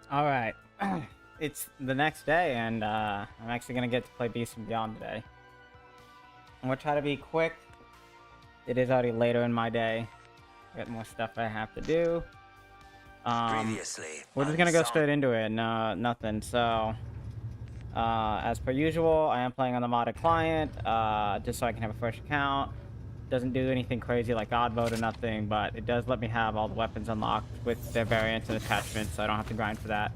All right. It's the next day, and I'm actually gonna get to play Beast and Beyond today. I'm gonna try to be quick. It is already later in my day. Got more stuff I have to do. Previously, We're just gonna go straight into it. No, nothing. So, as per usual, I am playing on the modded client, just so I can have a fresh account. Doesn't do anything crazy like odd mode or nothing, but it does let me have all the weapons unlocked with their variants and attachments, so I don't have to grind for that.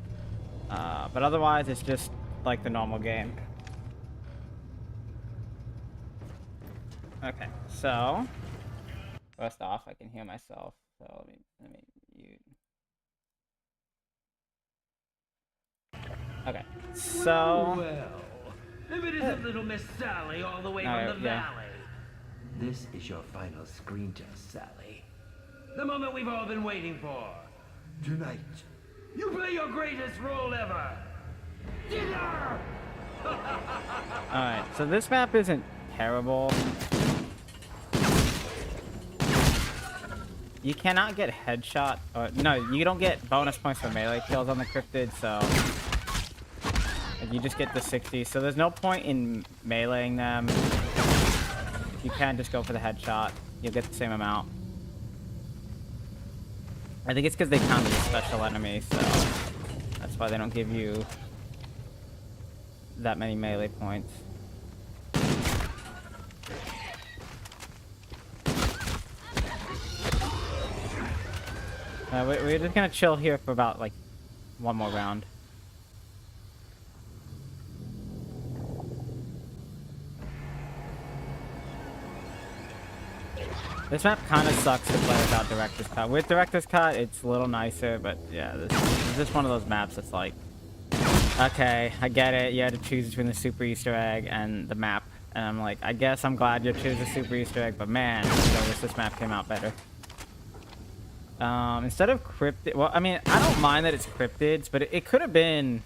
But otherwise, it's just like the normal game. Okay, so first off, I can hear myself. So let me mute. Okay, so Well, if it isn't little Miss Sally all the way from the valley. This is your final screen test, Sally. The moment we've all been waiting for. Tonight, you play your greatest role ever. Dinner! Alright, so this map isn't terrible. You cannot get headshot, or no, you don't get bonus points for melee kills on the cryptid, so like, you just get the 60. So there's no point in meleeing them. You can just go for the headshot. You'll get the same amount. I think it's because they count as a special enemy, so that's why they don't give you that many melee points. We're just gonna chill here for about like one more round. This map kind of sucks to play without Director's Cut. With Director's Cut, it's a little nicer, but yeah, this is just one of those maps that's like, okay, I get it. You had to choose between the Super Easter Egg and the map. And I'm like, I guess I'm glad you chose the Super Easter Egg, but man, I wish this map came out better. Instead of cryptid, well, I mean, I don't mind that it's cryptids, but it could have been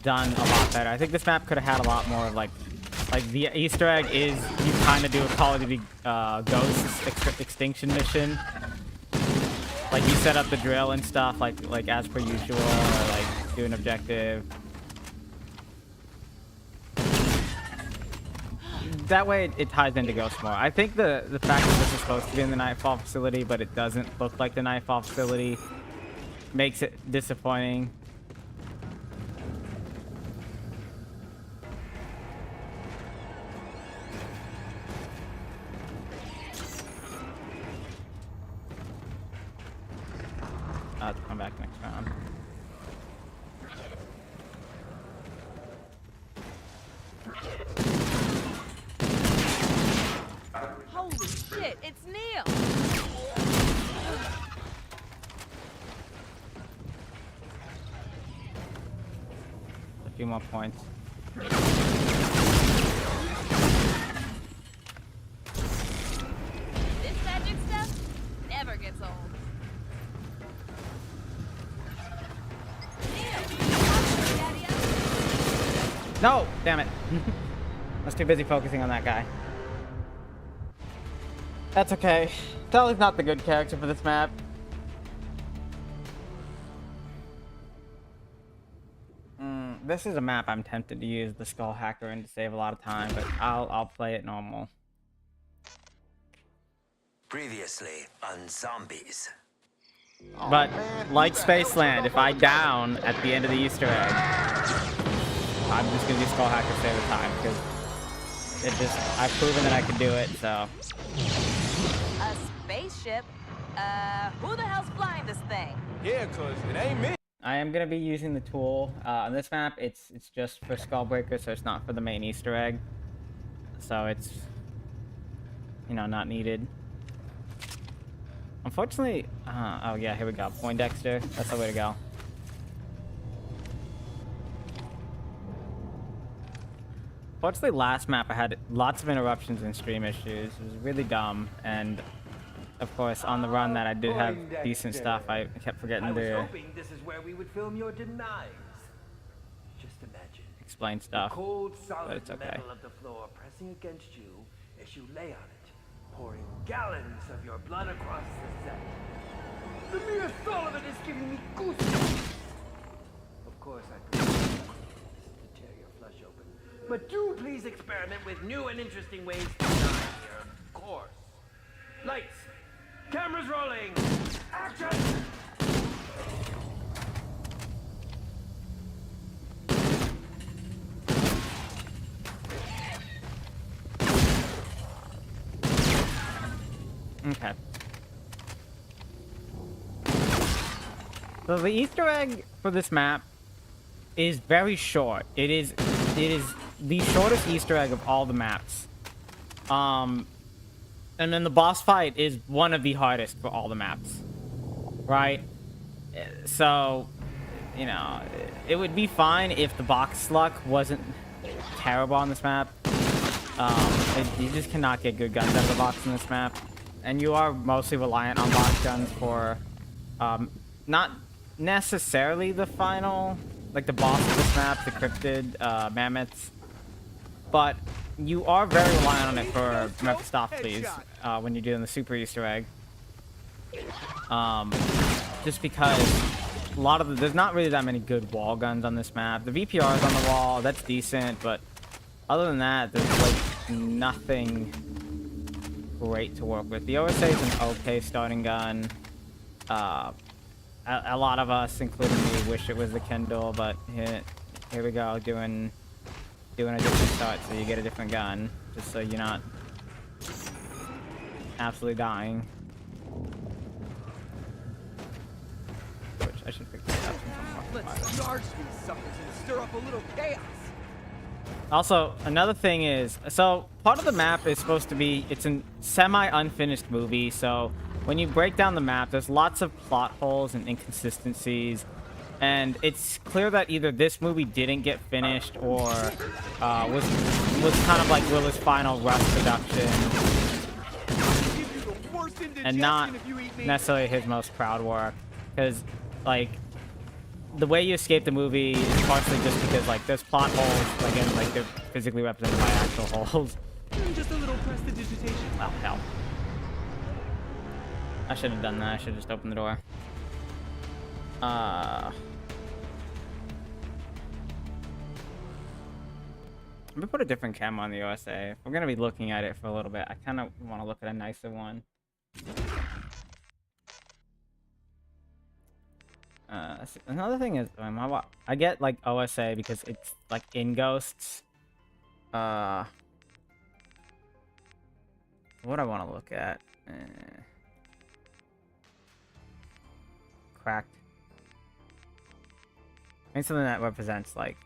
done a lot better. I think this map could have had a lot more of like the Easter egg is you kind of do a Call of Duty Ghosts extinction mission. Like you set up the drill and stuff, like as per usual, or like do an objective. That way it ties into Ghost more. I think the fact that this is supposed to be in the Nightfall facility, but it doesn't look like the Nightfall facility, makes it disappointing. I'll have to come back next round. Holy shit, it's Neil! A few more points. This magic stuff never gets old. No! Damn it. I was too busy focusing on that guy. That's okay. Sally's not the good character for this map. This is a map I'm tempted to use the Skull Hacker in to save a lot of time, but I'll play it normal. Previously on Zombies. But like Spaceland, if I down at the end of the Easter egg, I'm just gonna do Skull Hacker to save the time because I've proven that I can do it. So A spaceship? Who the hell's flying this thing? Yeah, cause it ain't me. I am gonna be using the tool on this map. It's just for Skullbreaker, so it's not for the main Easter egg. So it's, you know, not needed. Unfortunately, oh yeah, here we go. Poindexter, that's the way to go. Fortunately, last map I had lots of interruptions and stream issues. It was really dumb, and of course, on the run that I did have decent stuff, I kept forgetting I was to hoping this is where we would film your demise. Just imagine. explain The stuff. cold, but solid it's okay. metal of the floor pressing against you as you lay on it, pouring gallons of your blood across the set. The mere thought of it is giving me goosebumps. Of course, I prefer to tear your flesh open. But do please experiment with new and interesting ways to die here, of course. Lights, cameras rolling, action! Okay. So the Easter egg for this map is very short. It is the shortest Easter egg of all the maps. And then the boss fight is one of the hardest for all the maps. Right? So, you know, it would be fine if the box luck wasn't terrible on this map. You just cannot get good guns out of the box in this map. And you are mostly reliant on box guns for, not necessarily the final, like the boss of this map, the cryptid mammoths, but you are very reliant on it for Mephistopheles when you're doing the super Easter egg. Just because a lot of there's not really that many good wall guns on this map. The VPR is on the wall, that's decent, but other than that, there's like nothing great to work with. The OSA is an okay starting gun. A lot of us, including me, wish it was the Kindle, but here we go, doing a different start, so you get a different gun, just so you're not absolutely dying. Which I should pick this up. Let's charge these suckers and stir up a little chaos. Also, another thing is, so part of the map is supposed to be, it's a semi-unfinished movie, so when you break down the map, there's lots of plot holes and inconsistencies, and it's clear that either this movie didn't get finished or was kind of like Willis' final rush production, and not necessarily his most proud work, because like the way you escape the movie is partially just because like there's plot holes, like, and like they're physically represented by actual holes. Just a little prestidigitation. Well, hell. I should have done that. I should have just opened the door. I'm gonna put a different camera on the OSA. If we're gonna be looking at it for a little bit, I kind of want to look at a nicer one. Another thing is, I get like OSA because it's like in Ghosts. What I want to look at? Cracked. I think something that represents like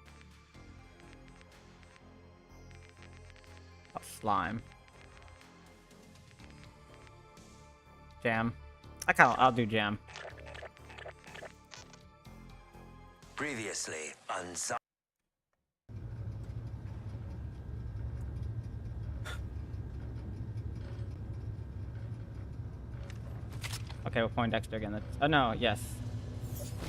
slime. Jam. I'll do jam. Previously on Okay, we're Poindexter again. That's, oh no, yes.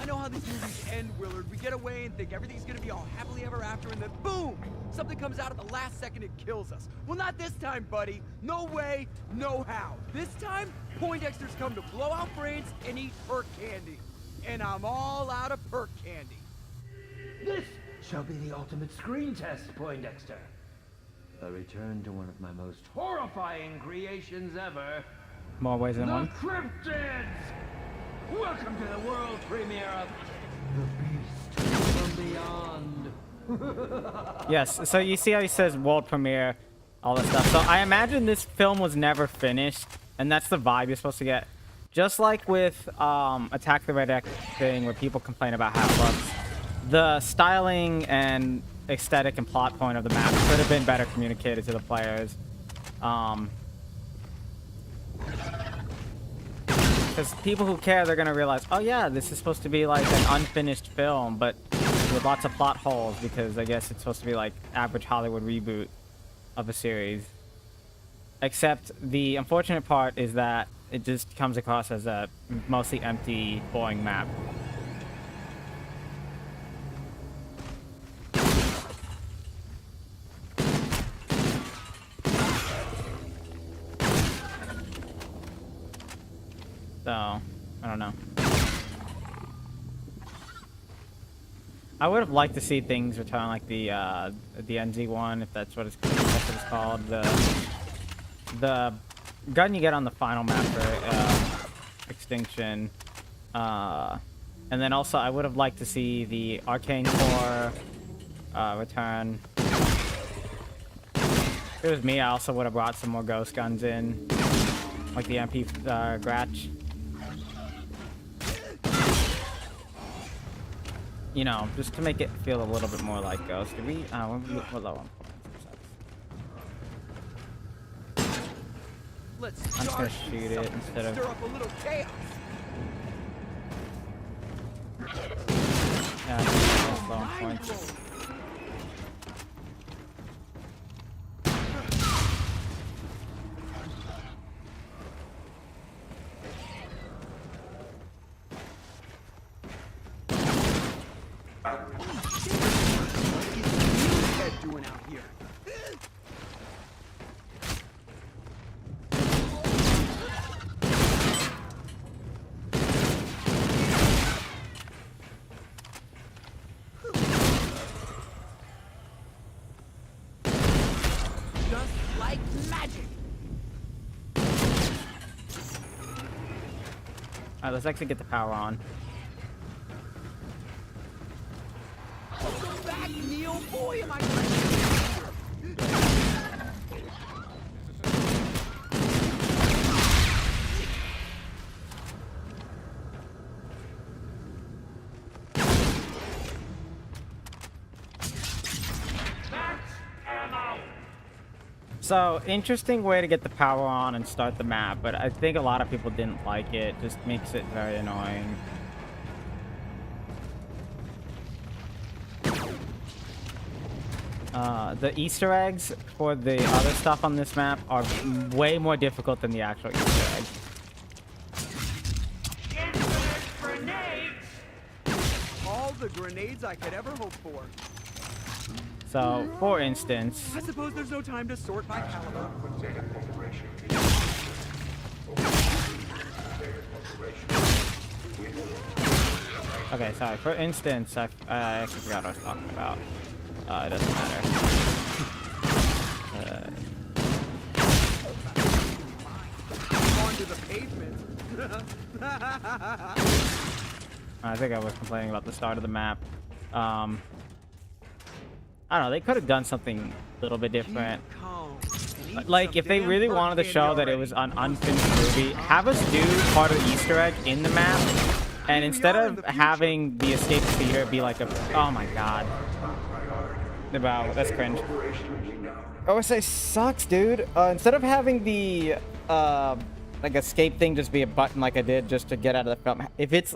I know how these movies end, Willard. We get away and think everything's gonna be all happily ever after, and then boom! Something comes out at the last second and kills us. Well, not this time, buddy. No way, no how. This time, Poindexter's come to blow out brains and eat perk candy. And I'm all out of perk candy. This shall be the ultimate screen test, Poindexter. A return to one of my most horrifying creations ever. More ways than The one. Cryptids! Welcome to the world premiere of The Beast from Beyond. Yes, so you see how he says world premiere, all this stuff. So I imagine this film was never finished, and that's the vibe you're supposed to get. Just like with Attack the Red X thing, where people complain about how it looks, the styling and aesthetic and plot point of the map could have been better communicated to the players. Because people who care, they're gonna realize, oh yeah, this is supposed to be like an unfinished film, but with lots of plot holes, because I guess it's supposed to be like average Hollywood reboot of a series. Except the unfortunate part is that it just comes across as a mostly empty, boring map. So, I don't know. I would have liked to see things return like the NZ1, if that's what it's called. The gun you get on the final map for Extinction. And then also I would have liked to see the Arcane Core return. If it was me, I also would have brought some more ghost guns in, like the MP Gratch. You know, just to make it feel a little bit more like Ghost. Did we? We're low on points. Let's I'm just gonna shoot it instead of. stir up a little chaos. Yeah, that's low on points. Doing out here? Just like magic. Alright, let's actually get the power on. Welcome back, Neil. Boy, am I So, interesting way to get the power on and start the map, but I think a lot of people didn't like it. Just makes it very annoying. The Easter eggs for the other stuff on this map are way more difficult than the actual Easter eggs. all the grenades I could ever hope for? So, for instance, I suppose there's no time to sort by caliber. okay, sorry. For instance, I actually forgot what I was talking about. It doesn't matter. Onto the pavement. I think I was complaining about the start of the map. I don't know. They could have done something a little bit different. Like, if they really wanted to show that it was an unfinished movie, have us do part of the Easter egg in the map, and instead of having the escape theater be like a... Oh my god. Wow, that's cringe. OSA sucks, dude. Instead of having the like escape thing just be a button like I did just to get out of the film,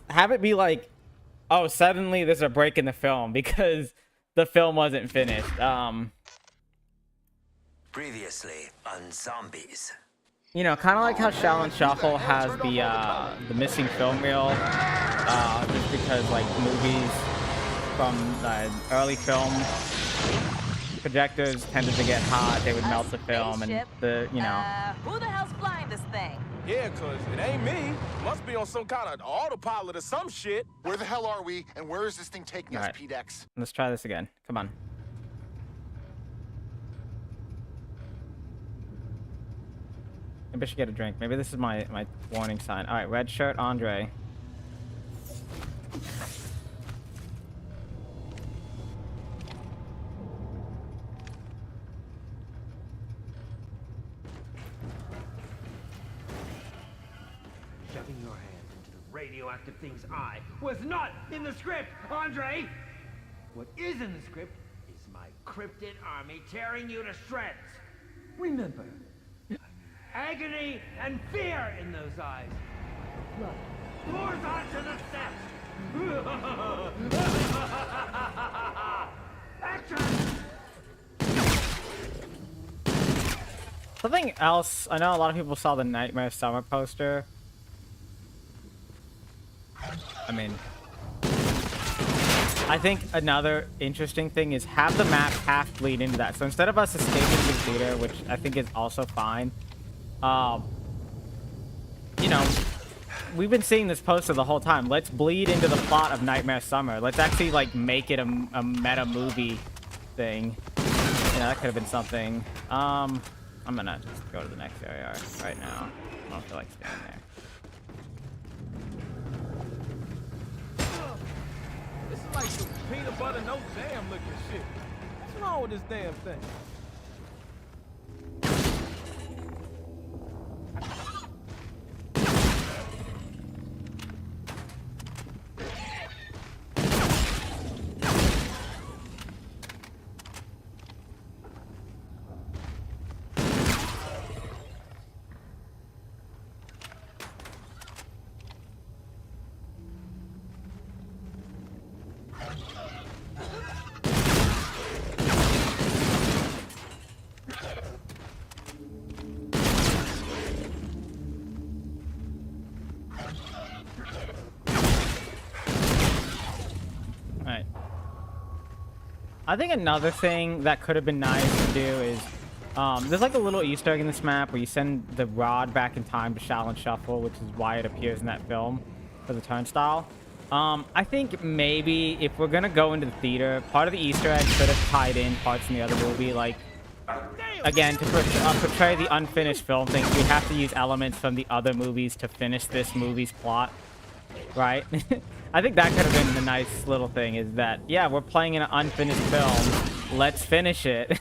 have it be like, oh, suddenly there's a break in the film because the film wasn't finished. Previously on Zombies. You know, kind of like how Shaolin Shuffle has the missing film reel, just because like movies from early film projectors tended to get hot, they would melt the film, and you know. Who the hell's flying this thing? Yeah, cause it ain't me. Must be on some kind of autopilot or some shit. Where the hell are we, and where is this thing taking us, Alright. PDX? Let's try this again. Come on. Maybe I should get a drink. Maybe this is my warning sign. All right, red shirt, Andre. Shoving your hand into the radioactive thing's eye was not in the script, Andre! What is in the script is my cryptid army tearing you to shreds. Remember, agony and fear in those eyes. Blood pours onto the steps. Action! Something else. I know a lot of people saw the Nightmare Summer poster. I mean, I think another interesting thing is have the map half bleed into that. So instead of us escaping the theater, which I think is also fine, you know, we've been seeing this poster the whole time. Let's bleed into the plot of Nightmare Summer. Let's actually like make it a meta movie thing. Yeah, that could have been something. I'm gonna just go to the next area right now. I don't feel like staying there. This is like some peanut butter no jam looking shit. What's wrong with this damn thing? I think another thing that could have been nice to do is there's like a little Easter egg in this map where you send the rod back in time to Shaolin Shuffle, which is why it appears in that film for the turnstile. I think maybe if we're gonna go into the theater, part of the Easter egg could have tied in parts in the other movie, like again to portray the unfinished film thing. We have to use elements from the other movies to finish this movie's plot, right? I think that could have been the nice little thing, is that, yeah, we're playing an unfinished film. Let's finish it.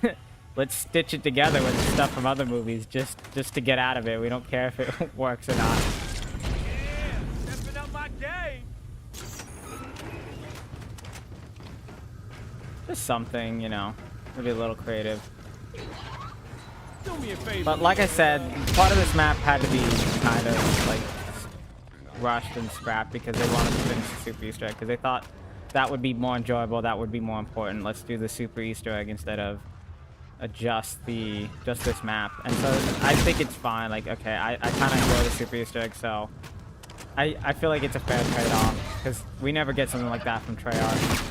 Let's stitch it together with stuff from other movies just to get out of it. We don't care if it works or not. Yeah, stepping up my game. Just something, you know, maybe a little creative. Do me a favor. But like I said, part of this map had to be kind of, like, rushed and scrapped because they wanted to finish the super Easter egg, because they thought that would be more enjoyable, that would be more important. Let's do the super Easter egg instead of just this map. And so I think it's fine. Like, okay, I kind of enjoy the super Easter egg, so I feel like it's a fair trade-off, because we never get something like that from Treyarch.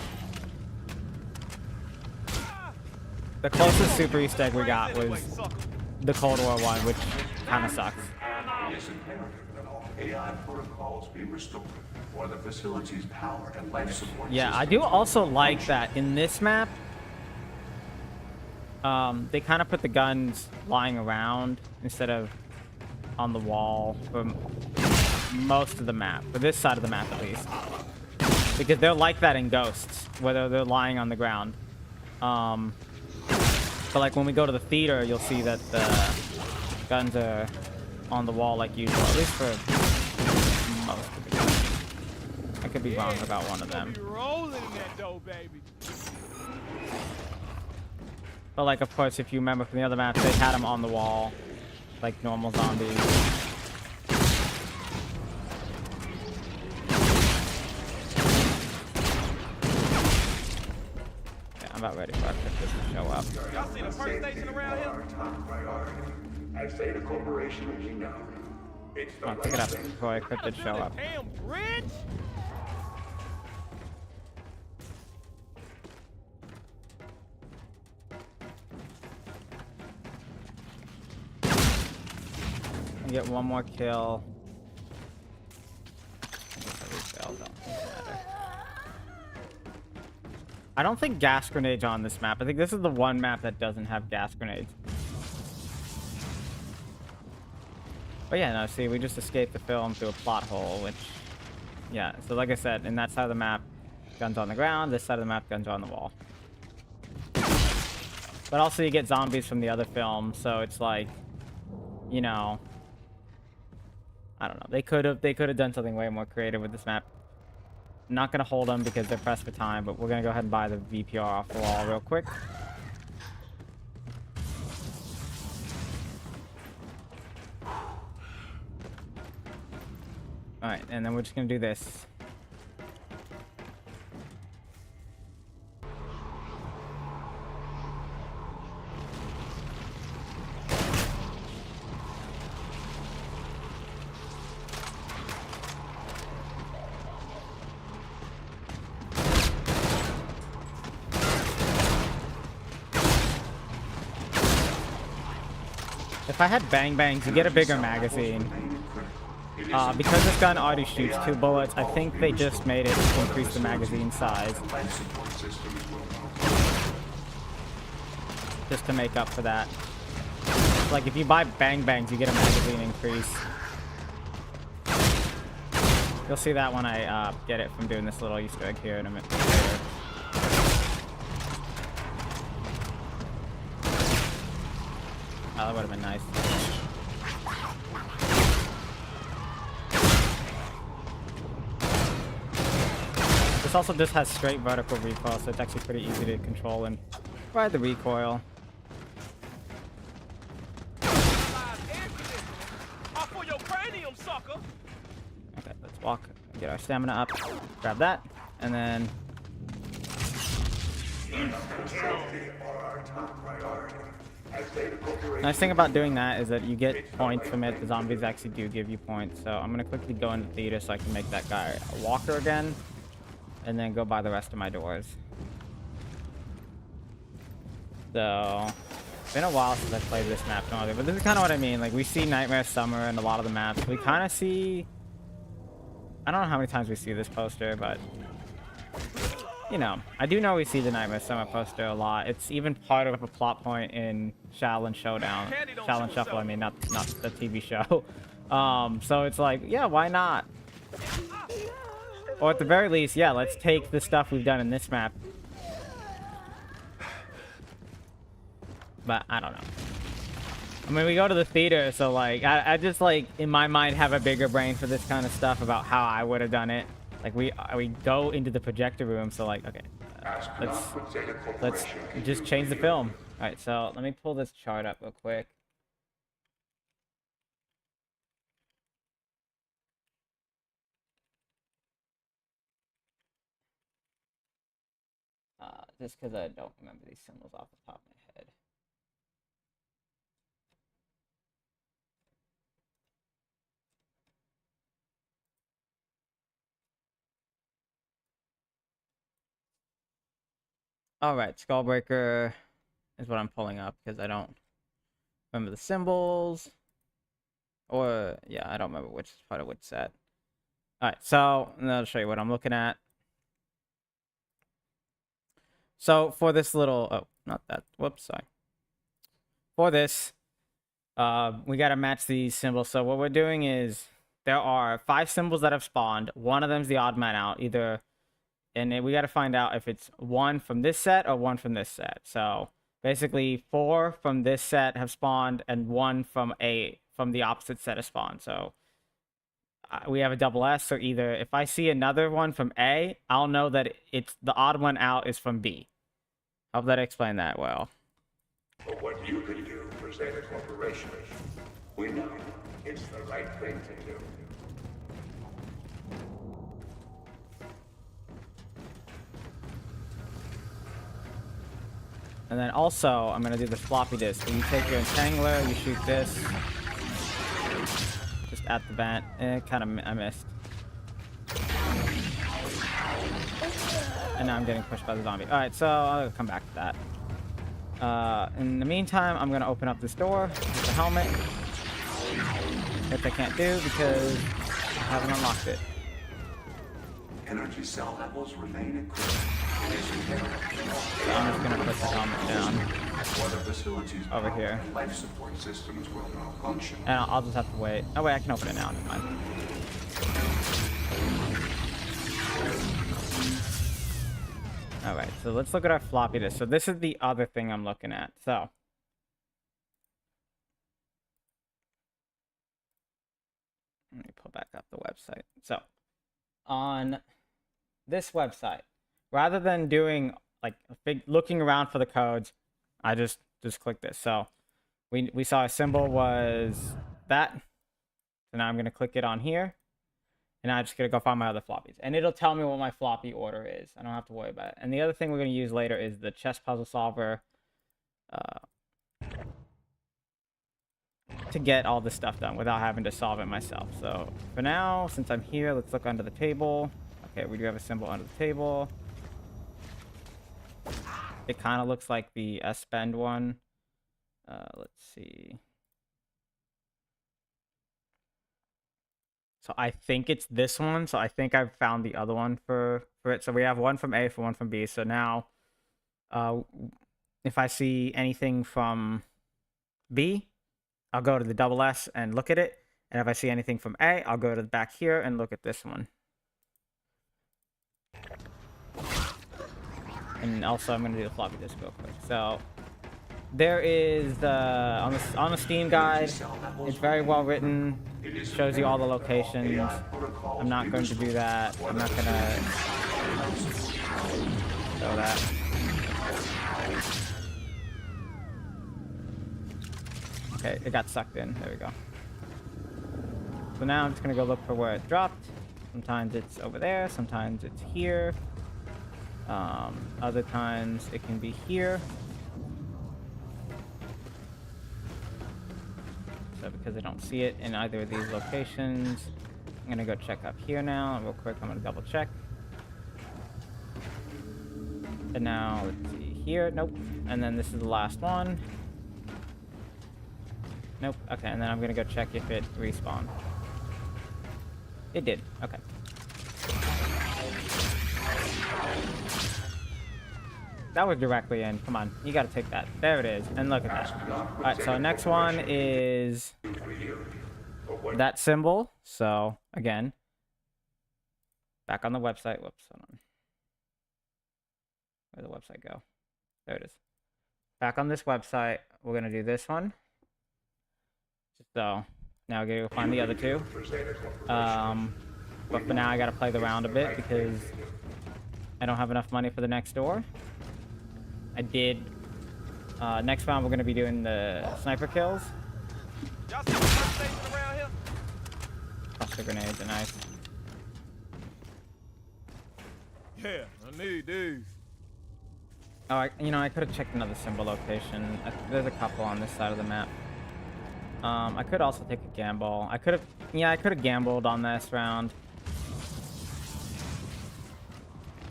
The closest super Easter egg we got was the Cold War one, which kind of sucks. AI protocols be restored for the facility's power and life support. Yeah, I do also like that in this map, they kind of put the guns lying around instead of on the wall for most of the map, for this side of the map at least, because they're like that in Ghosts, where they're lying on the ground. But like when we go to the theater, you'll see that the guns are on the wall like usual, at least for most of the guns. I could be wrong about one of them. But like, of course, if you remember from the other maps, they had them on the wall, like normal zombies. Yeah, I'm about ready for our Cryptid to show up. Y'all see the first station around here? As Theta Corporation, we know. It's the Come on, pick it up before our Cryptid show up. Damn bridge! Get one more kill. Don't matter. I don't think gas grenades are on this map. I think this is the one map that doesn't have gas grenades. But yeah, no, see, we just escaped the film through a plot hole, which, yeah, so like I said, in that side of the map, guns on the ground, this side of the map, guns are on the wall. But also you get zombies from the other film, so it's like, you know, I don't know. They could have done something way more creative with this map. I'm not gonna hold them because they're pressed for time, but we're gonna go ahead and buy the VPR off the wall real quick. All right, and then we're just gonna do this. If I had bang bangs, you get a bigger magazine. Because this gun already shoots 2 bullets, I think they just made it to increase the magazine size. Life support systems will malfunction. Just to make up for that. Like, if you buy Bang Bangs, you get a magazine increase. You'll see that when I get it from doing this little Easter egg here in a minute. Oh, that would have been nice. This also just has straight vertical recoil, so it's actually pretty easy to control and ride the recoil. Okay, let's walk, get our stamina up, grab that, and then nice thing about doing that is that you get points from it. The zombies actually do give you points. So I'm gonna quickly go into theater so I can make that guy a walker again, and then go buy the rest of my doors. So it's been a while since I played this map, but this is kind of what I mean. Like, we see Nightmare Summer in a lot of the maps. We kind of see, I don't know how many times we see this poster, but you know, I do know we see the Nightmare Summer poster a lot. It's even part of a plot point in Shaolin Showdown. Shaolin Shuffle, I mean, not the TV show. So it's like, yeah, why not? Or at the very least, yeah, let's take the stuff we've done in this map. But I don't know. I mean, we go to the theater, so like, I just like in my mind have a bigger brain for this kind of stuff about how I would have done it. Like, we go into the projector room, so like, okay, let's just change the film. All right, so let me pull this chart up real quick. Just because I don't remember these symbols off the top of my head. All right, Skullbreaker is what I'm pulling up because I don't remember the symbols. Or, yeah, I don't remember which part of which set. All right, so I'll show you what I'm looking at. So for this little, oh, not that, whoops, sorry. For this, we got to match these symbols. So what we're doing is there are 5 symbols that have spawned. One of them is the odd man out, either, and we got to find out if it's 1 from this set or 1 from this set. So basically 4 from this set have spawned and 1 from the opposite set has spawned. So we have a double S, so either if I see another one from A, I'll know that it's the odd one out is from B. Hope that explained that well. But what you can do for Zeta Corporation, we know it's the right thing to do. And then also, I'm going to do the floppy disk. So you take your entangler, you shoot this. Just at the vent. I missed. And now I'm getting pushed by the zombie. Alright, so I'll come back to that. In the meantime, I'm going to open up this door with the helmet. Which I can't do because I haven't unlocked it. Energy cell levels remain equipped. So I'm just going to put the helmet down. Water facilities over here. Life support systems will malfunction. And I'll just have to wait. Oh wait, I can open it now. Never mind. Alright, so let's look at our floppy disk. So this is the other thing I'm looking at. So let me pull back up the website. So on this website, rather than doing like looking around for the codes, I just click this. So we saw a symbol was that. So now I'm going to click it on here. And I'm just going to go find my other floppies. And it'll tell me what my floppy order is. I don't have to worry about it. And the other thing we're going to use later is the chess puzzle solver. To get all this stuff done without having to solve it myself. So for now, since I'm here, let's look under the table. Okay, we do have a symbol under the table. It kind of looks like the S-Bend one. Let's see. So I think it's this one. So I think I've found the other one for it. So we have one from A for one from B. So now, if I see anything from B, I'll go to the double S and look at it. And if I see anything from A, I'll go to the back here and look at this one. And also, I'm gonna do the floppy disk real quick. So there is on the Steam guide. It's very well written. Shows you all the locations. I'm not going to do that. I'm not gonna show that. Okay, it got sucked in. There we go. So now I'm just gonna go look for where it dropped. Sometimes it's over there. Sometimes it's here. Other times it can be here. So because I don't see it in either of these locations, I'm gonna go check up here now. Real quick, I'm gonna double check. And now let's see here. Nope. And then this is the last one. Nope. Okay, and then I'm gonna go check if it respawned. It did. Okay. That was directly in. Come on, you gotta take that. There it is. And look at that. Alright, so next one is that symbol. So, again, back on the website. Whoops, hold on. Where'd the website go? There it is. Back on this website, we're gonna do this one. So, now we're gonna go find the other two. But for now, I gotta play the round a bit because I don't have enough money for the next door. I did. Next round, we're going to be doing the sniper kills. Y'all see the station around here? Cluster grenades are nice. Yeah, I need these. Oh, I could have checked another symbol location. There's a couple on this side of the map. I could also take a gamble. I could have gambled on this round.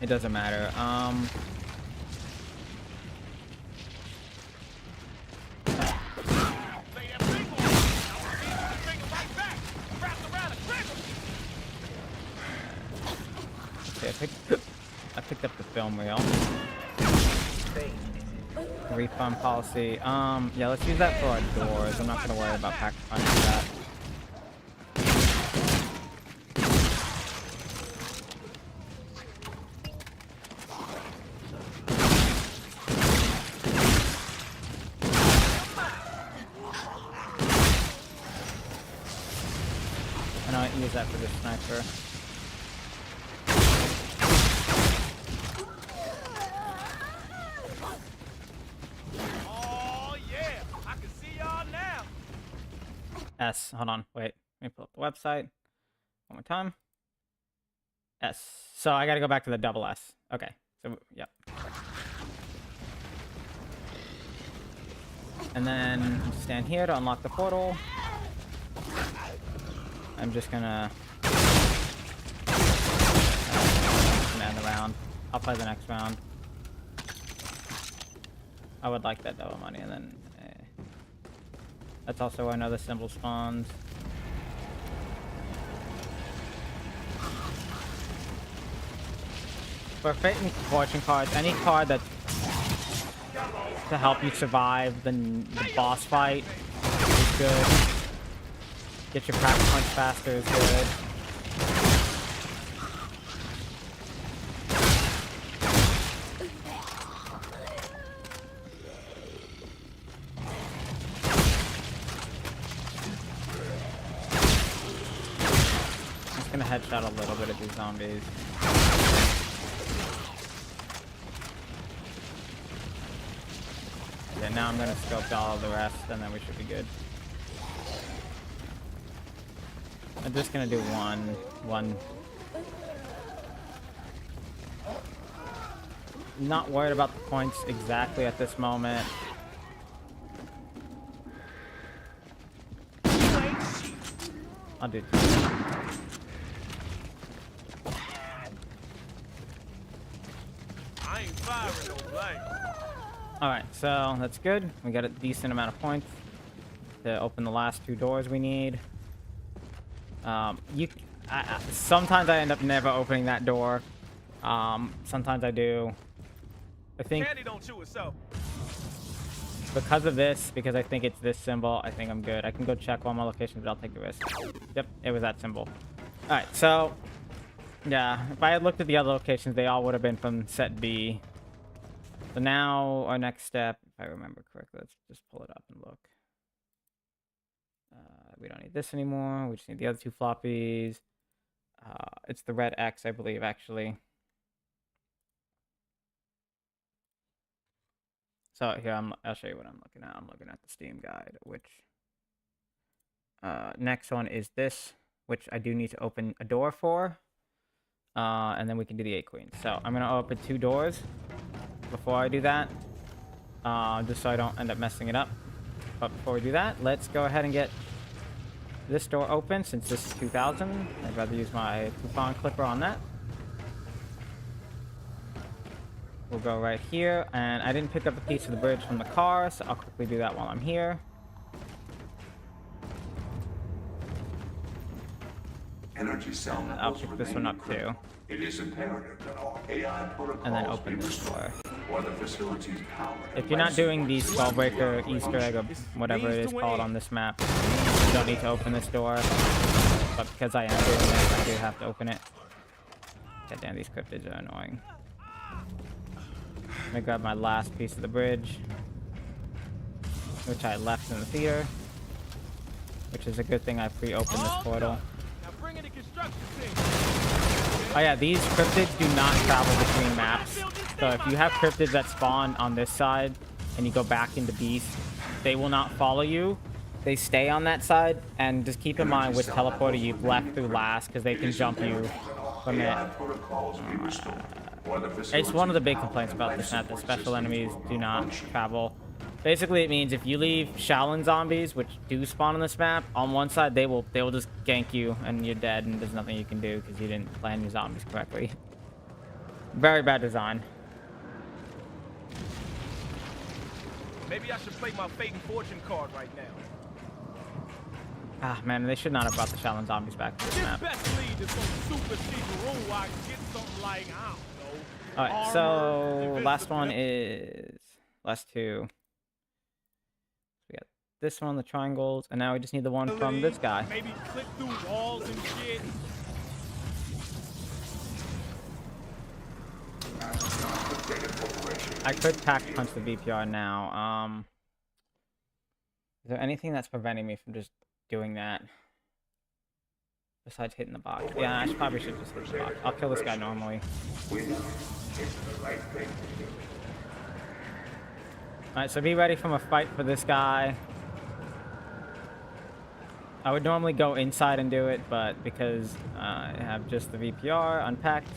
It doesn't matter. I picked up the film reel. Refund policy. Yeah, let's use that for our doors. I'm not gonna worry about pack punching that. And I'll use that for the sniper. S. Hold on. Wait. Let me pull up the website. One more time. S. So I gotta go back to the double S. Okay. So, yep. And then stand here to unlock the portal. I'm just gonna end the round. I'll play the next round. I would like that double money, and then that's also where another symbol spawns. For Fate and Fortune cards, any card that's to help you survive the boss fight is good. Get your pack punch faster is good. Headshot a little bit of these zombies. Yeah, now I'm gonna scope all of the rest, and then we should be good. I'm just gonna do one. Not worried about the points exactly at this moment. I'll do two. Alright, so that's good. We got a decent amount of points to open the last two doors we need. Sometimes I end up never opening that door. Sometimes I do. I think Candy don't chew itself. because of this, because I think it's this symbol, I think I'm good. I can go check one more location, but I'll take the risk. Yep, it was that symbol. Alright, so yeah, if I had looked at the other locations, they all would have been from set B. So now our next step, if I remember correctly, let's just pull it up and look. We don't need this anymore. We just need the other 2 floppies. It's the red X, I believe, actually. So here, I'll show you what I'm looking at. I'm looking at the Steam guide, which next one is this, which I do need to open a door for. And then we can do the 8 queens. So I'm going to open 2 doors before I do that, just so I don't end up messing it up. But before we do that, let's go ahead and get this door open. Since this is 2000, I'd rather use my coupon clipper on that. We'll go right here, and I didn't pick up a piece of the bridge from the car, so I'll quickly do that while I'm here. Energy cell And I'll pick this one up too. It is imperative that all AI protocols And then open be this door. or the facility's power. If you're not doing the Skullbreaker Easter egg or whatever it is called on this map, you don't need to open this door. But because I am doing this, I do have to open it. God damn, these cryptids are annoying. Let me grab my last piece of the bridge, which I left in the theater, which is a good thing I pre-opened this portal. Now bring in the construction team. Oh yeah, these cryptids do not travel between maps. So if you have cryptids that spawn on this side and you go back into Beast, they will not follow you. They stay on that side, and just keep in mind with teleporter you've left through last because they can jump you from it. It's one of the big complaints about this map that special enemies do not travel. Basically, it means if you leave Shaolin zombies, which do spawn on this map, on one side they will just gank you and you're dead, and there's nothing you can do because you didn't plan your zombies correctly. Very bad design. Maybe I should play my Fate and Fortune card right now. Ah man, they should not have brought the Shaolin zombies back to this This map. best lead is some super secret room where I can get something like, I don't know. Alright, so last one is last 2. We got this one, the triangles, and now we just need the one from this guy. Maybe click through walls and shit. I could pack punch the VPR now. Is there anything that's preventing me from just doing that? Besides hitting the box. Yeah, I probably should just hit the box. I'll kill this guy normally. Alright, so be ready for a fight for this guy. I would normally go inside and do it, but because I have just the VPR unpacked,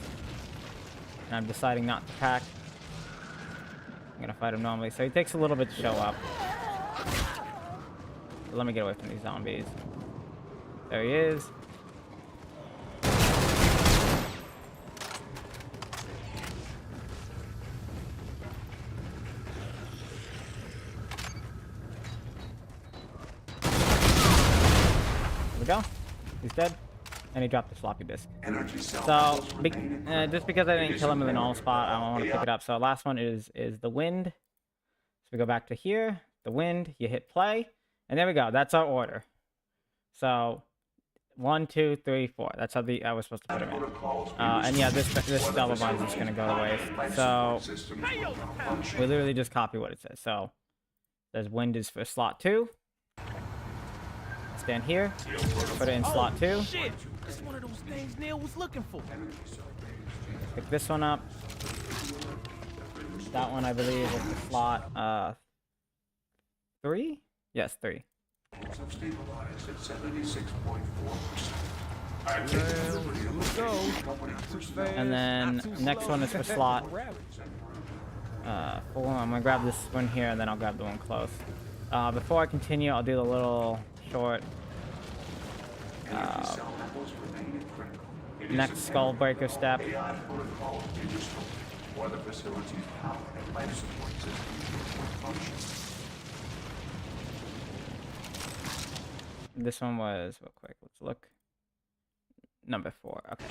and I'm deciding not to pack, I'm gonna fight him normally. So he takes a little bit to show up. So let me get away from these zombies. There he is. There we go. He's dead. And he dropped the floppy disk. So, just because I didn't kill him in the normal spot, I want to pick it up. So last one is the wind. So we go back to here. The wind. You hit play. And there we go. That's our order. So 1, 2, 3, 4. That's how I was supposed to put him in. And yeah, this double bind is just gonna go to waste. So we literally just copy what it says. So there's wind is for slot 2. Stand here. Put it in slot 2. Shit! This is one of those things Neil was looking for. Pick this one up. That one I believe is the slot 3? Yes, 3. And then next one is for slot 4. I'm gonna grab this one here, and then I'll grab the one close. Before I continue, I'll do the little short next Skullbreaker step. This one was real quick. Let's look. number 4. Okay.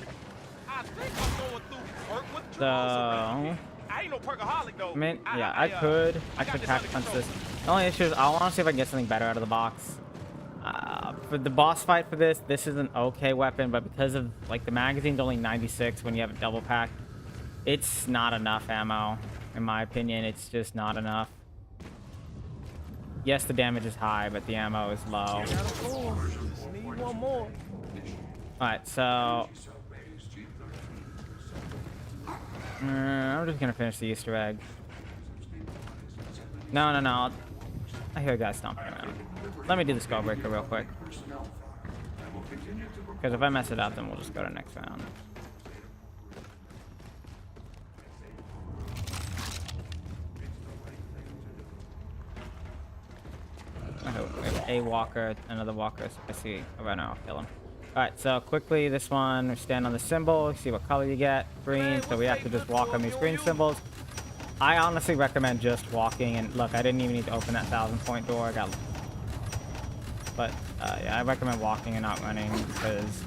I think I'm going through perk withdrawals So, already. I ain't no perkaholic though. I mean, yeah, I could got this pack under punch control. this. The only issue is I want to see if I can get something better out of the box. For the boss fight for this is an okay weapon, but because of like the magazine's only 96 when you have a double pack, it's not enough ammo. In my opinion, it's just not enough. Yes, the damage is high, but the ammo is low. Just need one more. Alright, so I'm just gonna finish the Easter egg. No. I hear a guy stomping around. Let me do the skull breaker real quick. Because if I mess it up, then we'll just go to next round. I hope we have a walker, another walker. I see a runner. I'll kill him. Alright, so quickly, this one, we stand on the symbol, see what color you get. Green, so we have to just walk on these green symbols. I honestly recommend just walking, and look, I didn't even need to open that 1,000-point door. But yeah, I recommend walking and not running because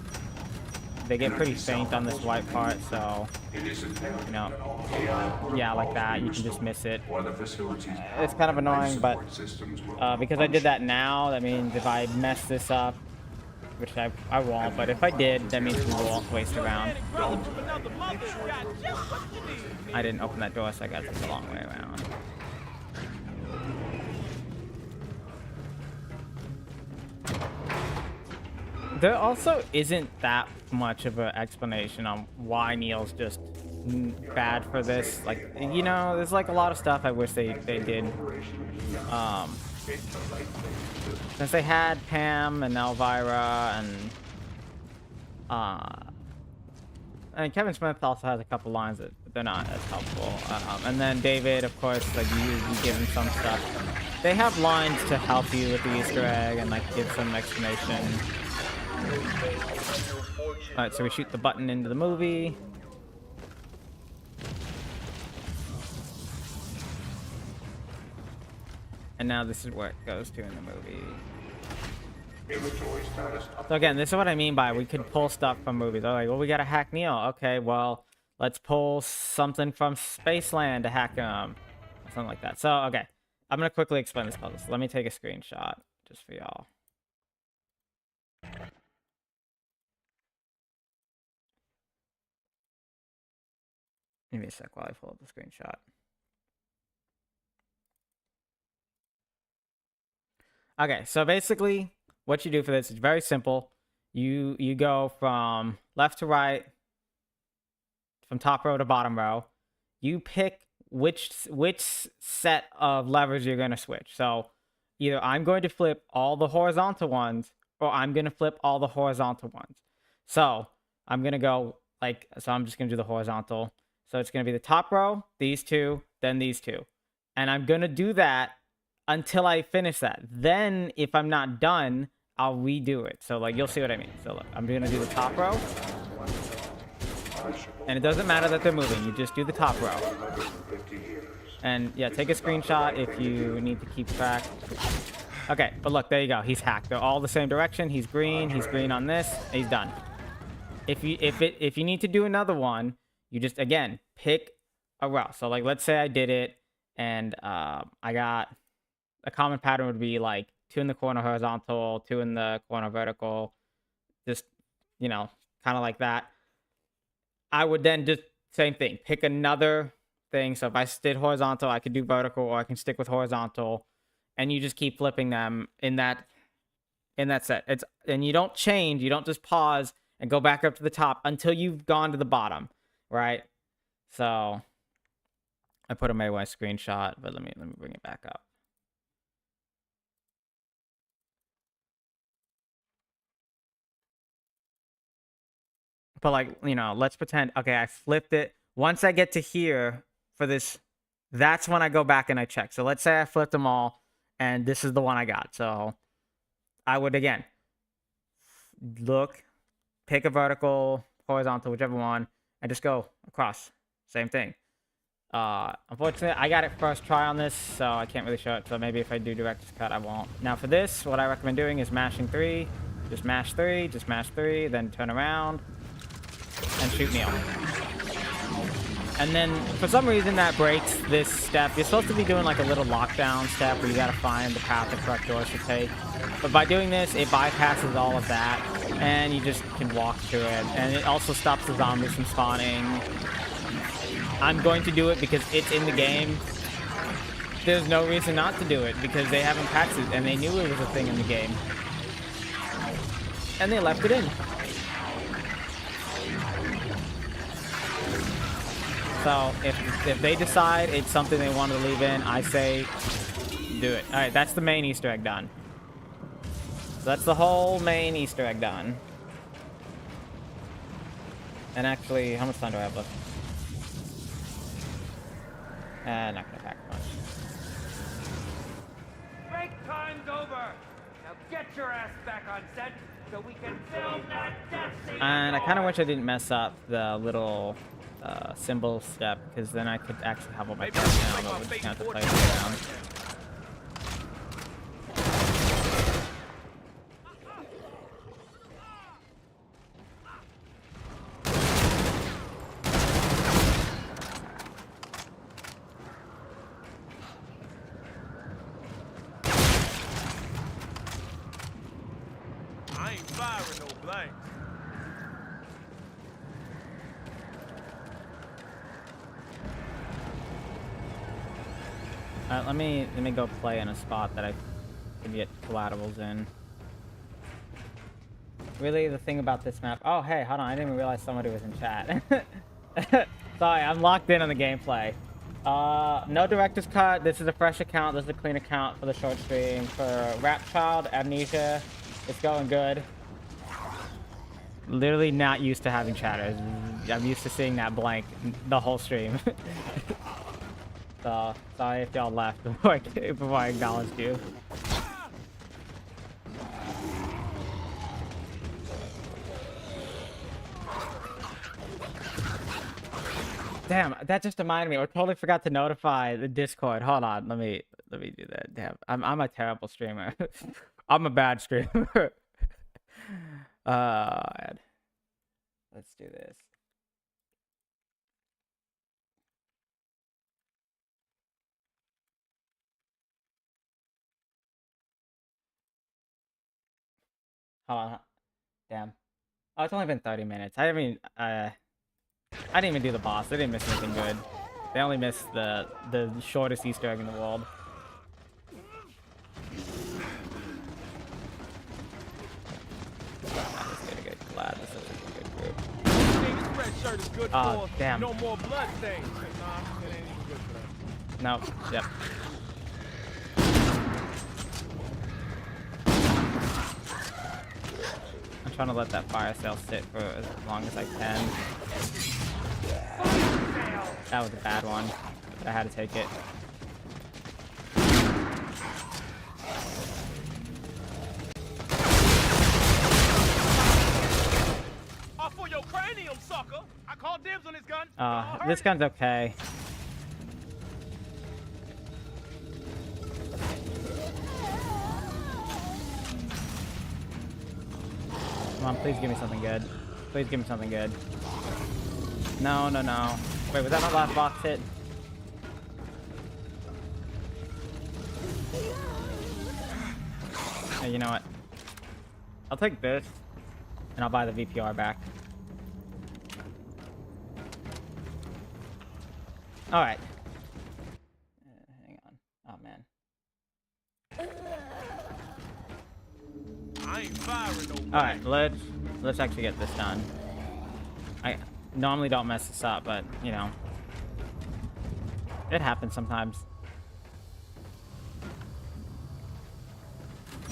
they get pretty faint on this white part, so, you know, yeah, like that, you can just miss it. It's kind of annoying, but because I did that now, that means if I mess this up, which I won't, but if I did, that means we won't waste a round. I didn't open that door, so I got to take a long way around. There also isn't that much of an explanation on why Neil's just bad for this. Like, you know, there's like a lot of stuff I wish they did. Since they had Pam and Elvira and Kevin Smith also has a couple lines that they're not as helpful. And then David, of course, like you give him some stuff. They have lines to help you with the Easter egg and like give some explanation. Alright, so we shoot the button into the movie. And now this is where it goes to in the movie. So again, this is what I mean by we could pull stuff from movies. They're like, well, we gotta hack Neil. Okay, well, let's pull something from Spaceland to hack him. Something like that. So, okay. I'm gonna quickly explain this puzzle. So let me take a screenshot just for y'all. Give me a sec while I pull up the screenshot. Okay, so basically, what you do for this is very simple. You go from left to right, from top row to bottom row. You pick which set of levers you're going to switch. So either I'm going to flip all the horizontal ones, or I'm going to flip all the horizontal ones. So I'm going to go so I'm just going to do the horizontal. So it's going to be the top row, these two, then these two. And I'm going to do that until I finish that. Then, if I'm not done, I'll redo it. So, like, you'll see what I mean. So, look, I'm going to do the top row. And it doesn't matter that they're moving. You just do the top row. And, yeah, take a screenshot if you need to keep track. Okay, but look, there you go. He's hacked. They're all the same direction. He's green on this. He's done. If you need to do another one, you just, again, pick a row. So, like, let's say I did it, and I got... A common pattern would be, like, 2 in the corner horizontal, 2 in the corner vertical. Just, you know, kind of like that. I would then just, same thing, pick another thing. So if I did horizontal, I could do vertical, or I can stick with horizontal. And you just keep flipping them in that set. And you don't change, you don't just pause and go back up to the top until you've gone to the bottom, right? So I put a Mayway screenshot, but let me bring it back up. But, like, you know, let's pretend, okay, I flipped it. Once I get to here for this, that's when I go back and I check. So let's say I flipped them all, and this is the one I got. So I would, again, look, pick a vertical, horizontal, whichever one, and just go across. Same thing. Unfortunately, I got it first try on this, so I can't really show it. So maybe if I do director's cut, I won't. Now for this, what I recommend doing is mashing 3. Just mash 3, then turn around. and shoot Neil. And then, for some reason, that breaks this step. You're supposed to be doing like a little lockdown step where you gotta find the path the correct doors to take. But by doing this, it bypasses all of that, and you just can walk through it. And it also stops the zombies from spawning. I'm going to do it because it's in the game. There's no reason not to do it, because they haven't patched it, and they knew it was a thing in the game. And they left it in. So, if they decide it's something they want to leave in, I say do it. Alright, that's the main Easter egg done. So that's the whole main Easter egg done. And actually, how much time do I have left? Not gonna pack much. Break time's over. Now get your ass back on set so we can film that death scene. And I kind of wish I didn't mess up the little symbol step, because then I could actually have all my parts down, but we're just gonna have to play it around. I ain't firing no blanks. Let me go play in a spot that I can get collaterals in. Really, the thing about this map... Oh, hey, hold on. I didn't even realize somebody was in chat. Sorry, I'm locked in on the gameplay. No director's cut. This is a fresh account. This is a clean account for the short stream. For Rap Child, Amnesia, it's going good. Literally not used to having chatters. I'm used to seeing that blank the whole stream. So, sorry if y'all left before I acknowledged you. Damn, that just reminded me. I totally forgot to notify the Discord. Hold on, let me do that. Damn, I'm a terrible streamer. I'm a bad streamer. Let's do this. Hold on. Damn. Oh, it's only been 30 minutes. I didn't even do the boss. They didn't miss anything good. They only missed the shortest Easter egg in the world. I'm just gonna get glad this is a good group. This red shirt is good for damn. no more blood stains. Nah, it ain't even good for that. Nope. Yep. I'm trying to let that fire sale sit for as long as I can. That was a bad one, but I had to take it. Off for your cranium, sucker! I called dibs on this gun. This gun's okay. Come on, please give me something good. Please give me something good. No, no, no. Wait, was that my last box hit? Hey, you know what? I'll take this, and I'll buy the VPR back. Alright. Hang on. Oh, man. I ain't firing no. Alright, let's actually get this done. I normally don't mess this up, but, you know. It happens sometimes.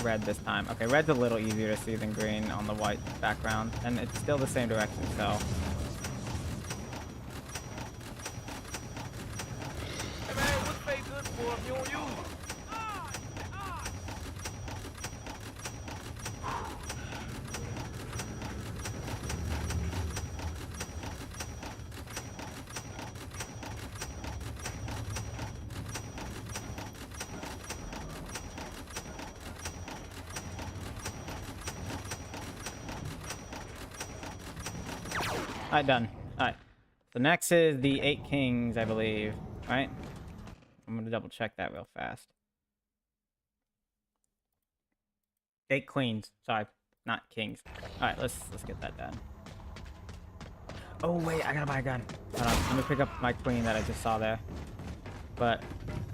Red this time. Okay, red's a little easier to see than green on the white background, and it's still the same direction, so... Hey man, what's fake good for if you don't use it? Alright, done. Alright. So next is the 8 kings, I believe. Right? I'm gonna double check that real fast. 8 queens. Sorry, not kings. Alright, let's get that done. Oh wait, I gotta buy a gun. Hold on, let me pick up my queen that I just saw there. But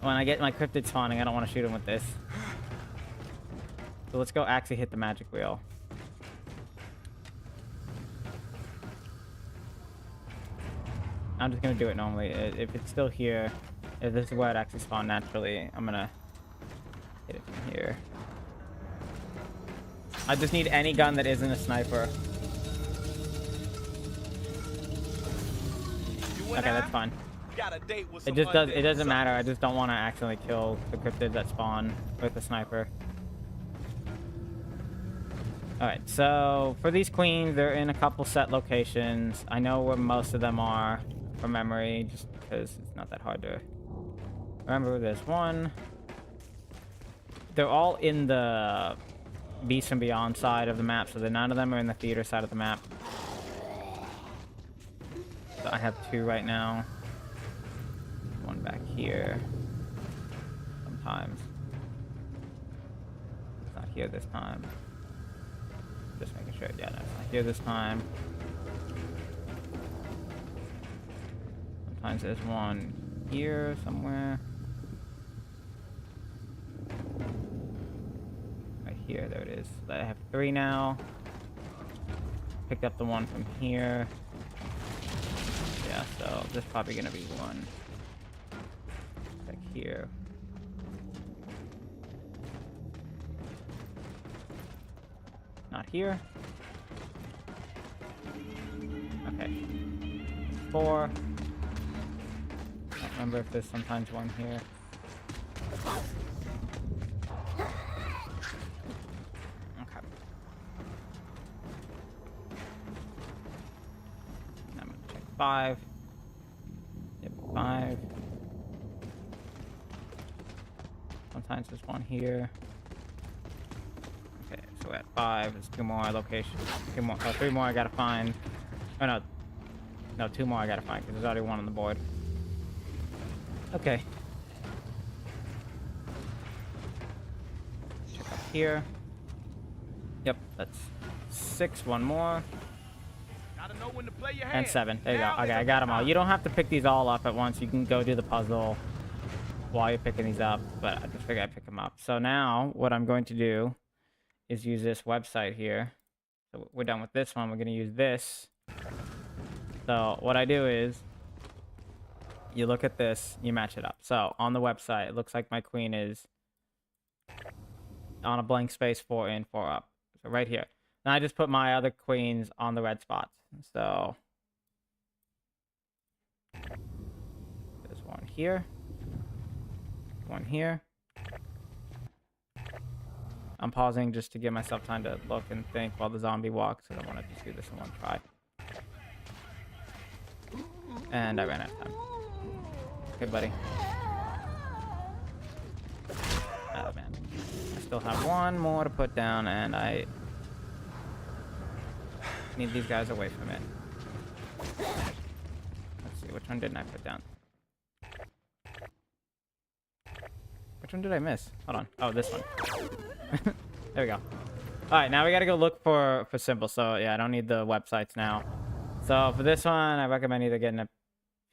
when I get my cryptid spawning, I don't want to shoot him with this. So let's go actually hit the magic wheel. I'm just gonna do it normally. If it's still here, if this is where it actually spawned naturally, I'm gonna hit it from here. I just need any gun that isn't a sniper. Okay, that's fine. Got a date with It just it doesn't matter. I just don't want to accidentally kill the cryptids that spawn with the sniper. Alright, so for these queens, they're in a couple set locations. I know where most of them are from memory, just because it's not that hard to remember. There's one. They're all in the Beast and Beyond side of the map, so none of them are in the theater side of the map. So I have 2 right now. One back here. Sometimes. It's not here this time. Just making sure. Yeah, no, it's not here this time. Sometimes there's one here somewhere. Right here, there it is. I have 3 now. Picked up the one from here. Yeah, so there's probably gonna be one back here. Not here. Okay. 4. I don't remember if there's sometimes one here. Okay. I'm gonna check 5. Yep, 5. Sometimes there's one here. Okay, so we're at 5. There's 2 more locations. 2 more, 3 more I gotta find. Oh no. No, 2 more I gotta find because there's already 1 on the board. Okay. Check up here. Yep, that's 6. 1 more. Gotta know when to play your And hand. 7. There you go. Now Okay, is I the got them all. time. You don't have to pick these all up at once. You can go do the puzzle while you're picking these up. But I just figured I'd pick them up. So now, what I'm going to do is use this website here. So we're done with this one. We're going to use this. So what I do is, you look at this, you match it up. So on the website, it looks like my queen is on a blank space 4 in, 4 up. So right here. Now I just put my other queens on the red spots. So there's one here. One here. I'm pausing just to give myself time to look and think while the zombie walks. I don't want to just do this in one try. And I ran out of time. Okay, buddy. Oh, man. I still have 1 more to put down, and I need these guys away from it. Let's see, which one didn't I put down? Which one did I miss? Hold on. Oh, this one. There we go. Alright, now we gotta go look for symbols. So, yeah, I don't need the websites now. So, for this one, I recommend either getting a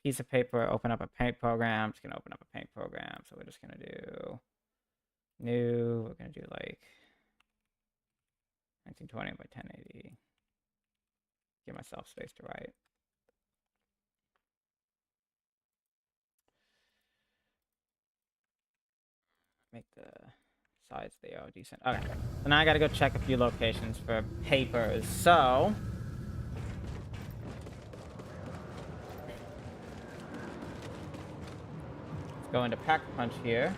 piece of paper, open up a paint program. I'm just gonna open up a paint program. So, we're just gonna do new. We're gonna do like 1920 by 1080. Give myself space to write. Make the size they are decent. Okay, so now I gotta go check a few locations for papers. So let's go into Pack Punch here.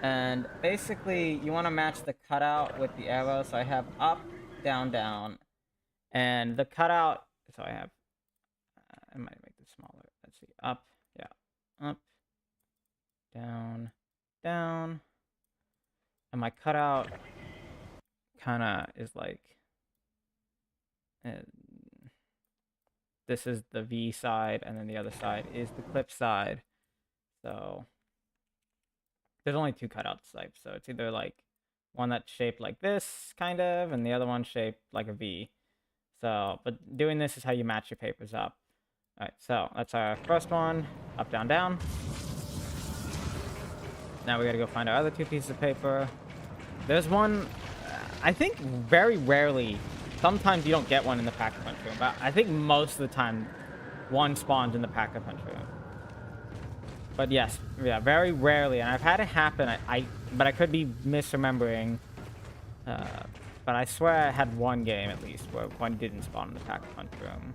And basically, you want to match the cutout with the arrow. So I have up, down, down. And the cutout, so I have, I might make this smaller. Let's see, up, yeah, up, down, down. And my cutout kind of is like, this is the V side, and then the other side is the clip side. So there's only two cutout types, so it's either like one that's shaped like this, kind of, and the other one shaped like a V. So, but doing this is how you match your papers up. Alright, so that's our first one. Up, down, down. Now we gotta go find our other two pieces of paper. There's one, I think very rarely, sometimes you don't get one in the Pack-a-Punch room, but I think most of the time one spawns in the Pack-a-Punch room. But yes, yeah, very rarely, and I've had it happen, but I could be misremembering, but I swear I had one game at least where one didn't spawn in the Pack-a-Punch room.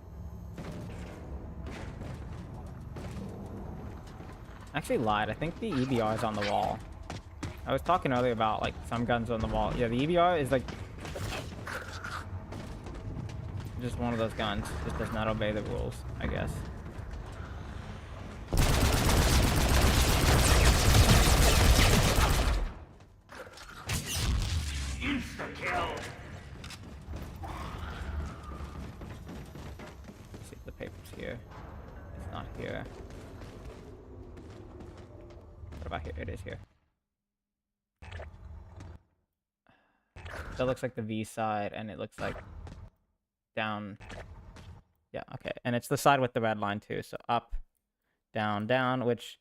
Actually lied, I think the EBR is on the wall. I was talking earlier about like some guns on the wall. Yeah, the EBR is like just one of those guns. Just does not obey the rules, I guess. Insta-kill. Let's see if the paper's here. It's not here. What about here? It is here. That looks like the V side, and it looks like down. Yeah, okay. And it's the side with the red line too. So up, down, down, which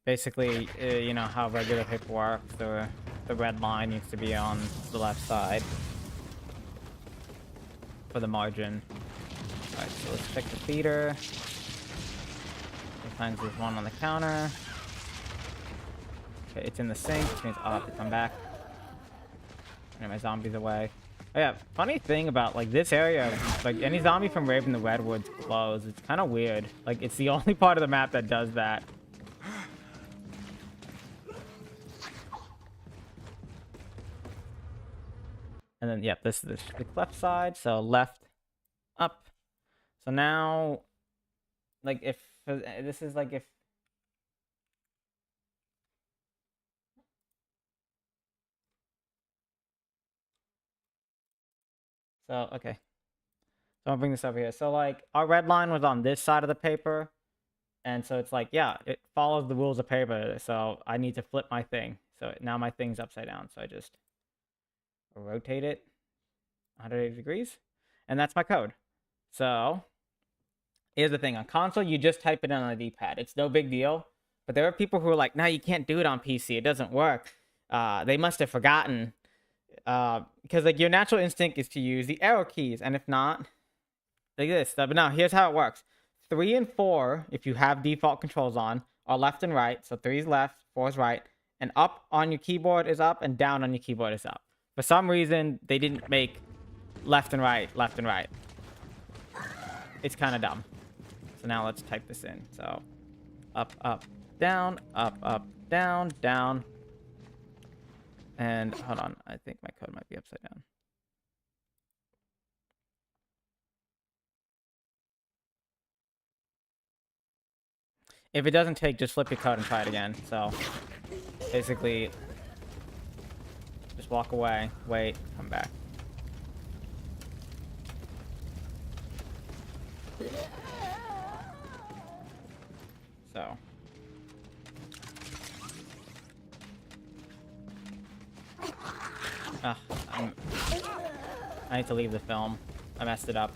basically, you know how regular paper works. The red line needs to be on the left side for the margin. Alright, so let's check the feeder. Sometimes there's one on the counter. Okay, it's in the sink, which means I'll have to come back. And my zombies away. Oh yeah, funny thing about like this area, like any zombie from Raven the Redwoods close. It's kind of weird. Like it's the only part of the map that does that. And then, yep, this is the left side. So left, up. So now, like if this is like if. So, okay. So I'll bring this over here. So like our red line was on this side of the paper. And so it's like, yeah, it follows the rules of paper. So I need to flip my thing. So now my thing's upside down. So I just rotate it 180 degrees. And that's my code. So here's the thing. On console, you just type it in on the D-pad. It's no big deal. But there are people who are like, no, you can't do it on PC. It doesn't work. They must have forgotten. Because like your natural instinct is to use the arrow keys, and if not, like this. But now here's how it works: 3 and 4, if you have default controls on, are left and right. So 3 is left, 4 is right, and up on your keyboard is up, and down on your keyboard is up. For some reason, they didn't make left and right, left and right. It's kind of dumb. So now let's type this in. So up, up, down, down, down. And hold on, I think my code might be upside down. If it doesn't take, just flip your code and try it again. So basically, just walk away, wait, come back. So. I need to leave the film. I messed it up.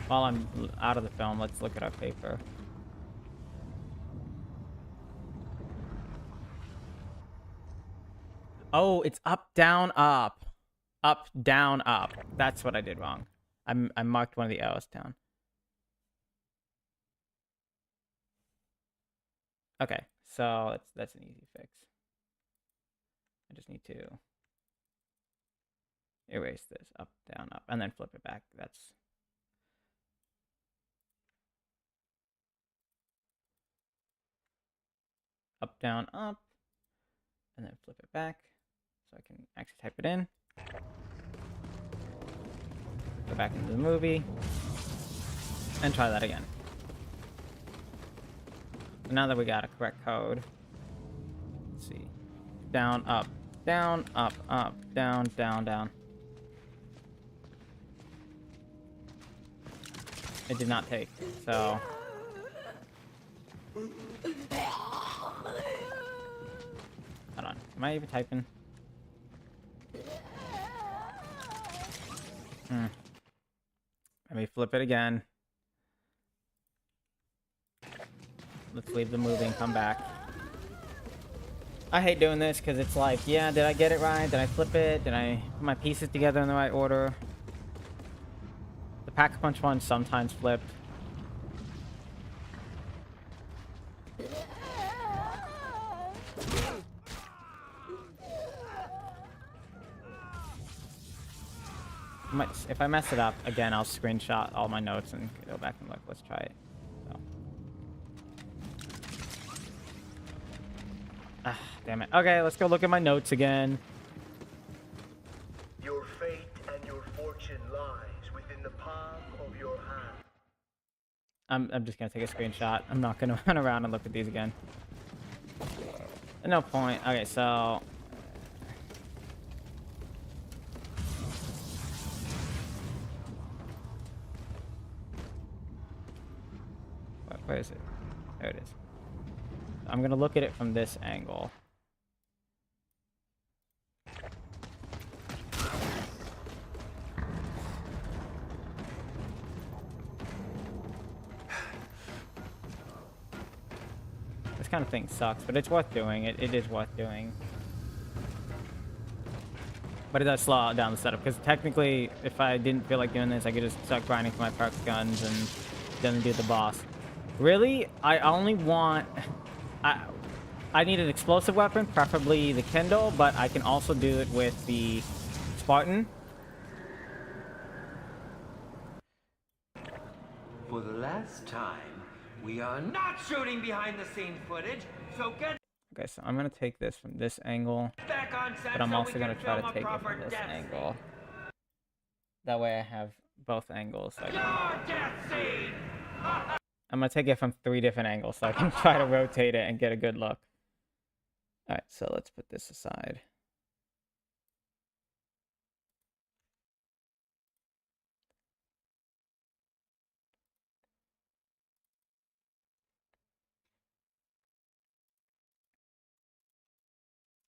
While I'm out of the film, let's look at our paper. Oh, it's up, down, up. Up, down, up. That's what I did wrong. I marked one of the arrows down. Okay, so that's an easy fix. I just need to erase this up, down, up, and then flip it back. That's up, down, up, and then flip it back so I can actually type it in. Go back into the movie and try that again. So now that we got a correct code, let's see. Down, up, down, up, up, down, down, down. It did not take, so. Hold on, am I even typing? Let me flip it again. Let's leave the movie and come back. I hate doing this because it's like, yeah, did I get it right? Did I flip it? Did I put my pieces together in the right order? The Pack-a-Punch one sometimes flipped. If I mess it up, again, I'll screenshot all my notes and go back and look. Let's try it. So. Ah, damn it. Okay, let's go look at my notes again. Your fate and your fortune lies within the palm of your hand. I'm just gonna take a screenshot. I'm not gonna run around and look at these again. No point. Okay, so where is it? There it is. I'm gonna look at it from this angle. This kind of thing sucks, but it's worth doing. It is worth doing. But it does slow down the setup, because technically, if I didn't feel like doing this, I could just start grinding for my perks guns and then do the boss. Really? I only want... I need an explosive weapon, preferably the Kindle, but I can also do it with the Spartan. For the last time, we are not shooting behind the scenes footage, so get Okay, so I'm going to take this from this angle, back on set but I'm so also we going can to try film to a take it proper from this death angle. That way I have both angles. So I can... Your death scene! I'm going to take it from 3 different angles so I can try to rotate it and get a good look. Alright, so let's put this aside.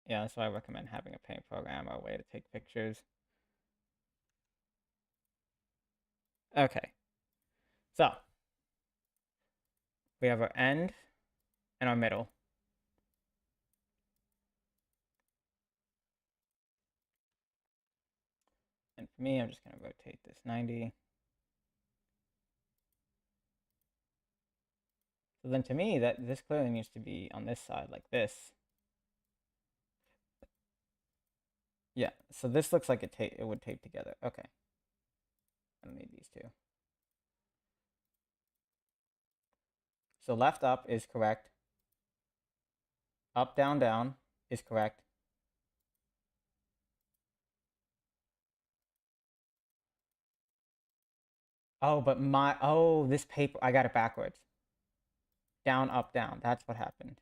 Yeah, that's why I recommend having a paint program or a way to take pictures. Okay. So, we have our end and our middle. And for me, I'm just going to rotate this 90. So then to me, this clearly needs to be on this side like this. Yeah, so this looks like it would tape together. Okay. I don't need these two. So left up is correct. Up, down, down is correct. Oh, but this paper, I got it backwards. Down, up, down. That's what happened.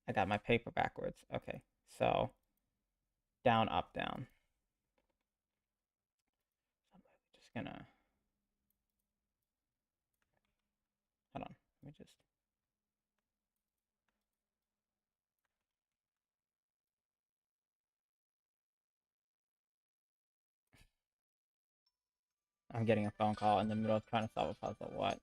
I got my paper backwards. Okay, so down, up, down. I'm just gonna... Hold on, let me just... I'm getting a phone call in the middle of trying to solve a puzzle. What?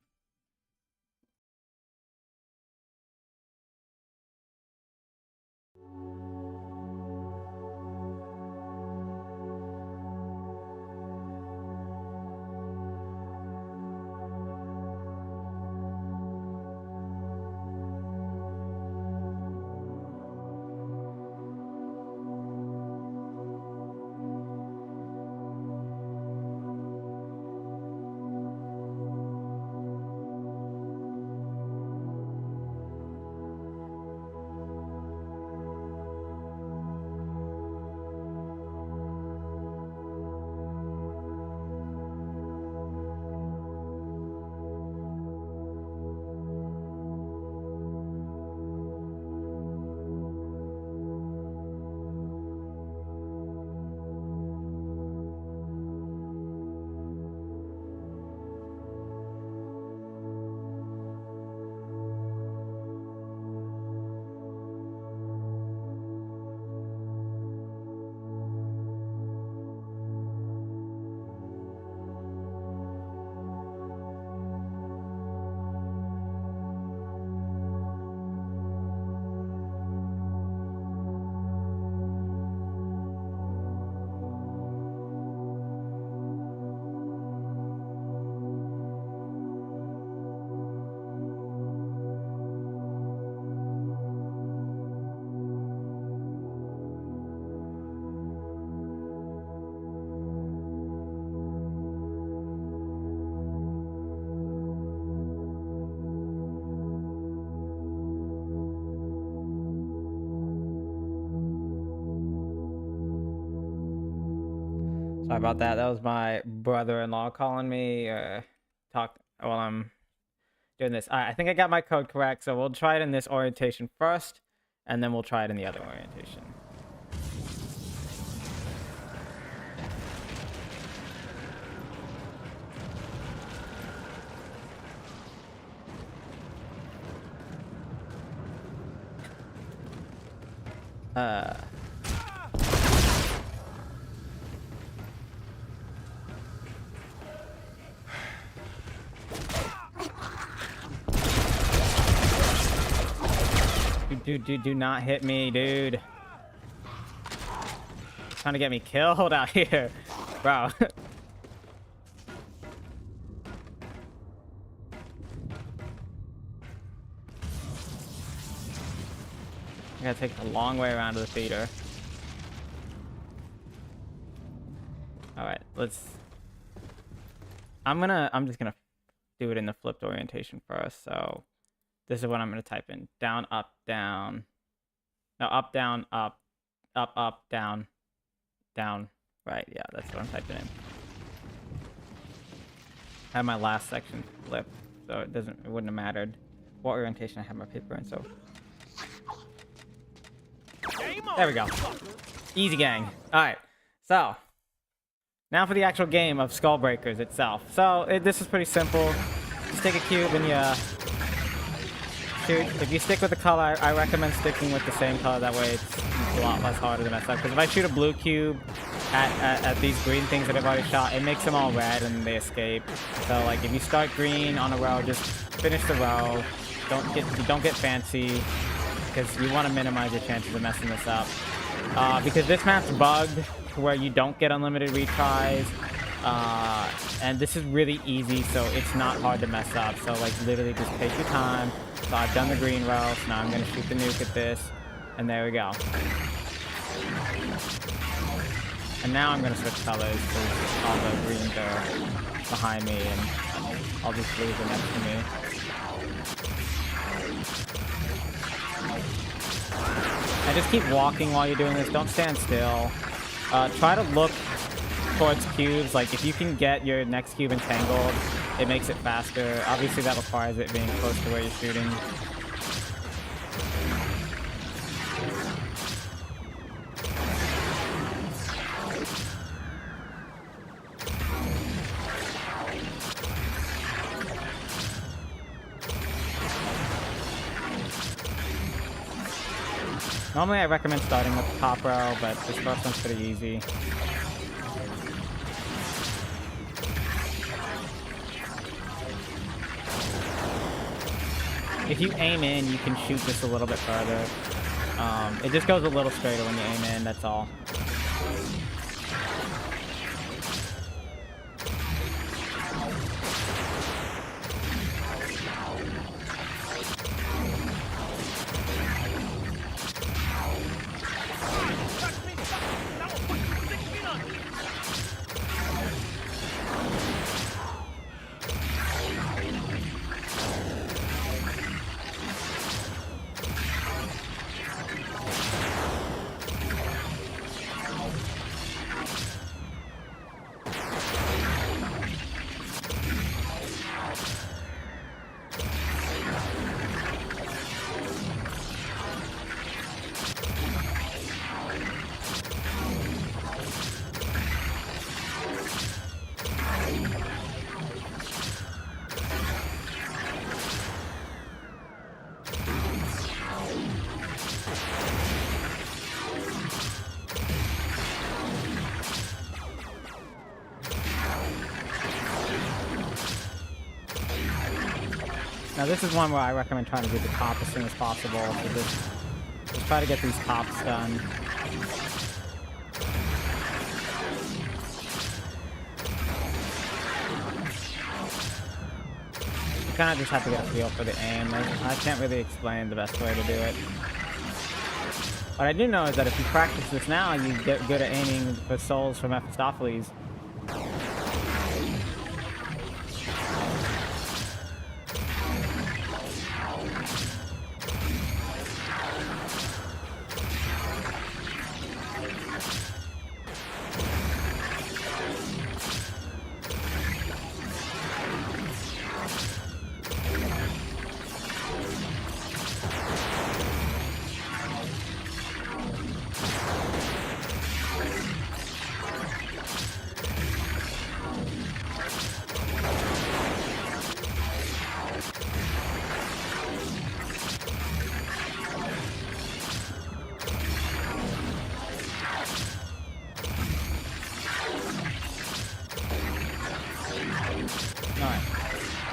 Sorry about that. That was my brother-in-law calling me while I'm doing this. I think I got my code correct, so we'll try it in this orientation first, and then we'll try it in the other orientation. Dude, do not hit me, dude. Trying to get me killed out here, bro. I gotta take the long way around to the theater. Alright, I'm just gonna do it in the flipped orientation first, so this is what I'm gonna type in. Down, up, down. No, up, down, up, down, down. Right, yeah, that's what I'm typing in. I have my last section flipped, so it wouldn't have mattered what orientation I have my paper in, so. There we go. Easy gang. Alright, so now for the actual game of Skullbreakers itself. So this is pretty simple. Just take a cube and you shoot. If you stick with the color, I recommend sticking with the same color. That way it's a lot less harder to mess up. Because if I shoot a blue cube at these green things that I've already shot, it makes them all red and they escape. So like if you start green on a row, just finish the row. Don't get fancy, because you want to minimize your chances of messing this up. Because this map's bugged to where you don't get unlimited retries, and this is really easy, so it's not hard to mess up. So like literally just take your time. So I've done the green row, so now I'm going to shoot the nuke at this, and there we go. And now I'm going to switch colors because all the greens are behind me, and all these blues are next to me. And just keep walking while you're doing this. Don't stand still. Try to look towards cubes. Like, if you can get your next cube entangled, it makes it faster. Obviously, that requires it being close to where you're shooting. Normally I recommend starting with the top row, but this first one's pretty easy. If you aim in, you can shoot just a little bit further. It just goes a little straighter when you aim in, that's all. Now this is one where I recommend trying to do the top as soon as possible. So just try to get these tops done. You kind of just have to get a feel for the aim. I can't really explain the best way to do it. What I do know is that if you practice this now, you get good at aiming for souls from Mephistopheles.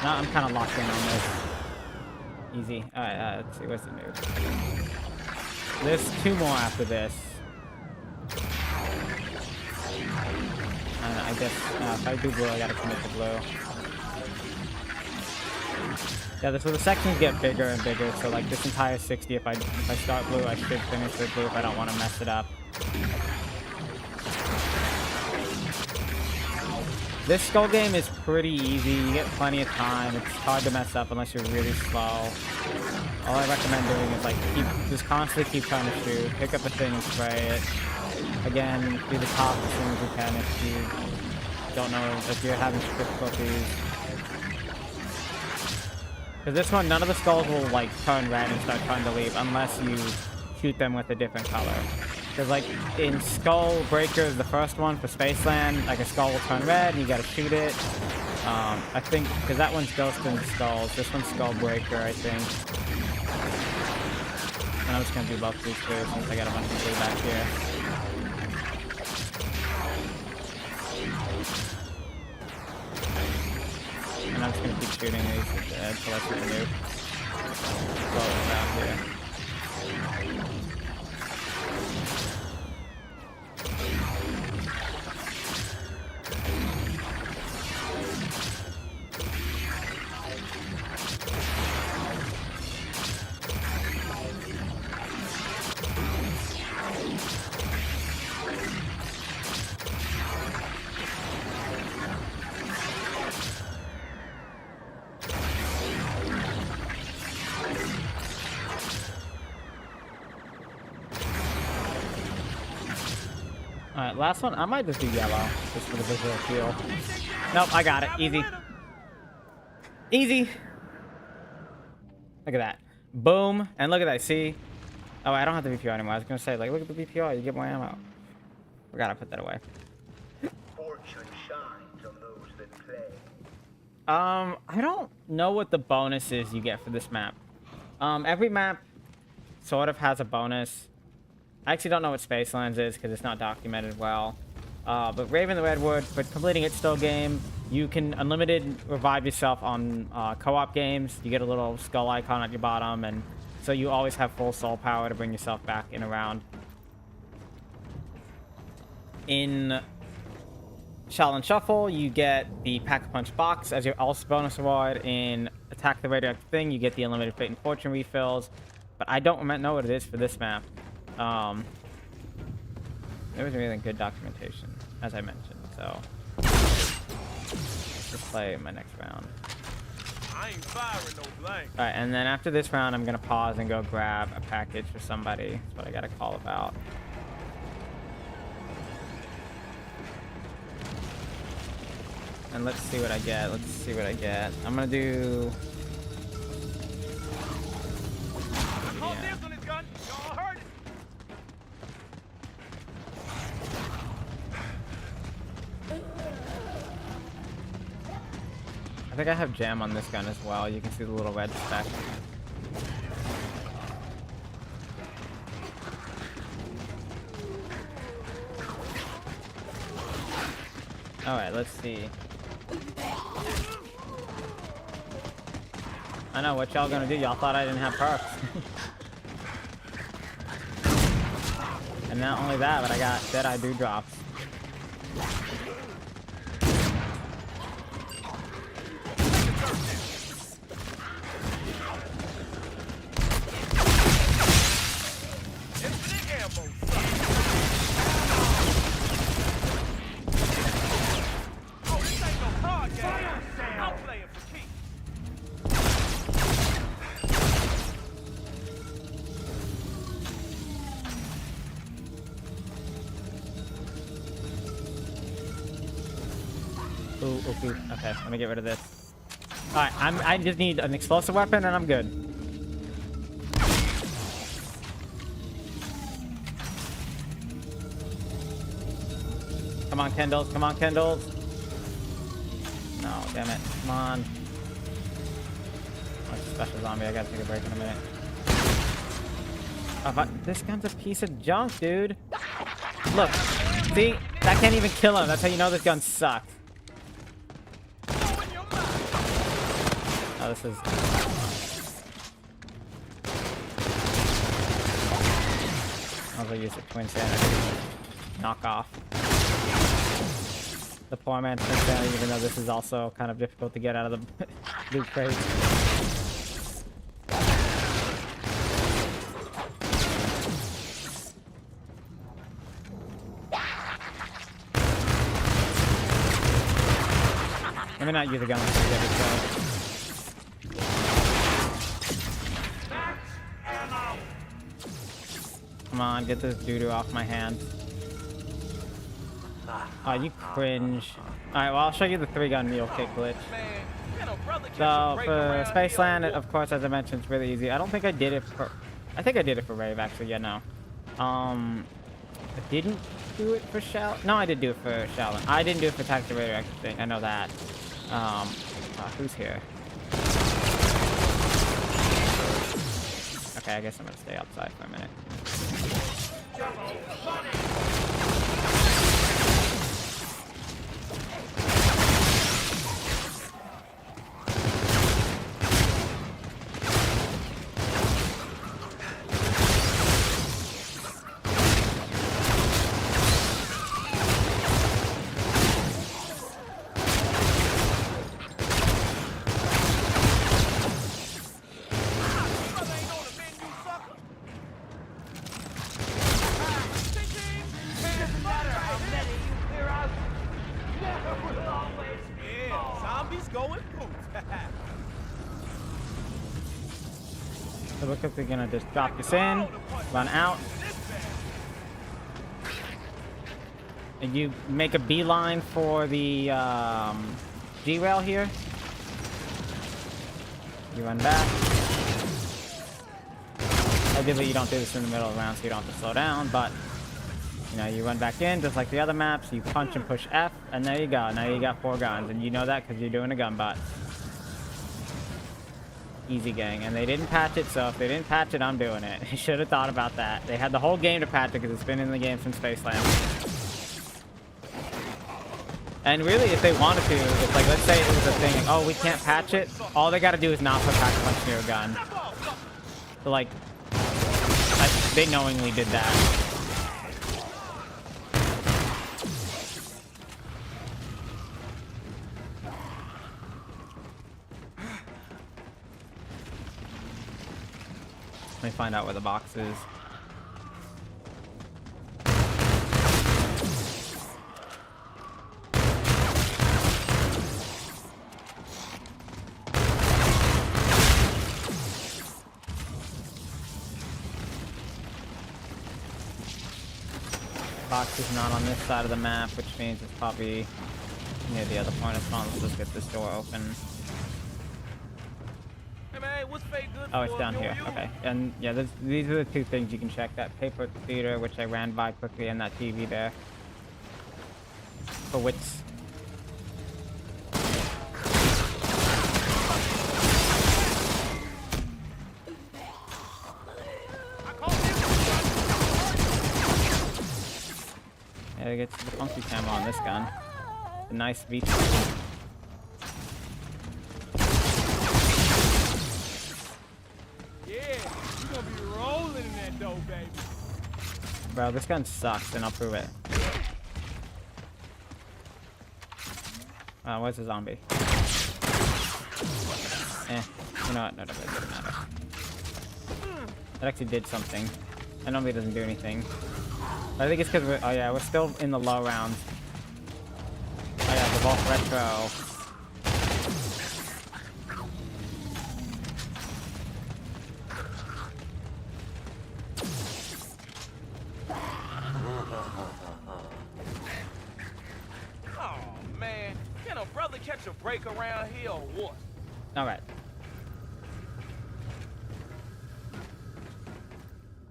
No, I'm kind of locked in on this. Easy. Alright, let's see. What's the new? There's 2 more after this. I guess if I do blue, I gotta commit to blue. Yeah, so the sections get bigger and bigger. So like this entire 60, if I start blue, I should finish with blue if I don't want to mess it up. This skull game is pretty easy. You get plenty of time. It's hard to mess up unless you're really slow. All I recommend doing is like just constantly keep trying to shoot. Pick up a thing and spray it. Again, do the top as soon as you can if you don't know if you're having difficulties. Because this one, none of the skulls will like turn red and start trying to leave unless you shoot them with a different color. Because like in Skull Breakers, the first one for Spaceland, like a skull will turn red and you gotta shoot it. I think, because that one's Ghost in the Skulls. This one's Skull Breaker, I think. And I'm just gonna do both of these two since I got a bunch of blue back here. And I'm just gonna keep shooting these until I see the nuke. Go around here. Alright, last one. I might just do yellow, just for the visual appeal. Nope, I got it. Easy. Easy. Look at that. Boom. And look at that. See? Oh, I don't have the VPR anymore. I was going to say, like, look at the VPR. You get more ammo. Forgot I put that away. Fortune shines on those that play. I don't know what the bonus is you get for this map. Every map sort of has a bonus. I actually don't know what Spacelands is because it's not documented well. But Raven the Redwood, for completing its still game, you can unlimited revive yourself on co-op games. You get a little skull icon at your bottom, and so you always have full soul power to bring yourself back in a round. In Shaolin Shuffle, you get the Pack-a-Punch box as your also bonus reward. In Attack the Radioactive Thing, you get the unlimited Fate and Fortune refills. But I don't know what it is for this map. There was really good documentation, as I mentioned, so let's just play my next round. I ain't firing no blank. Alright, and then after this round, I'm gonna pause and go grab a package for somebody. That's what I got a call about. And let's see what I get. Let's see what I get. I'm gonna do... yeah. I think I have jam on this gun as well. You can see the little red speck. Alright, let's see. I know, what y'all gonna do? Y'all thought I didn't have perks. And not only that, but I got Deadeye Dewdrops. Ooh, okay, let me get rid of this. Alright, I just need an explosive weapon and I'm good. Come on, Kendalls, come on, Kendalls. No, damn it, come on. That's a special zombie, I gotta take a break in a minute. Oh, but this gun's a piece of junk, dude. Look, see? That can't even kill him, that's how you know this gun sucks. Oh, this is. I'll also use the twin sanity. Knock off. The poor man's twin sanity, even though this is also kind of difficult to get out of the loot crate. Let me not use a gun like this. Come on, get this doo-doo off my hands. Oh, you cringe. Alright, well, I'll show you the 3-gun mule kick glitch. So, for Spaceland, of course, as I mentioned, it's really easy. I don't think I did it for... I think I did it for Rave, actually. Yeah, no. I didn't do it for Shaolin. No, I did do it for Shaolin. I didn't do it for Tactical Radioactive thing. I know that. Who's here? Okay, I guess I'm gonna stay outside for a minute. So look if they're gonna just drop this in, run out, and you make a beeline for the derail here. You run back. Ideally, you don't do this in the middle of the round, so you don't have to slow down. But you know, you run back in just like the other maps. You punch and push F, and there you go. Now you got 4 guns, and you know that because you're doing a gun bot. Easy gang, and they didn't patch it, so if they didn't patch it, I'm doing it. They should have thought about that. They had the whole game to patch it because it's been in the game since Spaceland. And really, if they wanted to, it's like, let's say it was a thing, like, oh, we can't patch it. All they gotta do is not put pack punch near a gun. So like, they knowingly did that. Let me find out where the box is. Box is not on this side of the map, which means it's probably near the other point of spawn. Let's just get this door open. Oh, it's down here. Okay. And yeah, these are the 2 things you can check. That paper theater, which I ran by quickly, and that TV there. For wits. Yeah, get the funky camo on this gun. A nice beat. Bro, this gun sucks, and I'll prove it. Where's the zombie? You know what? No, it doesn't matter. It actually did something. It normally doesn't do anything. But I think it's because oh yeah, we're still in the low rounds. Oh yeah, the Vault Retro. Catch a break around here or what? All right.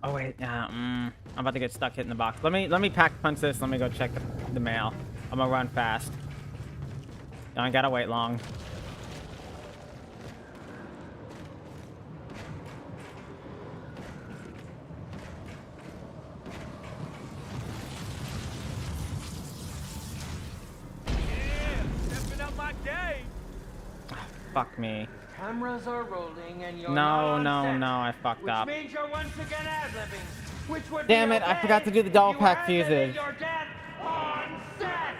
Oh wait, I'm about to get stuck hitting the box. Let me pack punch this. Let me go check the mail. I'm gonna run fast. I gotta wait long. Fuck me. Cameras are rolling and you're No, not on no, set, no, I fucked which up. means you're once again ad-libbing. Which would Damn be it, I okay forgot to do the if double you pack were ad-libbing fuses. your death on set.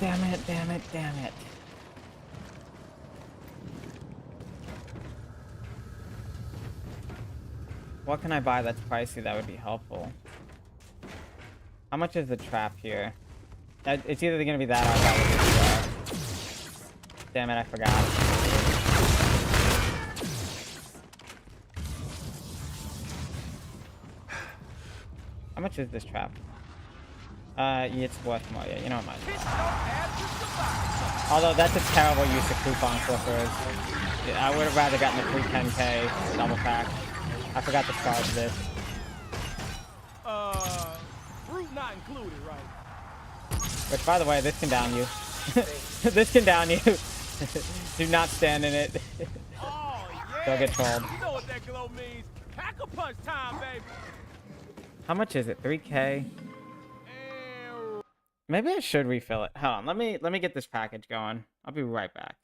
Damn it, damn it, damn it. What can I buy that's pricey that would be helpful? How much is the trap here? It's either gonna be that or that would be Damn it, I forgot. How much is this trap? Yeah, it's worth more. Yeah, you know what, might as well. Although that's a terrible use of coupon clippers. Yeah, I would have rather gotten the free 10k double pack. I forgot to charge this. Fruit not included, right? Which, by the way, this can down you. This can down you. Do not stand in it. Oh, yeah. Don't get trolled. You know what that glow means. Pack a punch time, baby. How much is it? 3k? And Maybe I should refill it. Hold on. Let me get this package going. I'll be right back.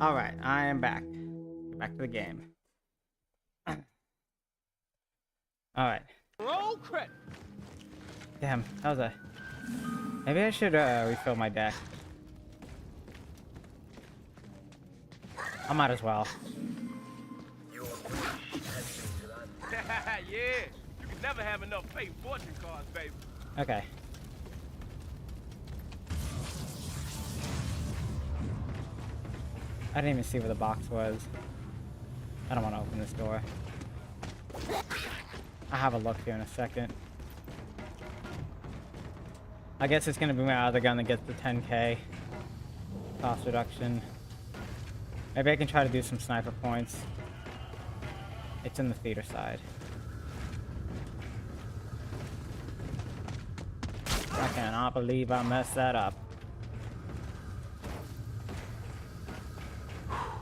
All right, I am back. Back to the game. All right. Roll credit. Damn, that was a. Maybe I should refill my deck. I might as well. Yeah, you can never have enough fate fortune cards, baby. Okay. I didn't even see where the box was. I don't want to open this door. I'll have a look here in a second. I guess it's gonna be my other gun that gets the 10k cost reduction. Maybe I can try to do some sniper points. It's in the theater side. I cannot believe I messed that up.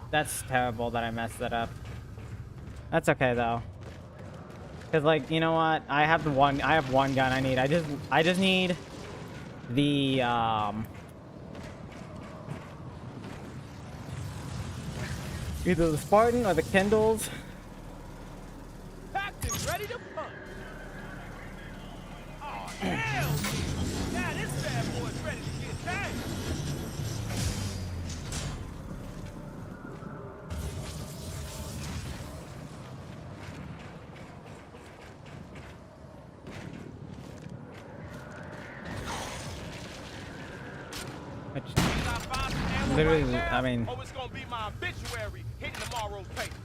That's terrible that I messed that up. That's okay though. Cause like, you know what? I have one gun I need. I just need the either the Spartan or the Kindles. Packed and ready to punch. Oh, hell! Now this bad boy's ready to get banged. Literally, I mean, Oh, it's gonna be my obituary hitting tomorrow's paper.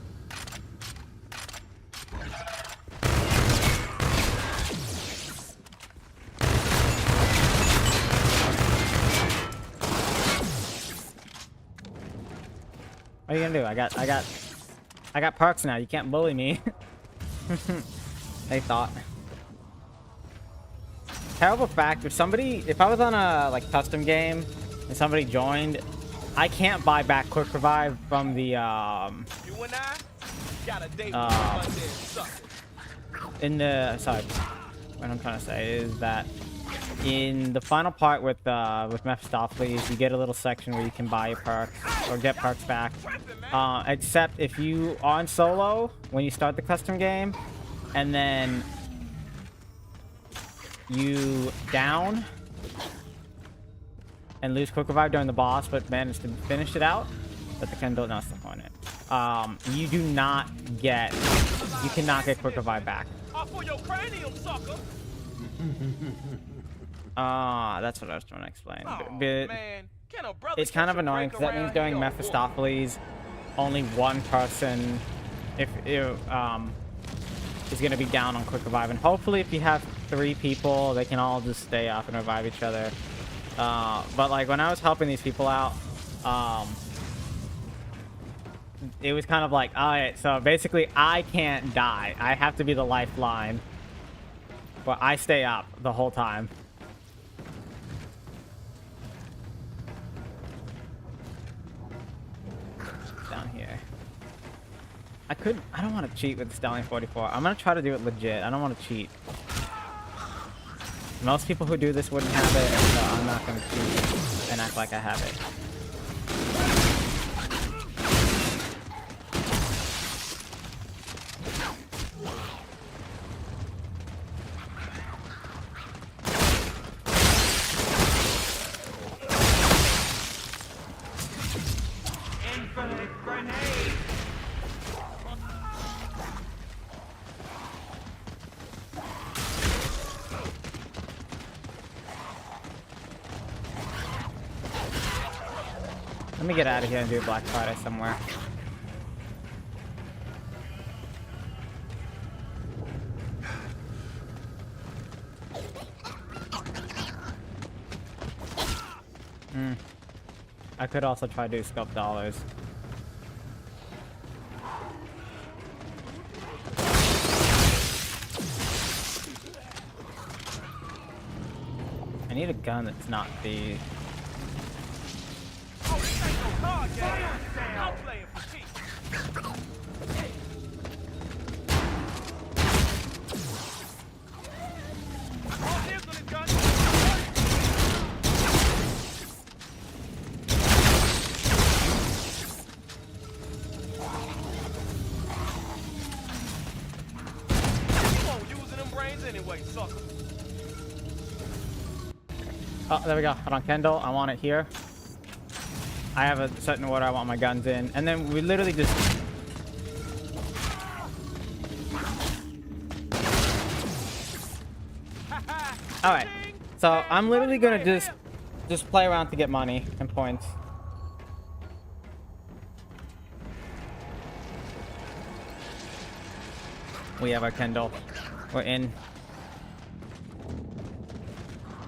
what are you gonna do? I got perks now. You can't bully me. They thought. Terrible fact, if I was on a like custom game and somebody joined, I can't buy back quick revive from the You and I got a date with Monday and Sunday. in the sorry, what I'm trying to say is that in the final part with Mephistopheles, you get a little section where you can buy your perks or get perks back. Except if you are on solo when you start the custom game, and then you down and lose quick revive during the boss, but manage to finish it out. But the Kindle, no, it's the Hornet. You cannot get quick revive back. For your cranium, sucker. That's what I was trying to explain. Oh, But man. Can a brother it's kind of catch a annoying break because that means around during here? Mephistopheles, only one person is gonna be down on quick revive, and hopefully if you have 3 people, they can all just stay up and revive each other. But like when I was helping these people out, it was kind of like, all right, so basically I can't die. I have to be the lifeline, but I stay up the whole time. Down here. I don't want to cheat with the Stallion 44. I'm gonna try to do it legit. I don't want to cheat. Most people who do this wouldn't have it, so I'm not gonna cheat and act like I have it. Infinite grenade! Let me get out of here and do a Black Friday somewhere. I could also try to do sculpt dollars. I need a gun that's not the... Oh, this ain't no card game. I'm playing for cheap. Oh, here's what it's done. way, sucker. Oh, there we go. Hold on, Kendall. I want it here. I have a certain order I want my guns in. And then we literally just... Alright. So I'm literally gonna just play around to get money and points. We have our Kendall. We're in.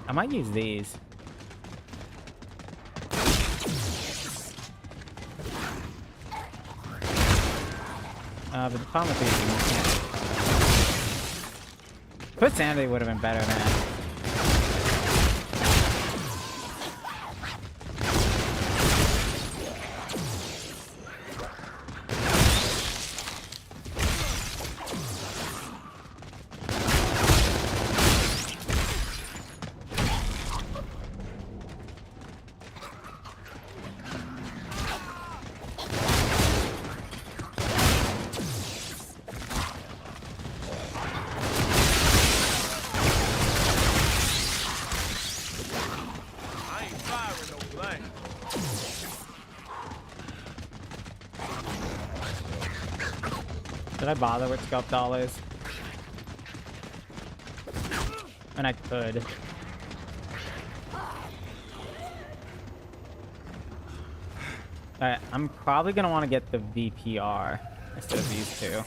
I might use these. But the problem with these is Put Sanity would have been better, man. Did I bother with sculpt dollars? And I could. Alright, I'm probably gonna want to get the VPR instead of these two.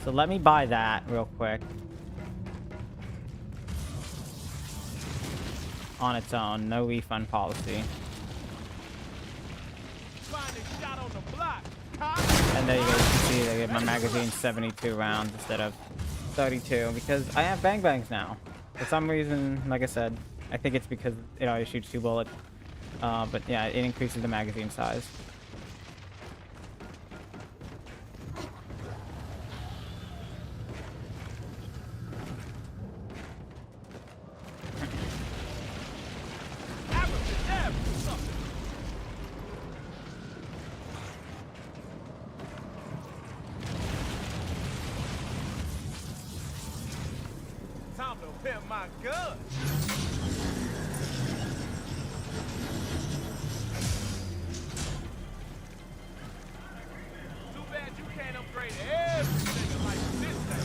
So let me buy that real quick. On its own, no refund policy. And there you guys can see they give my magazine 72 rounds instead of 32 because I have bang bangs now. For some reason, like I said, I think it's because it always shoots 2 bullets. But yeah, it increases the magazine size. Time to pimp my gun. Too bad you can't upgrade everything in life this day.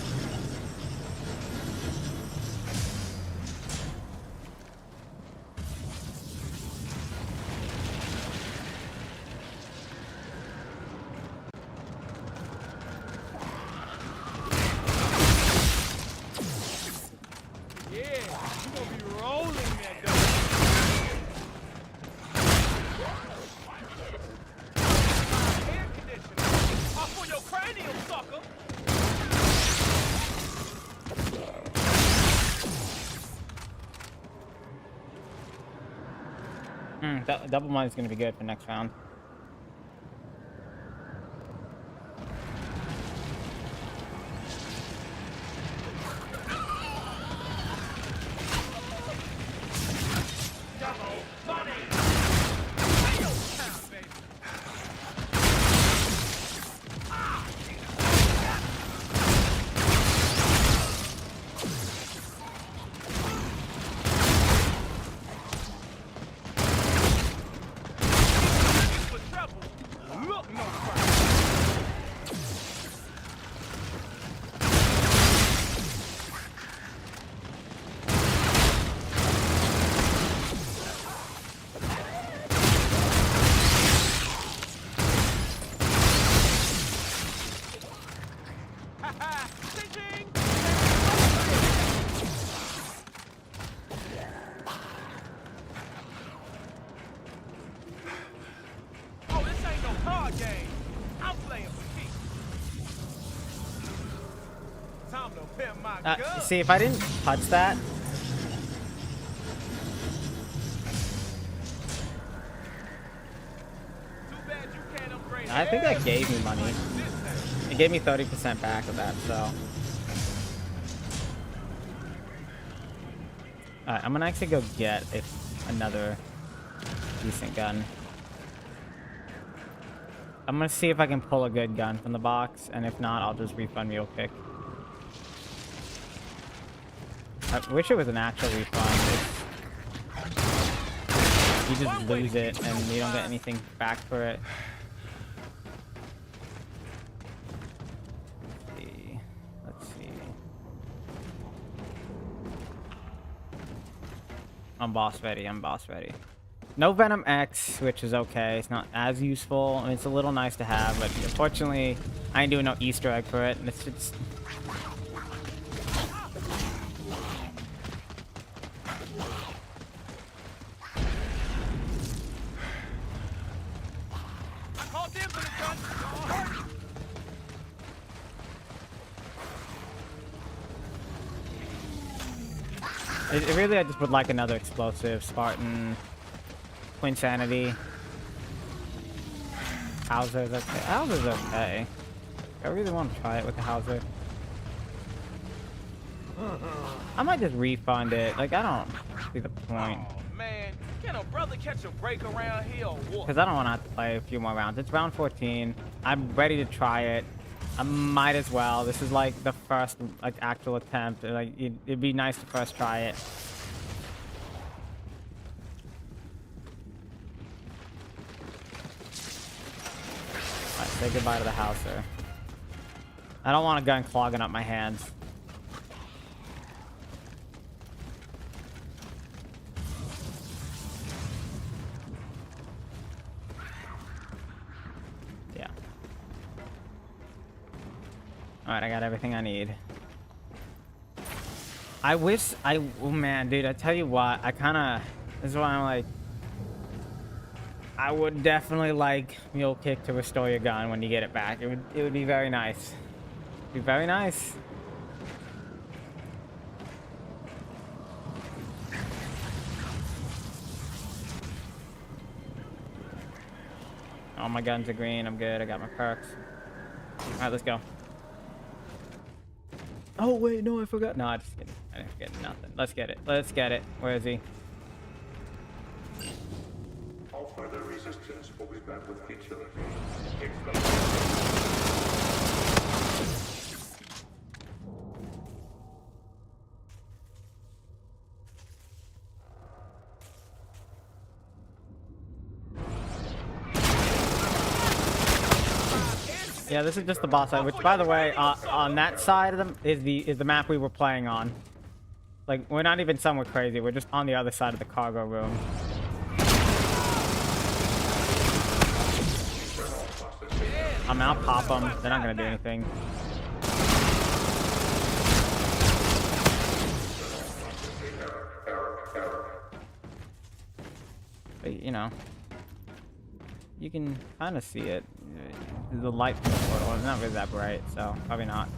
Double mine is going to be good for next round. See, if I didn't touch that, I think that gave me money. It gave me 30% back of that, so. Alright, I'm gonna actually go get another decent gun. I'm gonna see if I can pull a good gun from the box, and if not, I'll just refund Mule Kick. I wish it was an actual refund. You just lose it, and you don't get anything back for it. Let's see. I'm boss ready. I'm boss ready. No Venom X, which is okay. It's not as useful. I mean, it's a little nice to have, but unfortunately, I ain't doing no Easter egg for it. And it's just... Really, I just would like another explosive. Spartan, Quinsanity. Hauser's okay. Hauser's okay. I really want to try it with the Hauser. I might just refund it. Like, I don't see the point. Oh, man, can a brother catch a break around here or what? Because I don't want to have to play a few more rounds. It's round 14. I'm ready to try it. I might as well. This is like the first like actual attempt. Like it'd be nice to first try it. Alright, say goodbye to the Hauser. I don't want a gun clogging up my hands. Alright, I got everything I need. I wish oh man, dude, I tell you what, this is why I'm like, I would definitely like Mule Kick to restore your gun when you get it back. It would be very nice. It'd be very nice. All my guns are green, I'm good, I got my perks. Alright, let's go. Oh wait, no, I forgot. No, I just kidding. I didn't forget nothing. Let's get it. Let's get it. Where is he? All further resistance will be met with futility. Yeah, this is just the boss side, which, by the way, on that side of them is the map we were playing on. Like, we're not even somewhere crazy. We're just on the other side of the cargo room. I'll pop them. They're not gonna do anything. But, you know, you can kind of see it. The light from the portal is not really that bright, so probably not.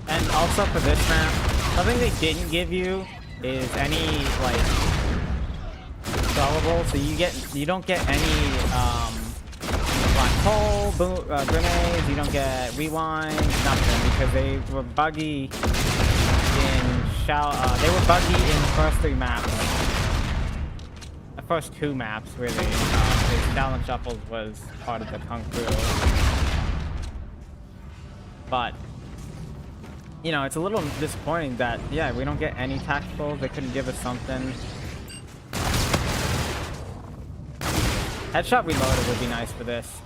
And also for this map, something they didn't give you is any like throwable, so you don't get any black hole grenades, you don't get rewind, nothing, because they were buggy in the first 3 maps, the first 2 maps really. Shaolin Shuffles was part of the Kung Fu, but you know, it's a little disappointing that, yeah, we don't get any tacticals. They couldn't give us something. Headshot Reloaded would be nice for this.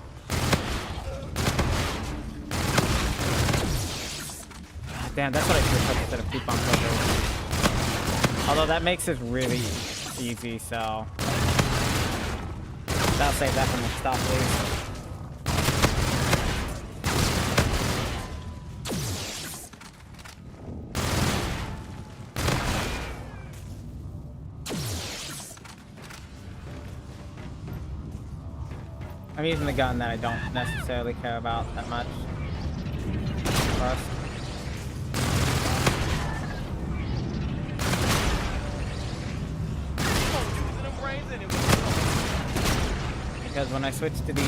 God damn, that's what I should have put instead of coupon code. Although that makes it really easy, so I'll save that for next stop, please. I'm using the gun that I don't necessarily care about that much. First. because when I switch to the when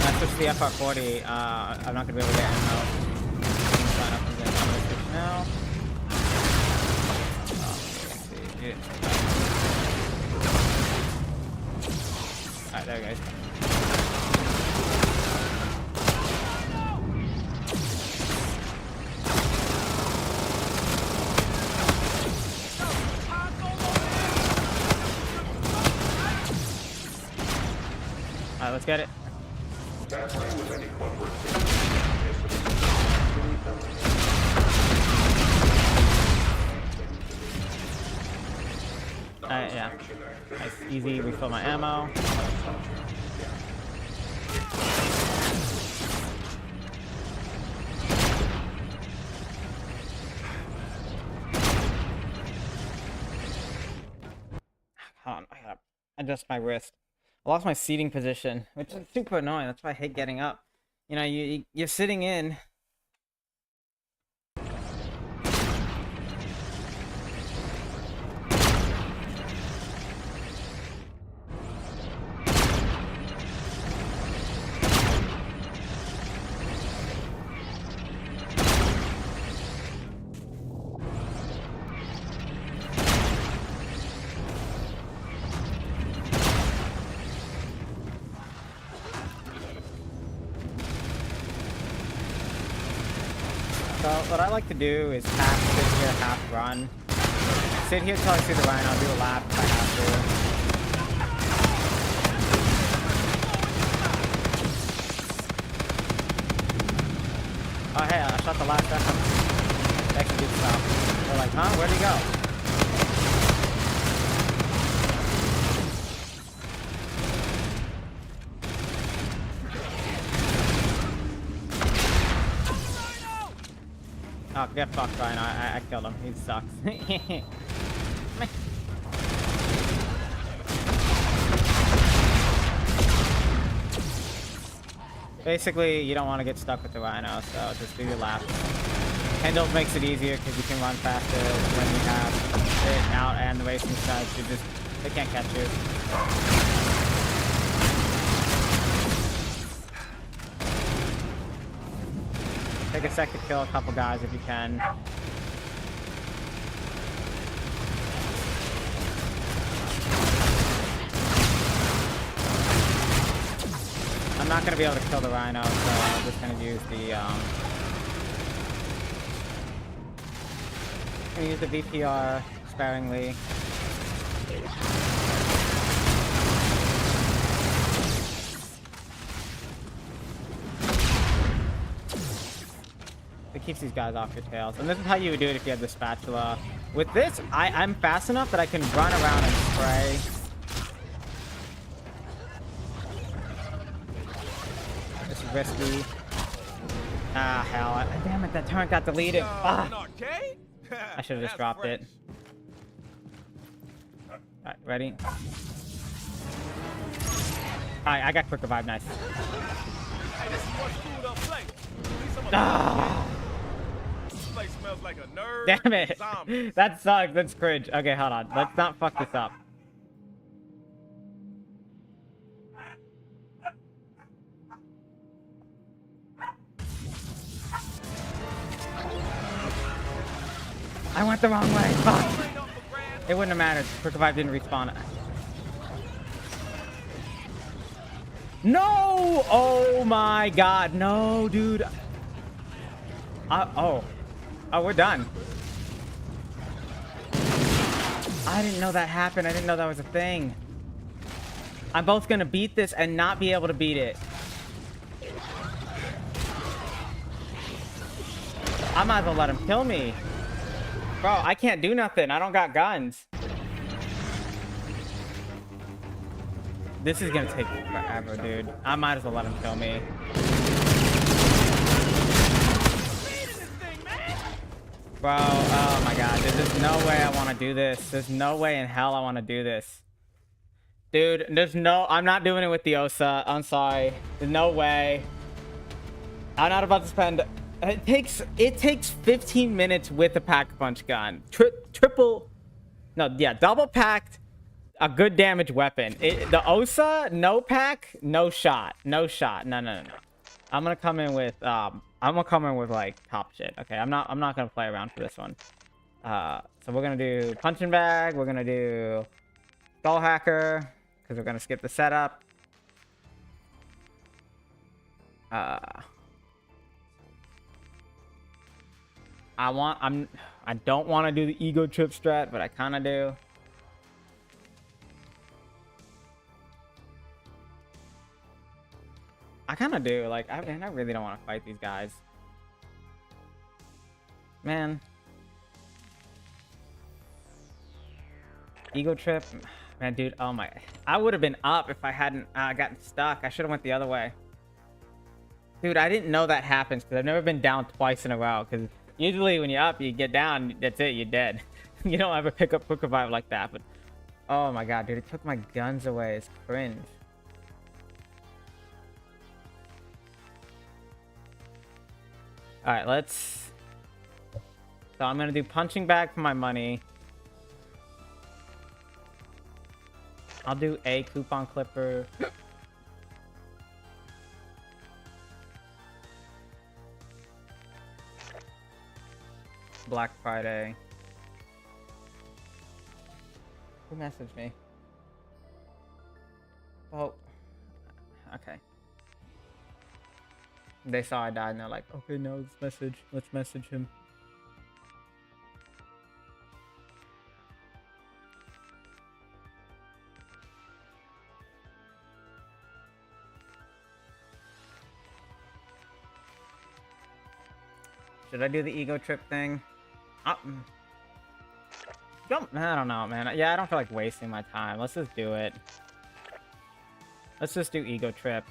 I switch to the FR40, I'm not gonna be able to get ammo. Sign up and then I'm gonna switch now. Alright, there we go. Alright, let's get it. Tampering with any corporate Yeah. Nice, easy. Refill my ammo. Hold on, I gotta adjust my wrist. I lost my seating position, which is super annoying. That's why I hate getting up. You know, you're sitting in. So what I like to do is half sit here, half run. Sit here till I see the rhino, do a lap if I have to. Oh hey, I shot the last second. They actually did stop. They're like, huh? Where'd he go? Oh, get fucked, Ryan. I killed him. He sucks. Basically, you don't want to get stuck with the rhino, so just do your laps. Handles makes it easier because you can run faster when you have it out and the racing side. They can't catch you. Take a sec to kill a couple guys if you can. I'm not gonna be able to kill the rhino, so I'm just gonna use the VPR sparingly. It keeps these guys off your tails. And this is how you would do it if you had the spatula. With this, I'm fast enough that I can run around and spray. This is risky. Ah, hell. Damn it, that turret got deleted. Ah. I should have just dropped it. Alright, ready? Alright, I got quick revive, nice. Ah. Smells like a nerd. Damn it. That sucks. That's cringe. Okay, hold on. Let's not fuck this up. I went the wrong way. Fuck. It wouldn't have mattered. Quick revive didn't respawn. No! Oh my god. No, dude. Oh, we're done. I didn't know that happened. I didn't know that was a thing. I'm both gonna beat this and not be able to beat it. I might as well let him kill me. Bro, I can't do nothing. I don't got guns. This is gonna take forever, dude. I might as well let him kill me. Bro, oh my god, dude, there's no way I want to do this. There's no way in hell I want to do this. Dude, I'm not doing it with the Osa. I'm sorry. There's no way. I'm not about to spend It takes 15 minutes with a pack-a-punch gun. Double packed, a good damage weapon. The Osa, no pack, no shot. No. I'm gonna come in with like top shit. Okay, I'm not gonna play around for this one. So we're gonna do punching bag. We're gonna do skull hacker because we're gonna skip the setup. I don't want to do the ego trip strat, but I kind of do. I kind of do. Like, I really don't want to fight these guys. Man. Ego trip. Man, dude. Oh my. I would have been up if I hadn't gotten stuck. I should have went the other way. Dude, I didn't know that happens because I've never been down twice in a row. Because usually when you're up, you get down, that's it, you're dead. You don't ever pick up quick revive like that. But oh my god, dude, it took my guns away. It's cringe. Alright, let's... So I'm gonna do punching bag for my money. I'll do a coupon clipper. Black Friday. Who messaged me? Oh. Okay. They saw I died and they're like, okay, no, let's message him. Should I do the ego trip thing? I don't know, man. Yeah, I don't feel like wasting my time. Let's just do it. Let's just do ego trip.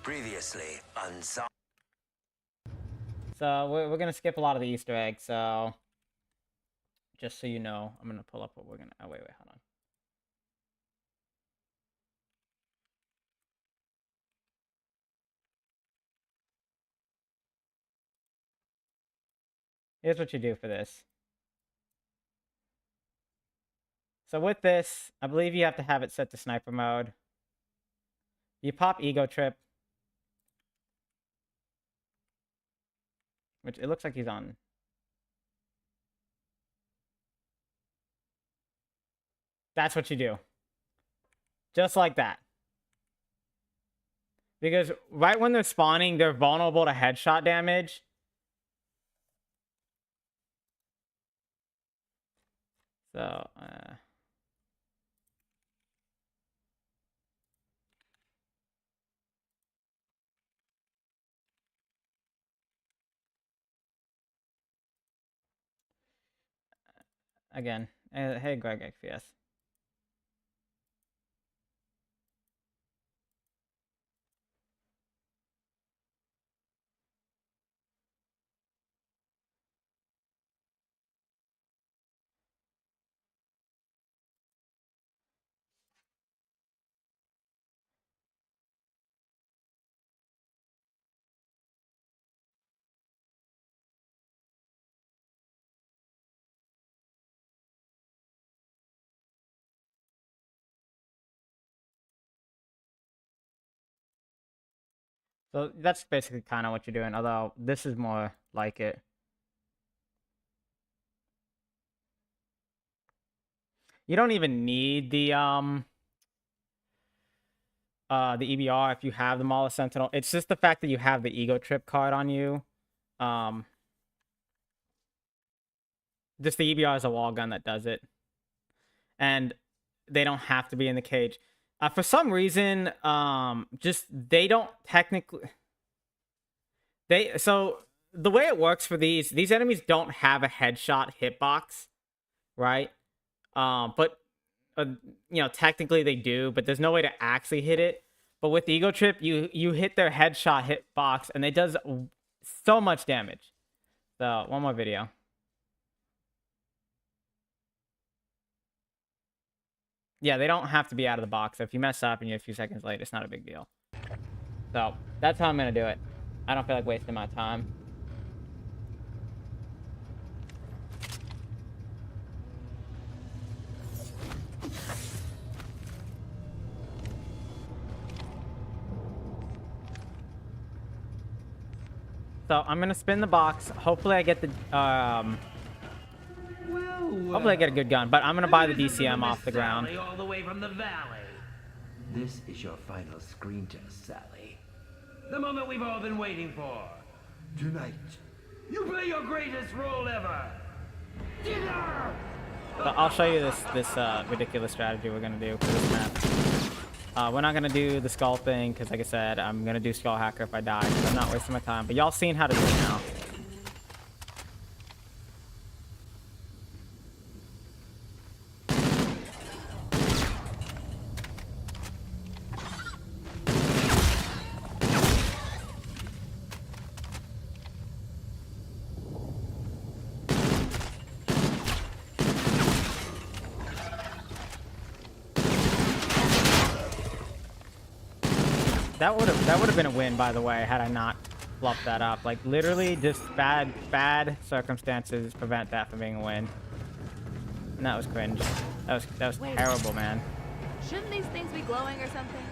Previously on Zombie. So we're gonna skip a lot of the Easter eggs. So just so you know, I'm gonna pull up what we're gonna. Oh wait, hold on. Here's what you do for this. So with this, I believe you have to have it set to sniper mode. You pop ego trip. Which it looks like he's on. That's what you do. Just like that. Because right when they're spawning, they're vulnerable to headshot damage. So, again, hey Greg XPS. So that's basically kind of what you're doing, although this is more like it. You don't even need the EBR if you have the Mala Sentinel. It's just the fact that you have the ego trip card on you. Just the EBR is a wall gun that does it. And they don't have to be in the cage. For some reason, just they don't technically... So the way it works for these enemies don't have a headshot hitbox, right? But you know, technically they do, but there's no way to actually hit it. But with Ego Trip, you hit their headshot hitbox, and it does so much damage. So one more video. Yeah, they don't have to be out of the box. So if you mess up and you're a few seconds late, it's not a big deal. So that's how I'm gonna do it. I don't feel like wasting my time. So I'm gonna spin the box. Hopefully I get the hopefully I get a good gun, but I'm gonna buy the DCM off the ground. All the way from the valley. This is your final screen test, Sally. The moment we've all been waiting for. Tonight, you play your greatest role ever. Dinner. So I'll show you this ridiculous strategy we're gonna do for this map. We're not gonna do the skull thing because, like I said, I'm gonna do skull hacker if I die. I'm not wasting my time. But y'all seen how to do it now. That would have been a win, by the way, had I not fluffed that up. Like literally, just bad circumstances prevent that from being a win. And that was cringe. That was Wait. terrible, man. Shouldn't these things be glowing or something?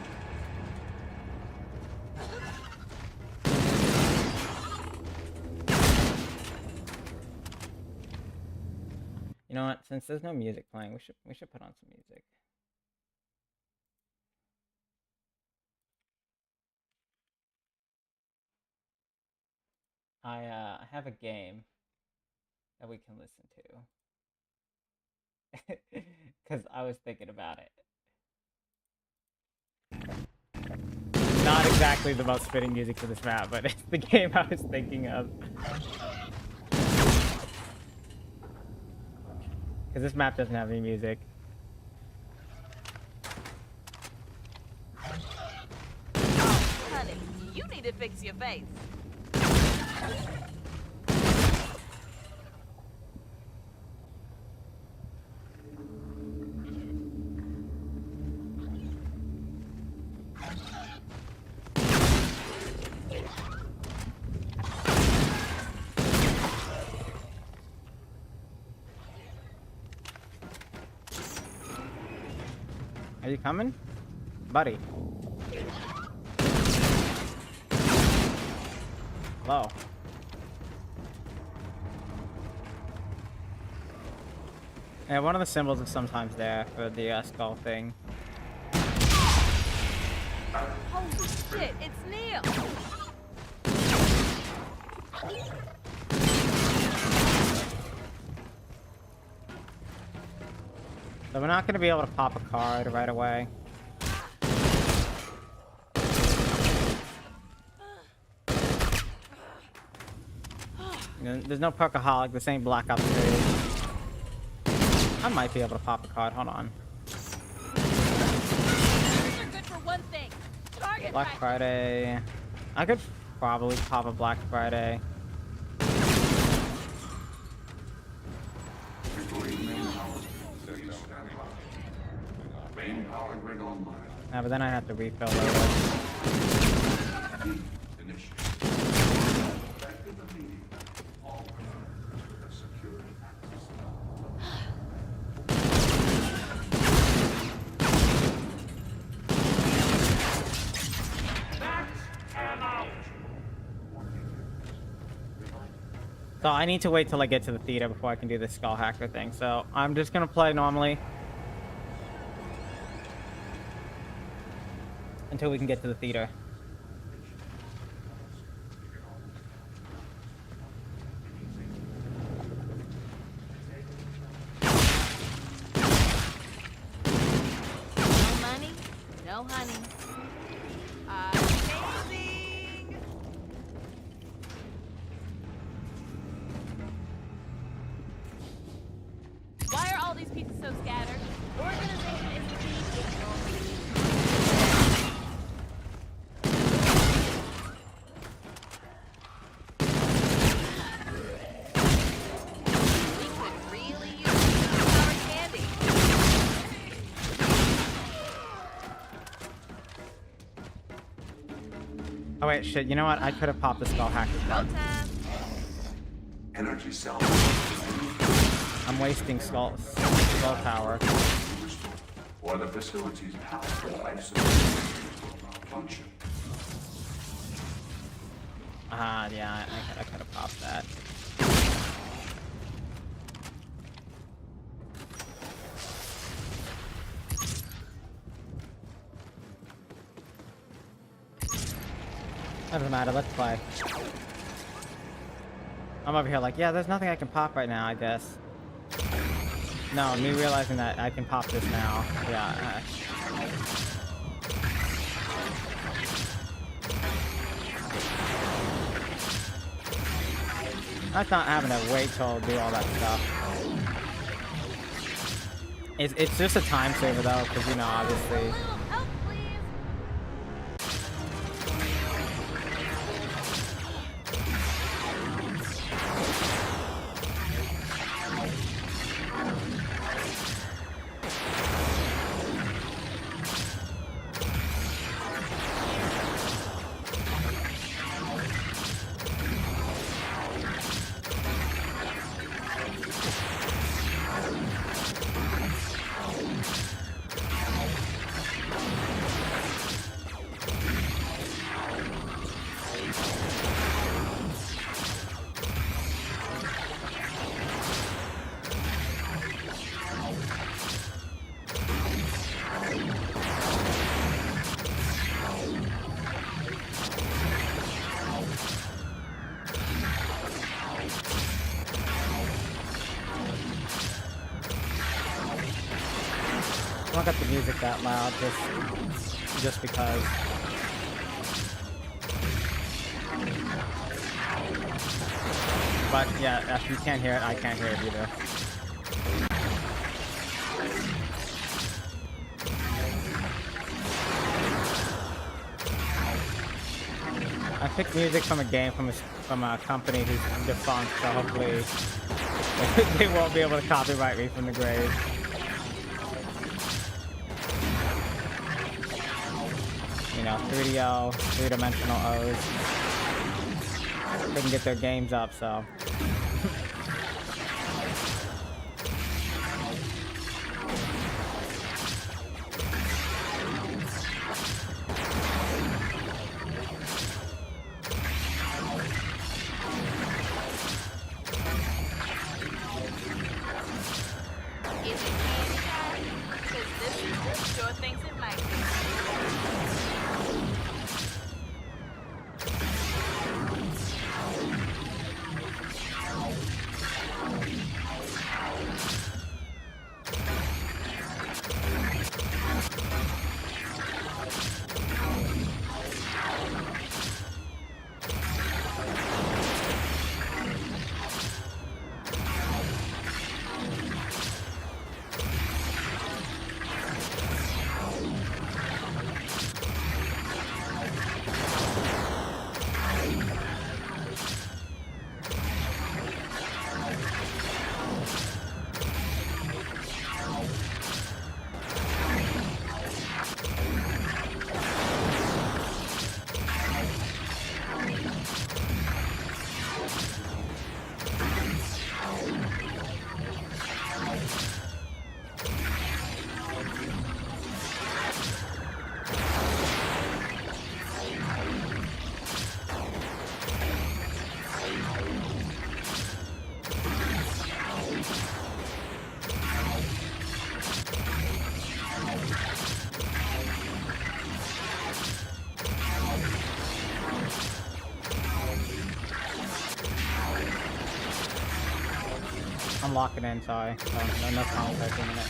You know what? Since there's no music playing, we should put on some music. I have a game that we can listen to. Because I was thinking about it. Not exactly the most fitting music for this map, but it's the game I was thinking of. Because this map doesn't have any music. Honey, you need to fix your face. Are you coming? Buddy. Hello. Yeah, one of the symbols is sometimes there for the skull thing. Holy shit, it's Neil! So we're not going to be able to pop a card right away. There's no Perkaholic, this ain't Black Ops 3. I might be able to pop a card, hold on. These are good for one thing. Target Black practice. Friday. I could probably pop a Black Friday. Yeah, but then I have to refill those. So I need to wait till I get to the theater before I can do the skull hacker thing. So I'm just gonna play normally until we can get to the theater. No money, no honey. Amazing! Why are all these pieces so scattered? Organization is the key. We could really use some sour candy. Oh wait, shit. You know what? I could have popped the skull hacker Go card. time. Energy cell. I'm wasting skull tower. Or the facility's powerful life support function. Yeah, I could have popped that. Doesn't matter, let's play. I'm over here like, yeah, there's nothing I can pop right now, I guess. No, me realizing that I can pop this now. Yeah. That's not having to wait till do all that stuff. It's just a time saver though, because you know, obviously. Help, please. I don't got the music that loud, just because. But yeah, if you can't hear it, I can't hear it either. I picked music from a game from a company who's defunct, so hopefully they won't be able to copyright me from the grave. You know, 3DO, three-dimensional O's. Couldn't get their games up, so. Is it candy time? 'Cause this sure thinks it might be. I'm locking in, sorry. No contact in a minute.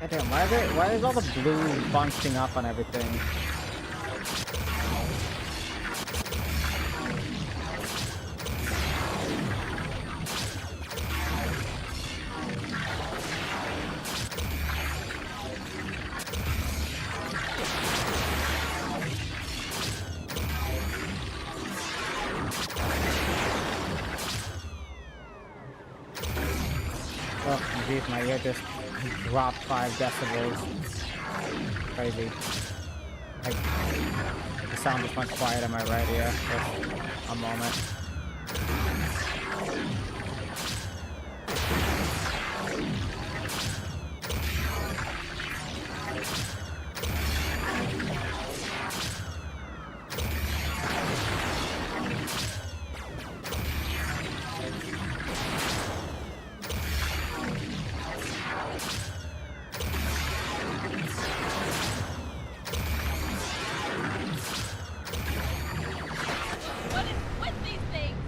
Goddamn, why is all the blue bunching up on everything? Jeez, my ear just dropped 5 decibels. Crazy. Like, the sound just went quiet on my right ear for a moment. What is with these things?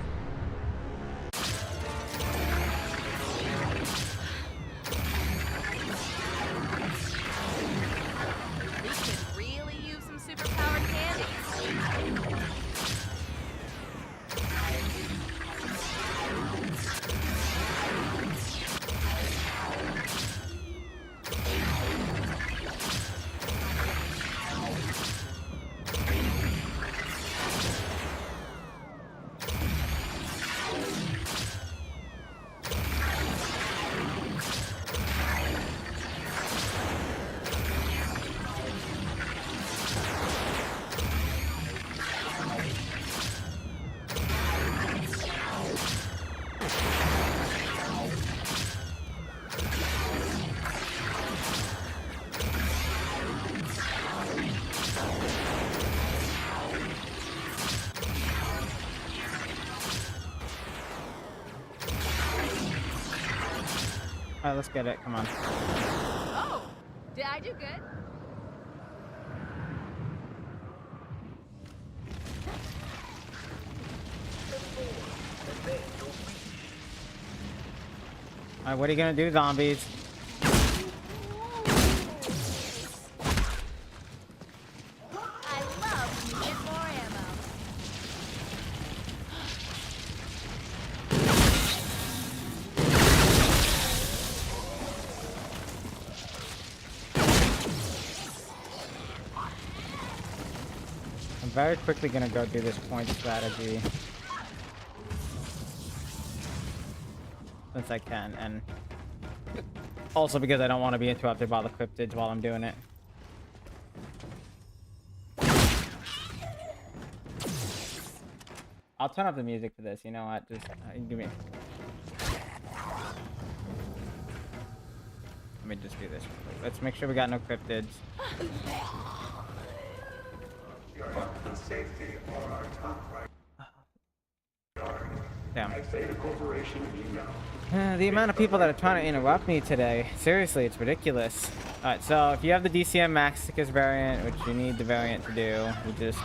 We could really use some superpowered candy. Alright, let's get it. Come on. Oh, did I do good? Alright, what are you gonna do, zombies? I love when you get more ammo. I'm very quickly gonna go do this point strategy. Since I can, and also because I don't want to be interrupted by the cryptids while I'm doing it. I'll turn up the music for this, you know what? Just give me... Let me just do this real quick. Let's make sure we got no cryptids. Your health and safety are our top priority. Damn. I say the corporation email. The amount of people that are trying to interrupt me today. Seriously, it's ridiculous. Alright, so if you have the DCM Maxicus variant, which you need the variant to do, you just...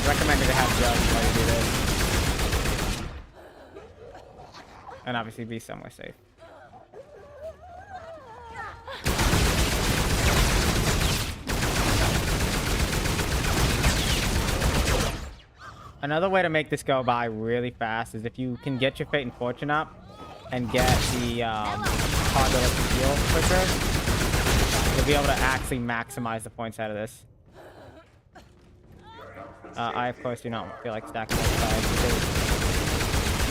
recommended to have drugs while you do this. And obviously be somewhere safe. Another way to make this go by really fast is if you can get your Fate and Fortune up and get the card that lets you heal quicker, you'll be able to actually maximize the points out of this. I, of course, do not feel like stacking both sides because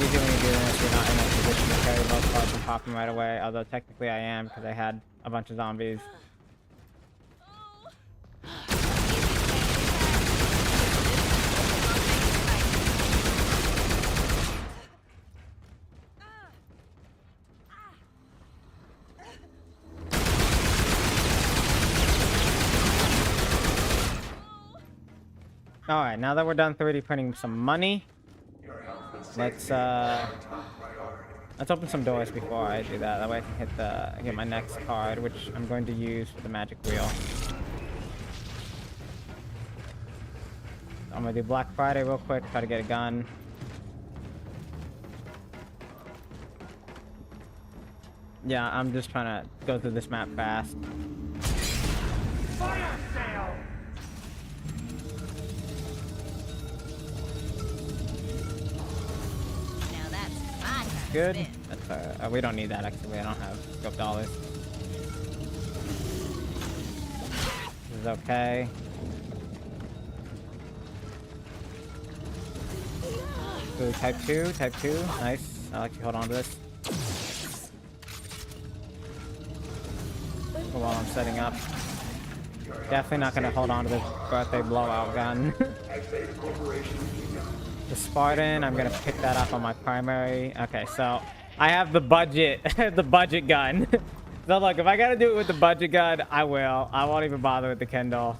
usually when you're doing this, you're not in a position to carry both cards and pop them right away, although technically I am because I had a bunch of zombies. Alright, now that we're done 3D printing some money, let's open some doors before I do that. That way I can get my next card, which I'm going to use for the magic wheel. I'm gonna do Black Friday real quick, try to get a gun. Yeah, I'm just trying to go through this map fast. Fire sale! Now that's my kind of Good. spin. That's we don't need that actually. I don't have scope dollars. This is okay. Ooh, type 2, nice. I'll actually hold on to this. While I'm setting up. Definitely not gonna hold on to the birthday blowout gun. The Spartan, I'm gonna pick that up on my primary. Okay, so I have the budget, the budget gun. So look, if I gotta do it with the budget gun, I will. I won't even bother with the Kindle.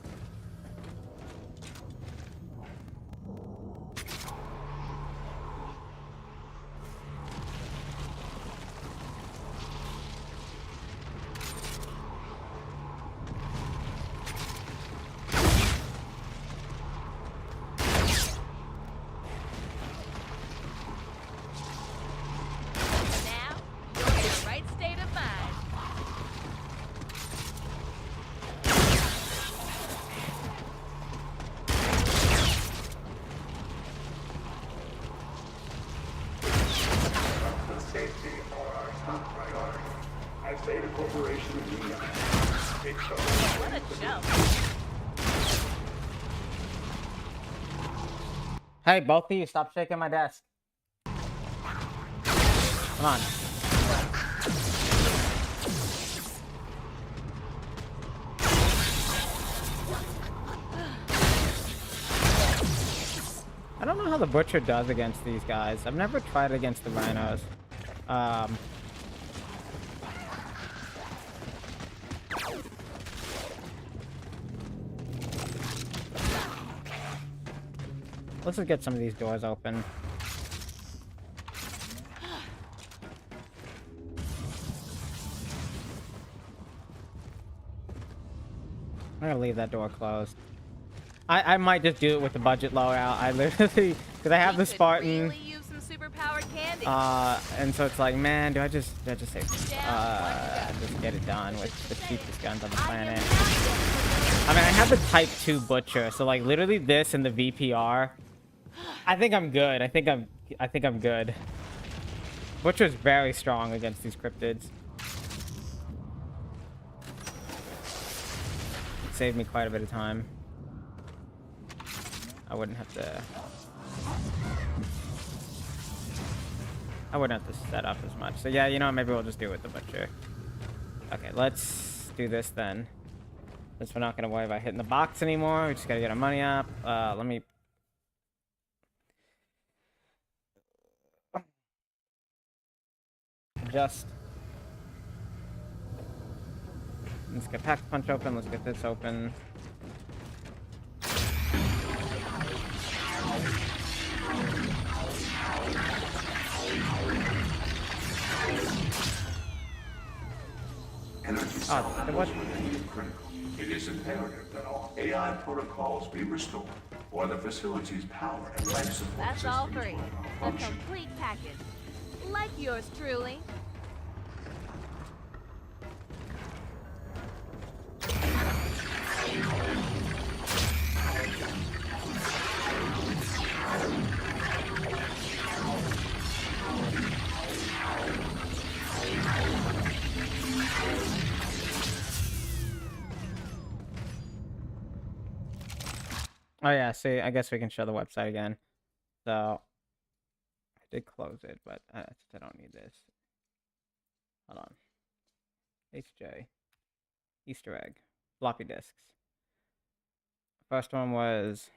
Hey, both of you, stop shaking my desk. Come on. I don't know how the Butcher does against these guys. I've never tried against the Rhinos. Let's just get some of these doors open. I'm gonna leave that door closed. I might just do it with the budget loadout. I literally, because I have the Spartan. Really use some superpowered candy. And so it's like, man, do I just say, just get it done with the cheapest guns on the planet? I mean, I have the Type 2 Butcher, so like literally this and the VPR. I think I'm good. I think I'm good. Butcher's very strong against these cryptids. It saved me quite a bit of time. I wouldn't have to set up as much. So yeah, you know what, maybe we'll just do it with the Butcher. Okay, let's do this then. Since we're not gonna worry about hitting the box anymore, we just gotta get our money up. Let me adjust. Let's get Pack Punch open, let's get this open. What? It is imperative that all AI protocols be restored, or the facility's power and life support That's all systems three. will not A function. complete package. Like yours truly. Oh yeah, see, I guess we can show the website again. So, I did close it, but I don't need this. Hold on. HJ. Easter egg. Floppy disks. First one was...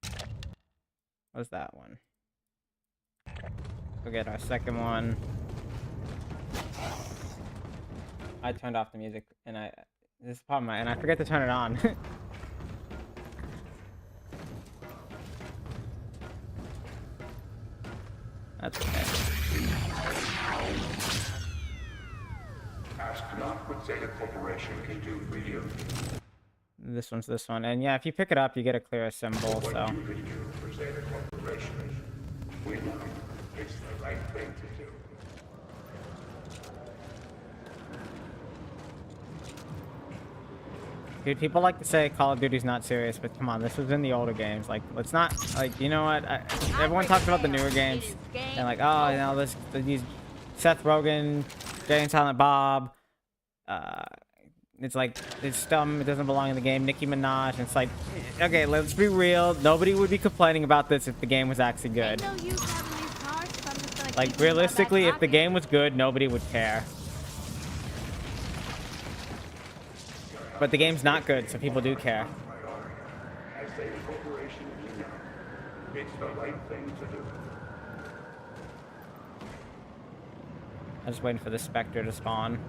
What was that one? We'll get our second one. I turned off the music, and this is the problem, and I forget to turn it on. That's okay. Ask not what Zeta Corporation can do for you. This one's this one, and yeah, if you pick it up, you get a clearer symbol. What So. you can do for Zeta Corporation. We know it's the right thing to do. Dude, people like to say Call of Duty's not serious, but come on, this was in the older games. Like, let's not, like, you know what? Everyone talks about the newer games, and like, oh, you know, these Seth Rogen, Jay and Silent Bob. It's like it's dumb. It doesn't belong in the game. Nicki Minaj. And it's like, okay, let's be real. Nobody would be complaining about this if the game was actually good. Ain't no use having these cars if I'm just gonna Like, realistically, if the game was good, nobody would care. But the game's not good, so people do care. As a corporation, we know it's the right thing to do. I'm just waiting for the Spectre to spawn.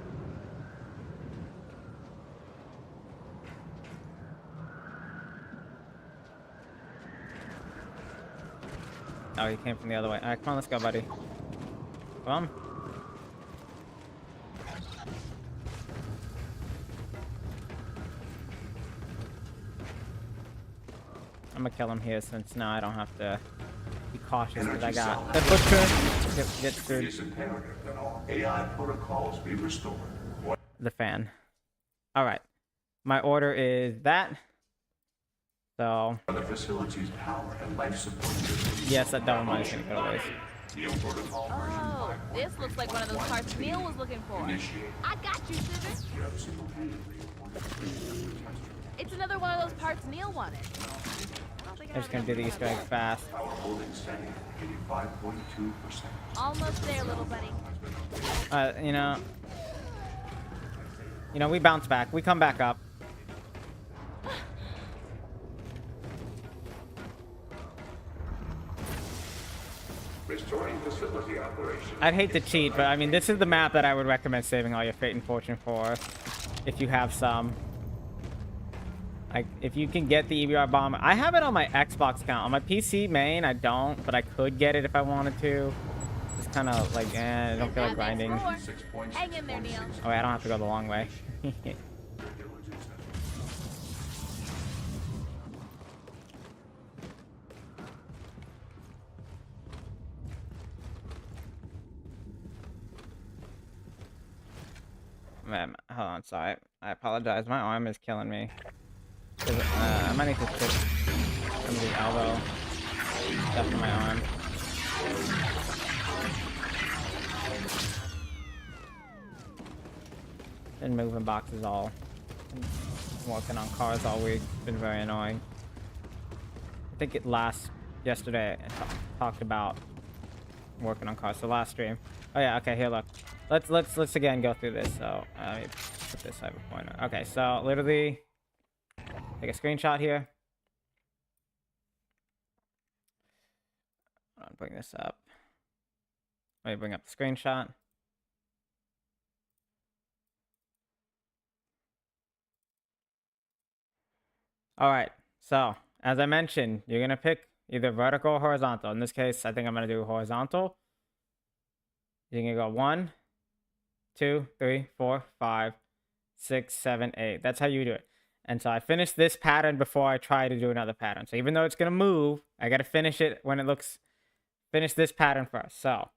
Oh, he came from the other way. Alright, come on, let's go, buddy. Come on. I'm gonna kill him here since now I don't have to be cautious because I got the butcher. Get It through is imperative that all AI protocols be restored. the fan. Alright. My order is that. So, The facility's power and life support. yes, that double money's gonna go to waste. New protocol version Oh, this looks like one of those parts Neil was looking for. initiate. I got you, Scissors. You have single-handedly avoided It's another one of those parts Neil wanted. I don't think I I'm just have gonna do the enough Easter egg fast. our holding steady at 85.2%. Almost there, little buddy. You know, we bounce back. We come back up. Restoring facility operation. I'd hate to cheat, but I mean, this is the map that I would recommend saving all your fate and fortune for, if you have some. Like, if you can get the EBR bomb. I have it on my Xbox account. On my PC main, I don't, but I could get it if I wanted to. Just kind of like, I don't feel like grinding. Hang in there, Neil. Oh, wait, I don't have to go the long way. Man, hold on, sorry. I apologize. My arm is killing me. I might need to fix some of the elbow stuff in my arm. Been moving boxes all. Been working on cars all week. It's been very annoying. I think yesterday I talked about working on cars. The last stream. Oh yeah, okay, here look. Let's again go through this. So let me put this cyber pointer. Okay, so literally take a screenshot here. I'll bring this up. Let me bring up the screenshot. All right, so as I mentioned, you're gonna pick either vertical or horizontal. In this case, I think I'm gonna do horizontal. You're gonna go 1, 2, 3, 4, 5, 6, 7, 8. That's how you do it. And so I finished this pattern before I try to do another pattern. So even though it's gonna move, I gotta finish it when it looks. Finish this pattern first. So.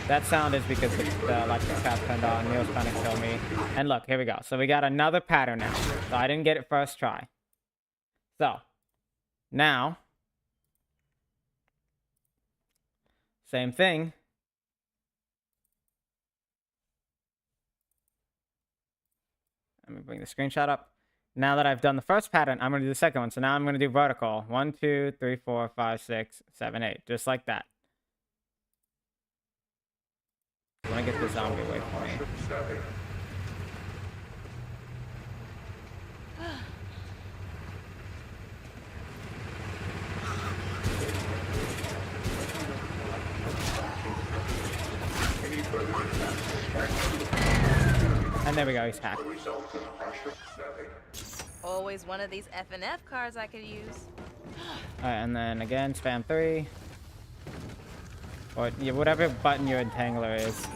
That sound is because the electric cat turned on. Neil's trying to kill me. And look, here we go. So we got another pattern now. So I didn't get it first try. So now, same thing. Let me bring the screenshot up. Now that I've done the first pattern, I'm going to do the second one. So now I'm going to do vertical. 1, 2, 3, 4, 5, 6, 7, 8. Just like that. I want to get the zombie away from me. And there we go, he's hacked. Always one of these F&F cars I could use. Alright, and then again, spam 3. Or yeah, whatever button your entangler is.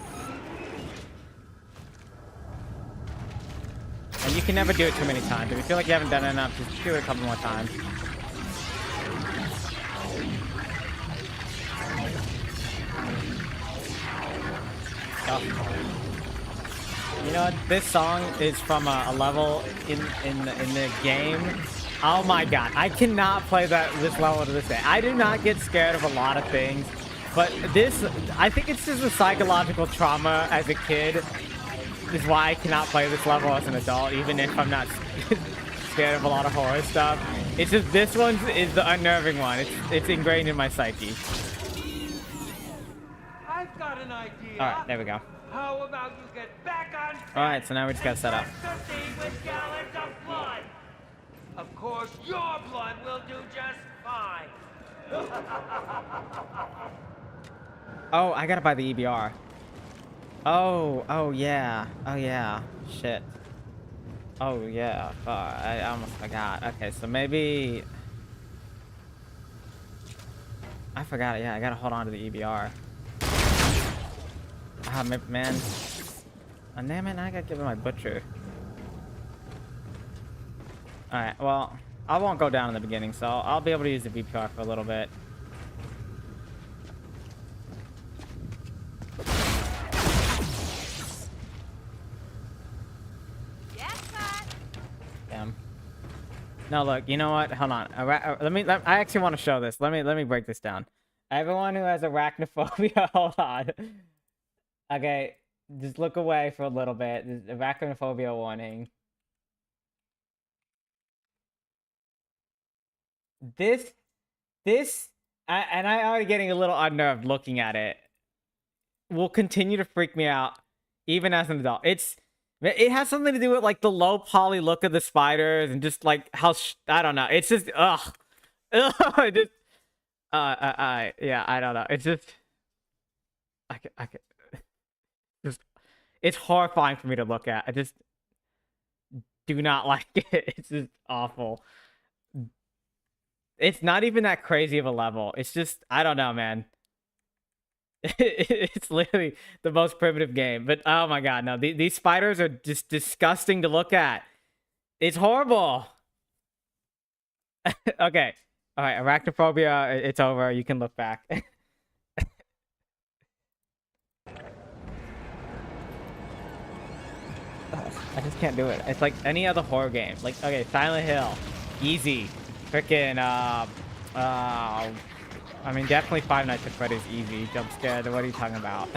And you can never do it too many times. If you feel like you haven't done it enough, just do it a couple more times. Oh. You know what? This song is from a level in the game. Oh my god, I cannot play this level to this day. I do not get scared of a lot of things, but this, I think it's just a psychological trauma as a kid is why I cannot play this level as an adult, even if I'm not scared of a lot of horror stuff. It's just this one is the unnerving one. It's ingrained in my psyche. I've got an idea. All right, there we go. How about you get back on track? All right, so now we just gotta set up. and proceed with gallons of blood. Of course, your blood will do just fine. Oh, I gotta buy the EBR. Oh yeah. Oh yeah. Shit. Oh yeah. I almost forgot. Okay, so maybe I forgot it. Yeah, I gotta hold on to the EBR. Ah, man. Oh, damn it, I gotta give it my butcher. Alright, well, I won't go down in the beginning, so I'll be able to use the VPR for a little bit. Damn. No, look, you know what? Hold on. I actually want to show this. Let me break this down. Everyone who has arachnophobia, hold on. Okay, just look away for a little bit. There's arachnophobia warning. This, and I'm already getting a little unnerved looking at it, will continue to freak me out, even as an adult. It has something to do with, like, the low poly look of the spiders, and just, like, how, I don't know. It's just, ugh. Ugh, just, yeah, I don't know. It's just, I can, just, it's horrifying for me to look at. I just do not like it. It's just awful. It's not even that crazy of a level. It's just, I don't know, man. It's literally the most primitive game. But, oh my god, no. These spiders are just disgusting to look at. It's horrible. Okay. Alright, arachnophobia, it's over. You can look back. I just can't do it. It's like any other horror game. Like, okay, Silent Hill. Easy. Freaking, I mean, definitely Five Nights at Freddy's easy. Jump scared. What are you talking about?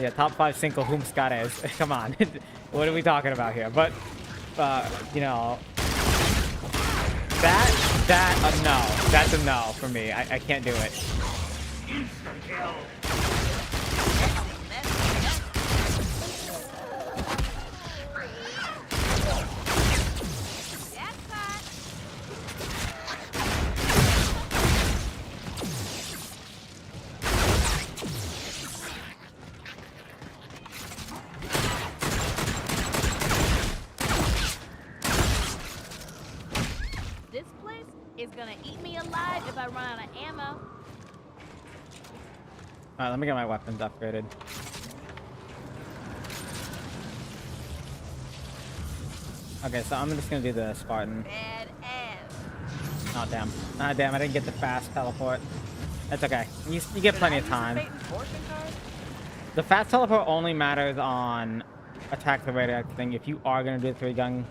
Yeah, top 5 cinco humscares. Come on. What are we talking about here? But, you know, no. That's a no for me. I can't do it. Is gonna eat me alive if I run out of ammo. Alright, let me get my weapons upgraded. Okay, so I'm just gonna do the Spartan. Oh, damn. Ah, damn, I didn't get the fast teleport. That's okay. You get plenty of time. The fast teleport only matters on attack the radioactive thing. If you are gonna do the 3-gun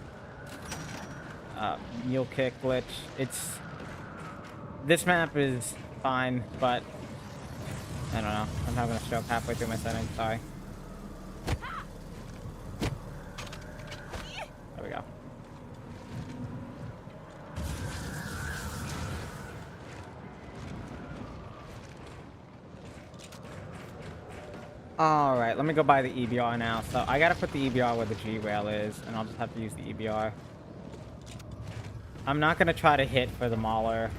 mule kick glitch, this map is fine, but I don't know. I'm having a stroke halfway through my settings. Sorry. There we go. All right, let me go buy the EBR now. So I gotta put the EBR where the G rail is, and I'll just have to use the EBR. I'm not gonna try to hit for the Mauler.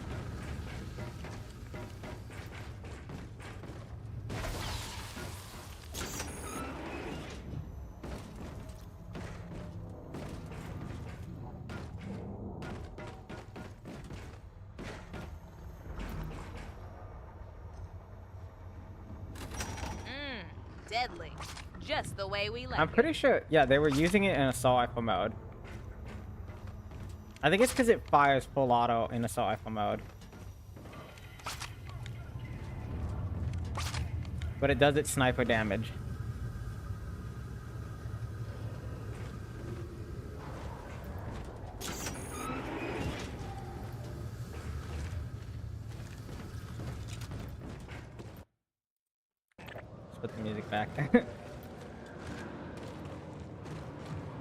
Deadly. Just the way we like I'm pretty sure, yeah, they were using it in assault rifle mode. I think it's because it fires full auto in assault rifle mode. But it does its sniper damage. Let's put the music back.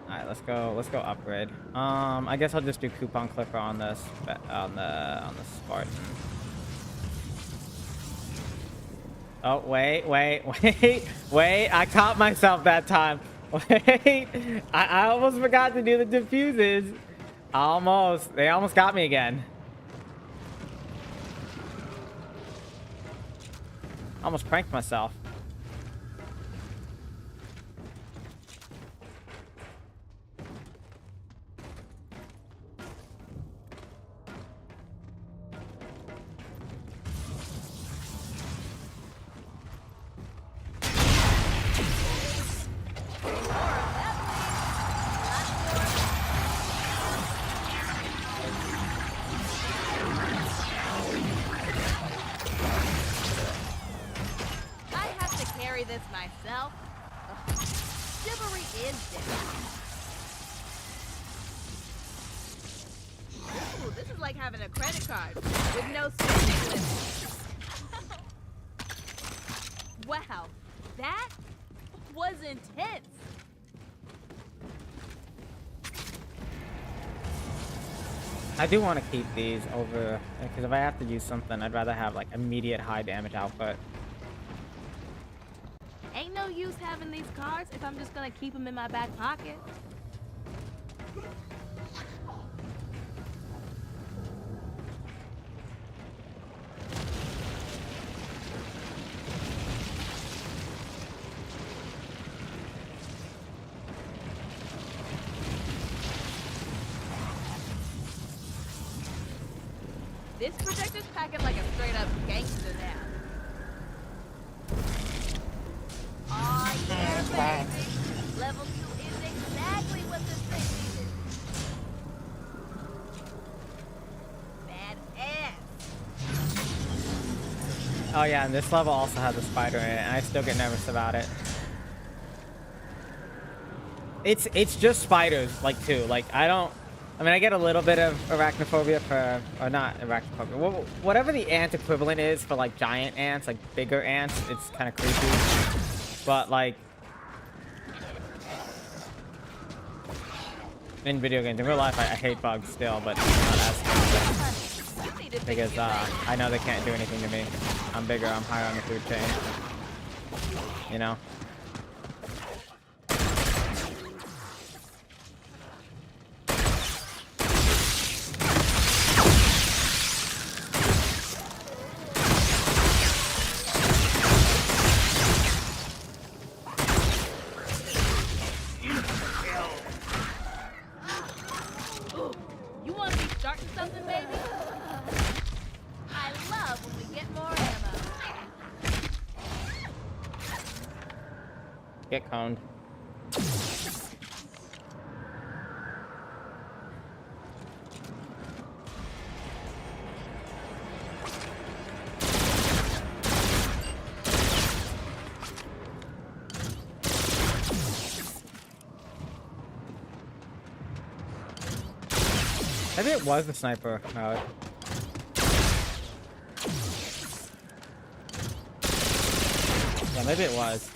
Alright, let's go upgrade. I guess I'll just do coupon clipper on this on the Spartan. Oh wait, I caught myself that time. Wait, I almost forgot to do the diffuses. They almost got me again. Almost pranked myself. This myself. Ugh. Chivalry is dead. Ooh, this is like having a credit card with no spending limit. Wow, that was intense. I do want to keep these over, because if I have to use something, I'd rather have like immediate high damage output. Ain't no use having these cards if I'm just gonna keep them in my back pocket. This projector's packing like a straight up gangster now. Oh yeah, baby. Level 2 is exactly what this thing needed. Badass. Oh yeah, and this level also has a spider in it, and I still get nervous about it. It's just spiders, like too. Like I mean, I get a little bit of arachnophobia or not arachnophobia. Whatever the ant equivalent is for like giant ants, like bigger ants, it's kind of creepy. But like in video games, in real life, I hate bugs still, but not as much because I know they can't do anything to me. I'm bigger, I'm higher on the food chain. You know. Get coned. Maybe it was the sniper mode. Yeah, maybe it was.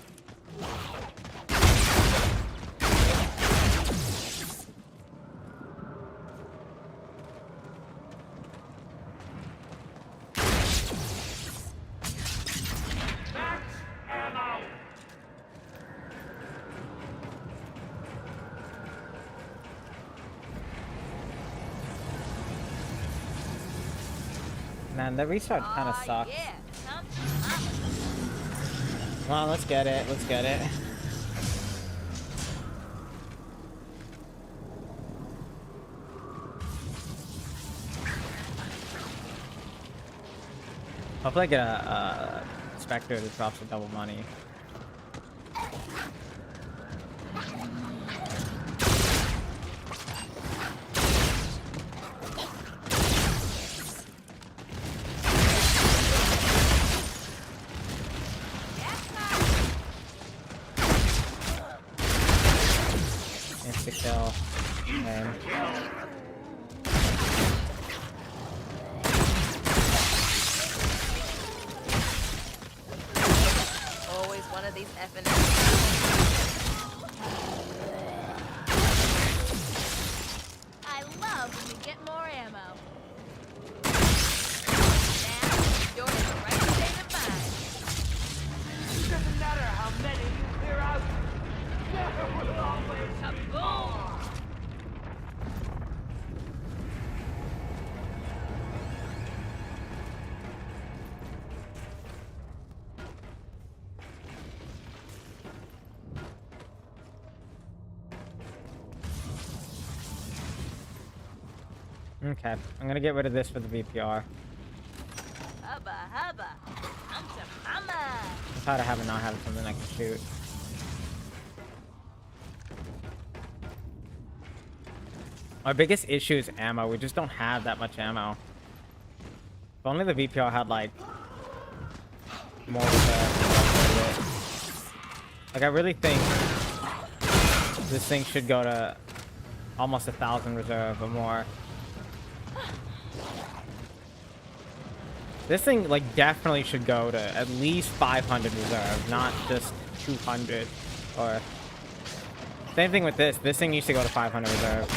Man, the restart kind of sucks. Yeah. Come on, let's get it. Let's get it. Hopefully I get a Spectre that drops the double money. Insta-kill. Man. Always one of these effing. Okay, I'm gonna get rid of this for the VPR. Hubba hubba. I'm I'm tired of having not having something I can shoot. Our biggest issue is ammo. We just don't have that much ammo. If only the VPR had like more reserve. Like I really think this thing should go to almost 1,000 reserve or more. This thing like definitely should go to at least 500 reserve, not just 200 or same thing with this. This thing needs to go to 500 reserve.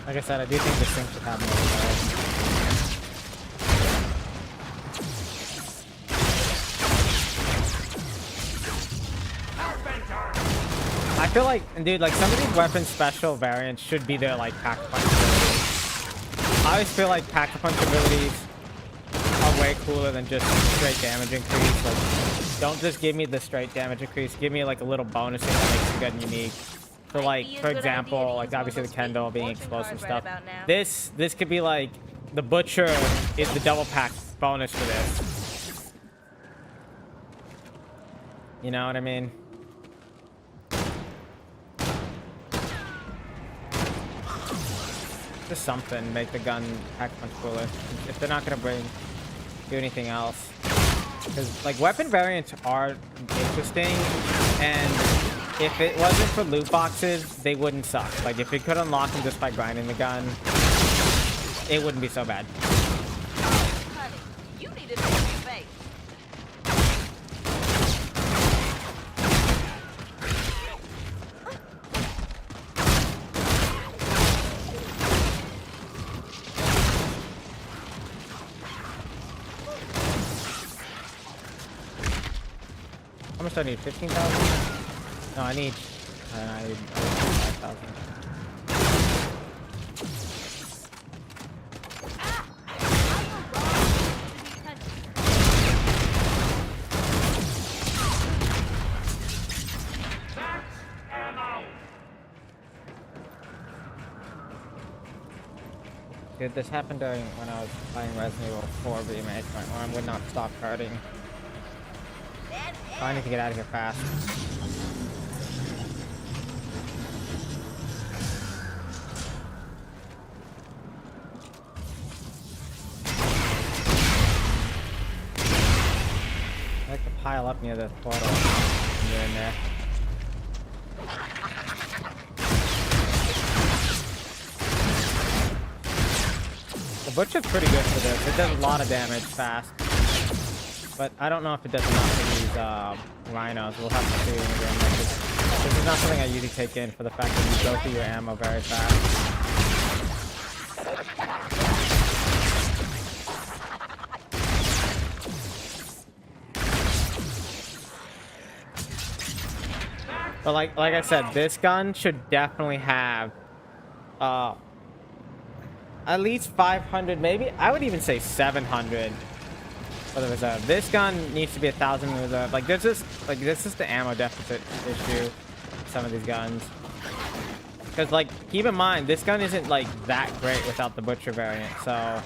Like I said, I do think this thing should have more reserve. I feel like, dude, like some of these weapon special variants should be their like pack-a-punch abilities. I always feel like pack-a-punch abilities are way cooler than just straight damage increase. Like, don't just give me the straight damage increase. Give me like a little bonus thing that makes it good and unique. So like, for example, like obviously the Kendall being explosive stuff. This could be like, the Butcher is the double pack bonus for this. You know what I mean? Just something, make the gun pack-a-punch cooler. If they're not gonna do anything else. Because like weapon variants are interesting, and if it wasn't for loot boxes, they wouldn't suck. Like, if you could unlock them just by grinding the gun, it wouldn't be so bad. Honey, you need to make your face. How much do I need? 15,000? No, I need 5,000. Dude, this happened during when I was playing Resident Evil 4 Remake, my arm would not stop hurting. So I need to get out of here fast. I like to pile up near the portal when you're in there. The Butcher's pretty good for this. It does a lot of damage fast. But I don't know if it does enough for these rhinos. We'll have to see again. Like this is not something I usually take in for the fact that you go through your ammo very fast. But like I said, this gun should definitely have at least 500, maybe I would even say 700 for the reserve. This gun needs to be 1,000 in reserve. Like this is the ammo deficit issue with some of these guns. Because like keep in mind, this gun isn't like that great without the Butcher variant. So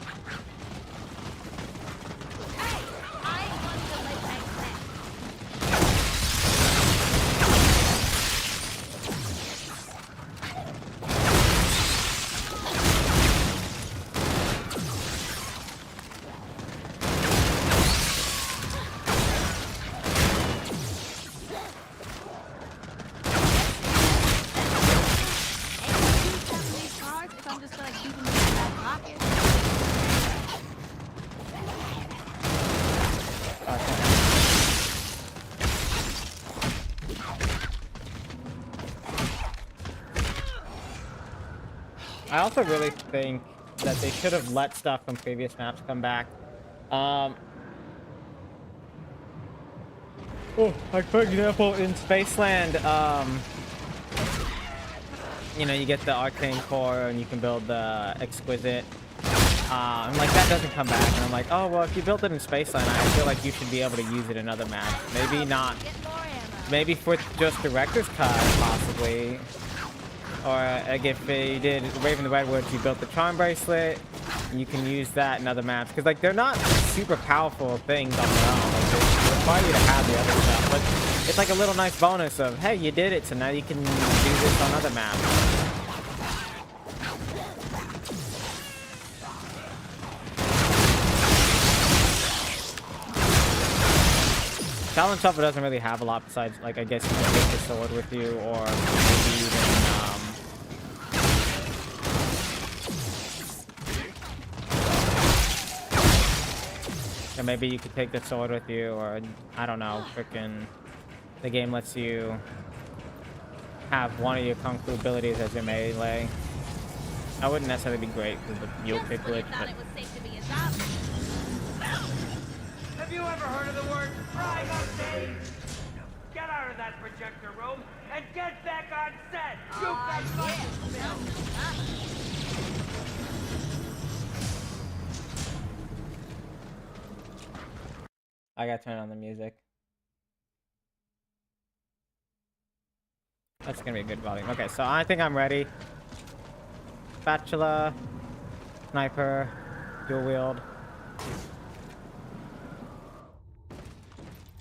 I also really think that they should have let stuff from previous maps come back. Oh, like for example, in Spaceland, you know, you get the arcane core and you can build the exquisite. I'm like, that doesn't come back, and I'm like, oh well, if you built it in Spaceland, I feel like you should be able to use it in other maps. Maybe not. Maybe for just director's cut, possibly. Or like if they did Raven the Redwoods, you built the charm bracelet, and you can use that in other maps. Because like they're not super powerful things on their own. Like, they require you to have the other stuff, but it's like a little nice bonus of, hey, you did it, so now you can do this on other maps. Challenge Shuffle doesn't really have a lot besides, like, I guess you can take the sword with you, or maybe even, or maybe you could take the sword with you, or, I don't know, frickin' the game lets you have one of your Kung Fu abilities as your melee. That wouldn't necessarily be great, because the mule kick glitch, but... Have you ever heard of the word frying on stage? Get out of that projector room and get back on set! You've got much to film! I gotta turn on the music. That's gonna be a good volume. Okay, so I think I'm ready. Spatula, sniper, dual wield.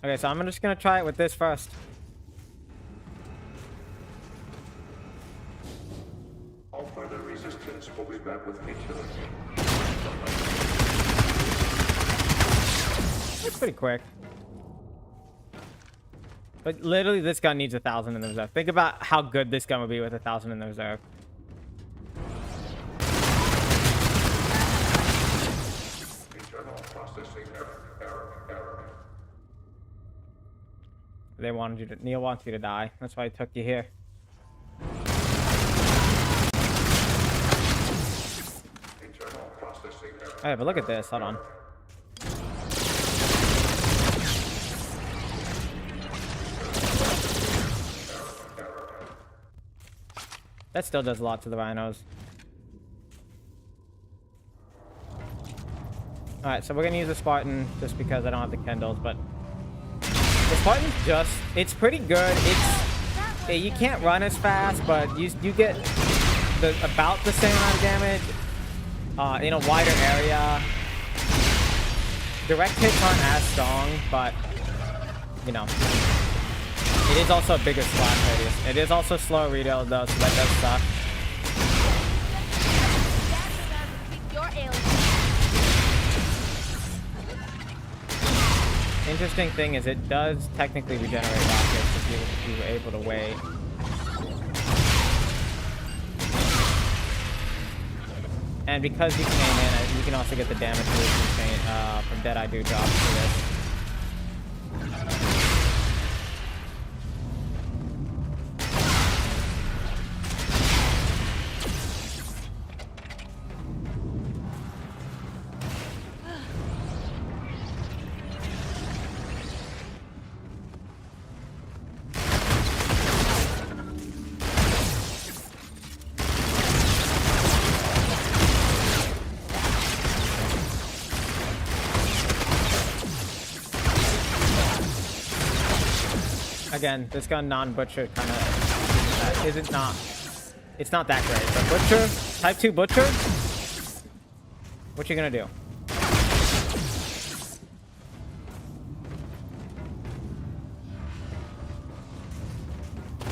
Okay, so I'm just gonna try it with this first. All further resistance will be met with futility. It's pretty quick. But literally, this gun needs 1,000 in the reserve. Think about how good this gun would be with 1,000 in the reserve. Internal processing error. They wanted you to. Neil wants you to die. That's why he took you here. Internal processing error. Hey, but look at this. Hold on. That still does a lot to the rhinos. Alright, so we're gonna use the Spartan just because I don't have the Kendalls, but the Spartan's just, it's pretty good. It's, you can't run as fast, but you get about the same amount of damage in a wider area. Direct hits aren't as strong, but you know, it is also a bigger splash radius. It is also slow reload though, so that does suck. Interesting thing is it does technically regenerate rockets if you were able to wait. And because you can aim in, you can also get the damage boost from Deadeye Dewdrops for this. Again, this gun non-butcher kind of isn't not. It's not that great. But butcher, type 2 butcher. What you gonna do?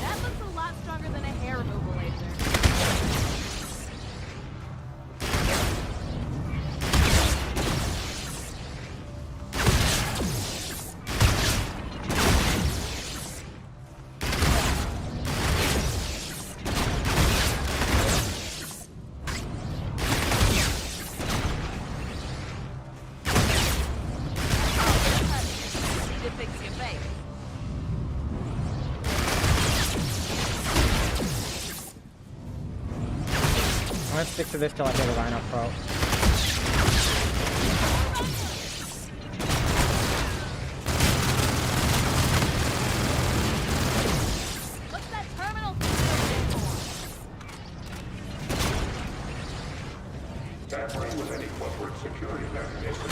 That looks a lot stronger than a hair removal laser. gonna stick to this till I get a Rhino Pro. What's that terminal stand for? Tampering with any corporate security mechanism.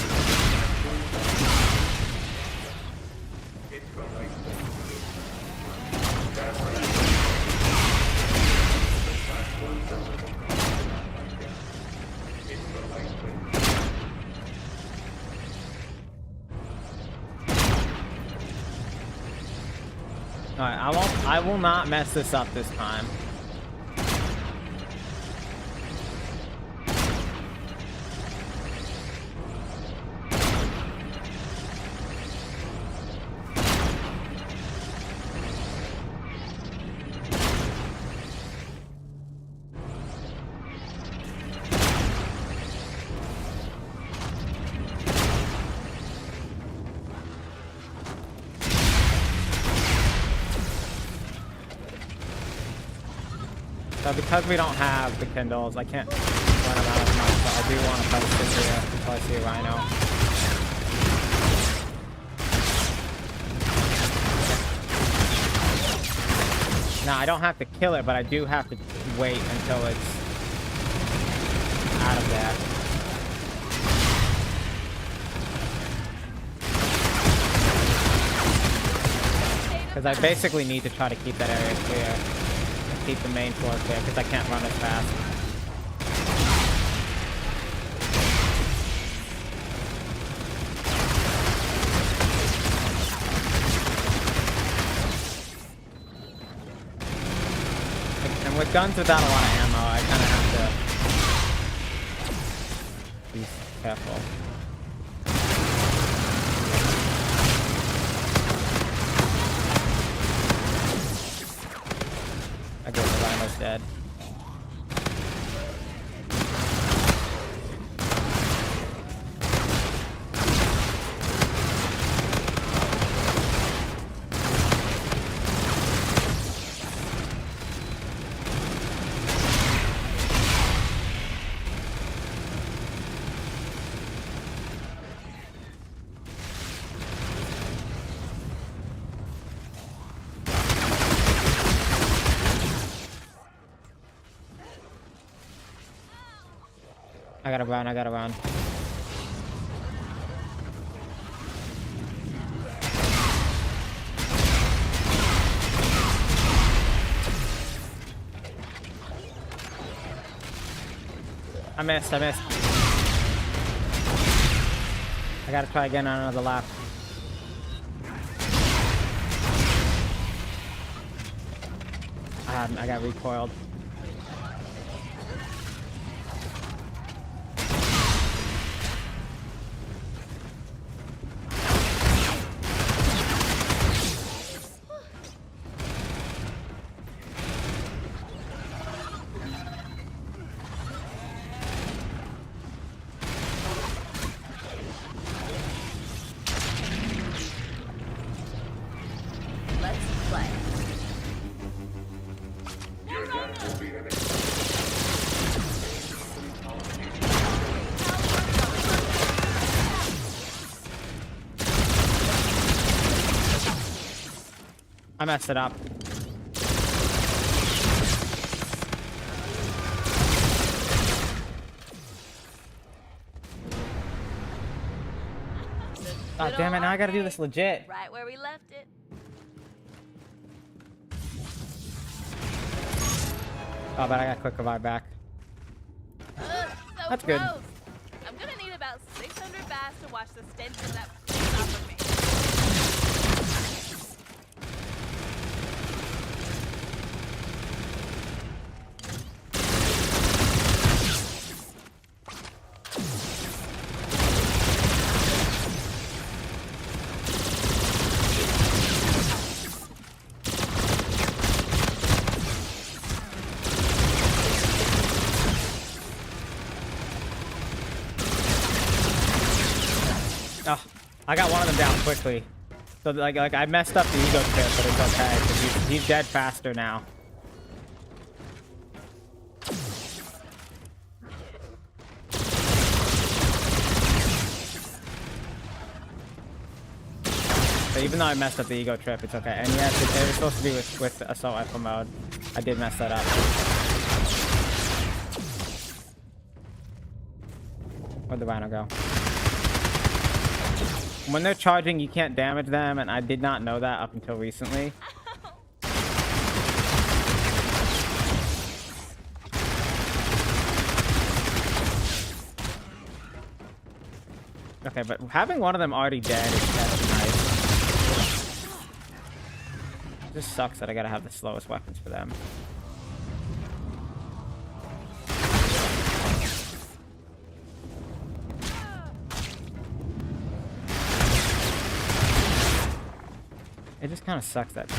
It's the right thing to do. Tampering. The password terminal. It's the right thing to do. Alright, I will not mess this up this time. So because we don't have the Kindles, I can't run them out as much, but I do want to try to sit here until I see a Rhino. Now, I don't have to kill it, but I do have to wait until it's out of there. Because I basically need to try to keep that area clear. Keep the main floor clear because I can't run as fast. And with guns without a lot of ammo, I kind of have to be careful. I guess the Rhino's dead. I gotta run. I missed. I gotta try again on another lap. I got recoiled. I messed it up. Oh, damn it, now I gotta do this legit. Right where we left it. Oh, but I got quick revive back. So That's gross. good. I'm gonna need about 600 bass to wash the stench of that off of me. Oh, I got one of them down quickly. So like I messed up the ego pit, but it's okay because he's dead faster now. even though I messed up the ego trip, it's okay. And yes, it was supposed to be with assault rifle mode. I did mess that up. Where'd the rhino go? When they're charging, you can't damage them, and I did not know that up until recently. Okay, but having one of them already dead is that's nice. It just sucks that I gotta have the slowest weapons for them. It just kind of sucks that.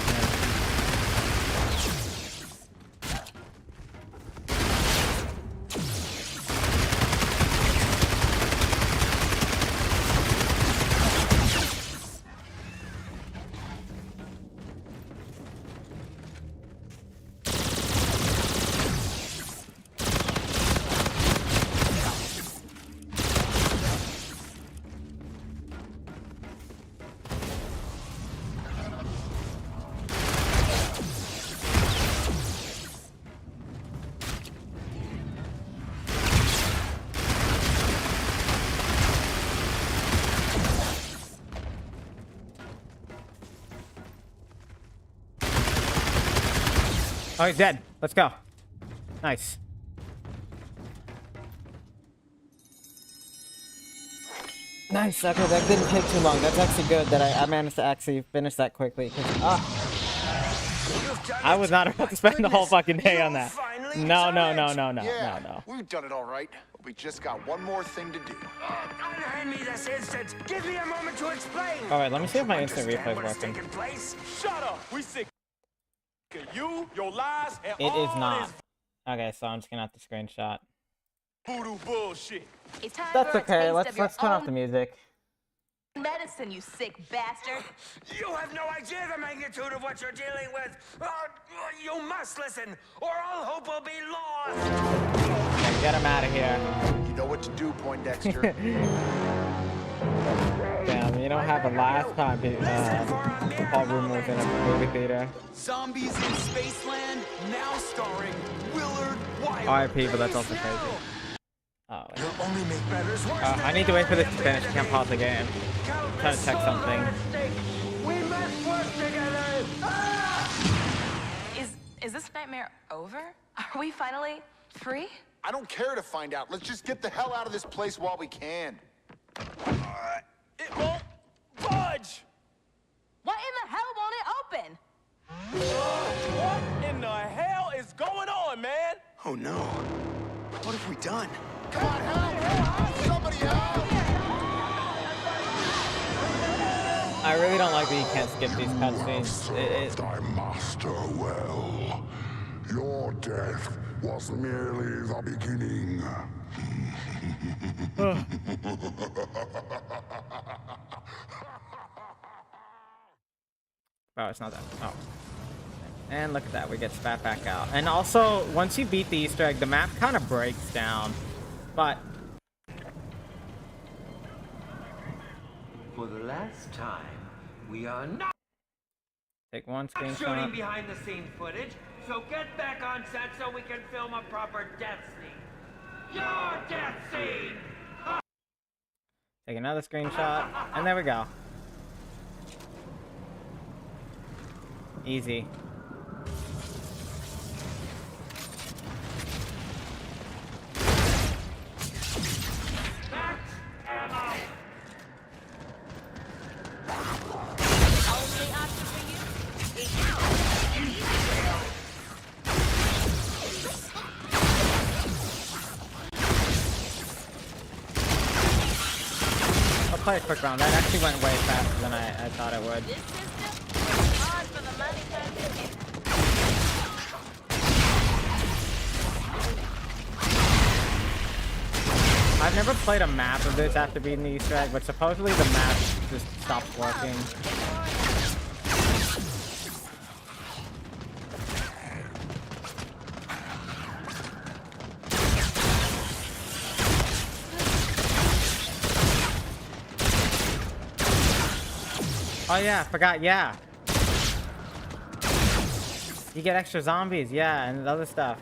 Oh, he's dead. Let's go. Nice. Nice. Okay, that didn't take too long. That's actually good that I managed to actually finish that quickly. I was not about to spend the whole fucking day on that. No. We've done it all right. We just got one more thing to do. Unhand me this instant. Give me a moment to explain. All right, let me see if my instant replay is What's working. taking place? Shut up. We sick of you, your lies, and It is all not. this Okay, so I'm just gonna have to screenshot. voodoo bullshit. It's time That's for a okay. taste Let's of your turn off own the music. medicine, you sick bastard. You have no idea the magnitude of what you're dealing with. You must listen, or all hope will be lost. Get him out of here. You know what to do, Poindexter. Damn, you don't have the last time Paul Room was in a movie theater. Zombies in Spaceland, now starring Willard Wyler. RIP, but that's also crazy. Oh, wait. You'll only make matters worse. I need to wait for this to finish. I can't pause the game. I'm trying to check something. We must work together. Is this nightmare over? Are we finally free? I don't care to find out. Let's just get the hell out of this place while we can. It won't budge. What in the hell won't it open? What in the hell is going on, man? Oh no. What have we done? Come on, help! Somebody help! I really don't like that you can't skip these cutscenes. Thy master well. Your death was merely the beginning. Oh, it's not that. Oh. And look at that, we get spat back out. And also, once you beat the Easter egg, the map kind of breaks down. But For the last time, we are not take one shooting screenshot. behind the scene footage, so get back on set so we can film a proper death scene. Your death scene! Take another screenshot. And there we go. Easy. Only option for you is I'll play a quick round. That actually went way faster than I thought it would. this system on for the money country. I've never played a map of this after beating the Easter egg, but supposedly the map just stopped working. Oh yeah, I forgot, yeah. You get extra zombies, yeah, and other stuff.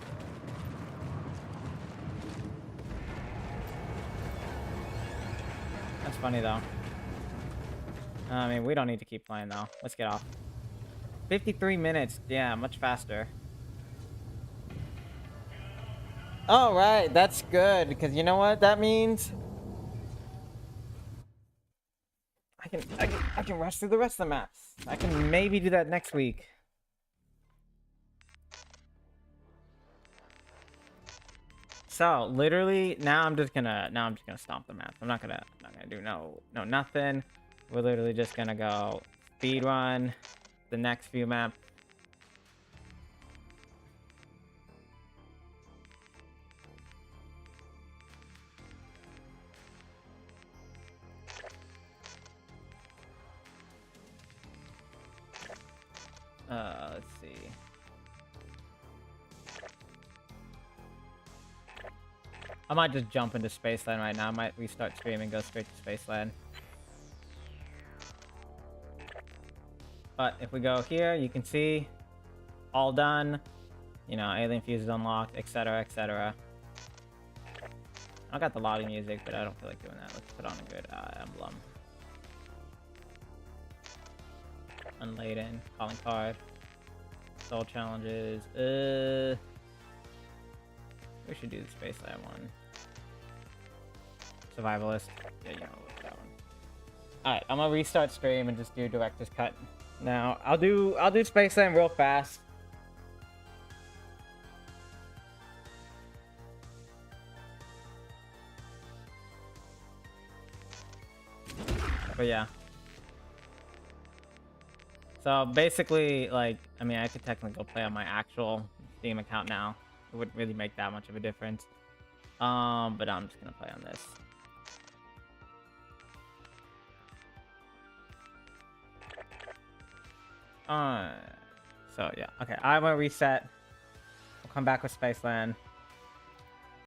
That's funny though. I mean, we don't need to keep playing though. Let's get off. 53 minutes, yeah, much faster. All right, that's good, because you know what that means? I can rush through the rest of the maps. I can maybe do that next week. So literally now I'm just gonna stomp the map. I'm not gonna do nothing. We're literally just gonna go speed run the next few maps. Let's see. I might just jump into Spaceland right now. I might restart streaming, go straight to Spaceland. But if we go here, you can see all done. You know, alien fuse is unlocked, etc., etc. I got the lobby music, but I don't feel like doing that. Let's put on a good emblem. Unladen, calling card, soul challenges. We should do the Spaceland one. Survivalist. Yeah, you know that one. All right, I'm gonna restart stream and just do director's cut. Now I'll do Spaceland real fast. But yeah. So basically, like, I mean, I could technically go play on my actual Steam account now. It wouldn't really make that much of a difference. But I'm just gonna play on this. So yeah, okay, I'm gonna reset. We'll come back with Spaceland.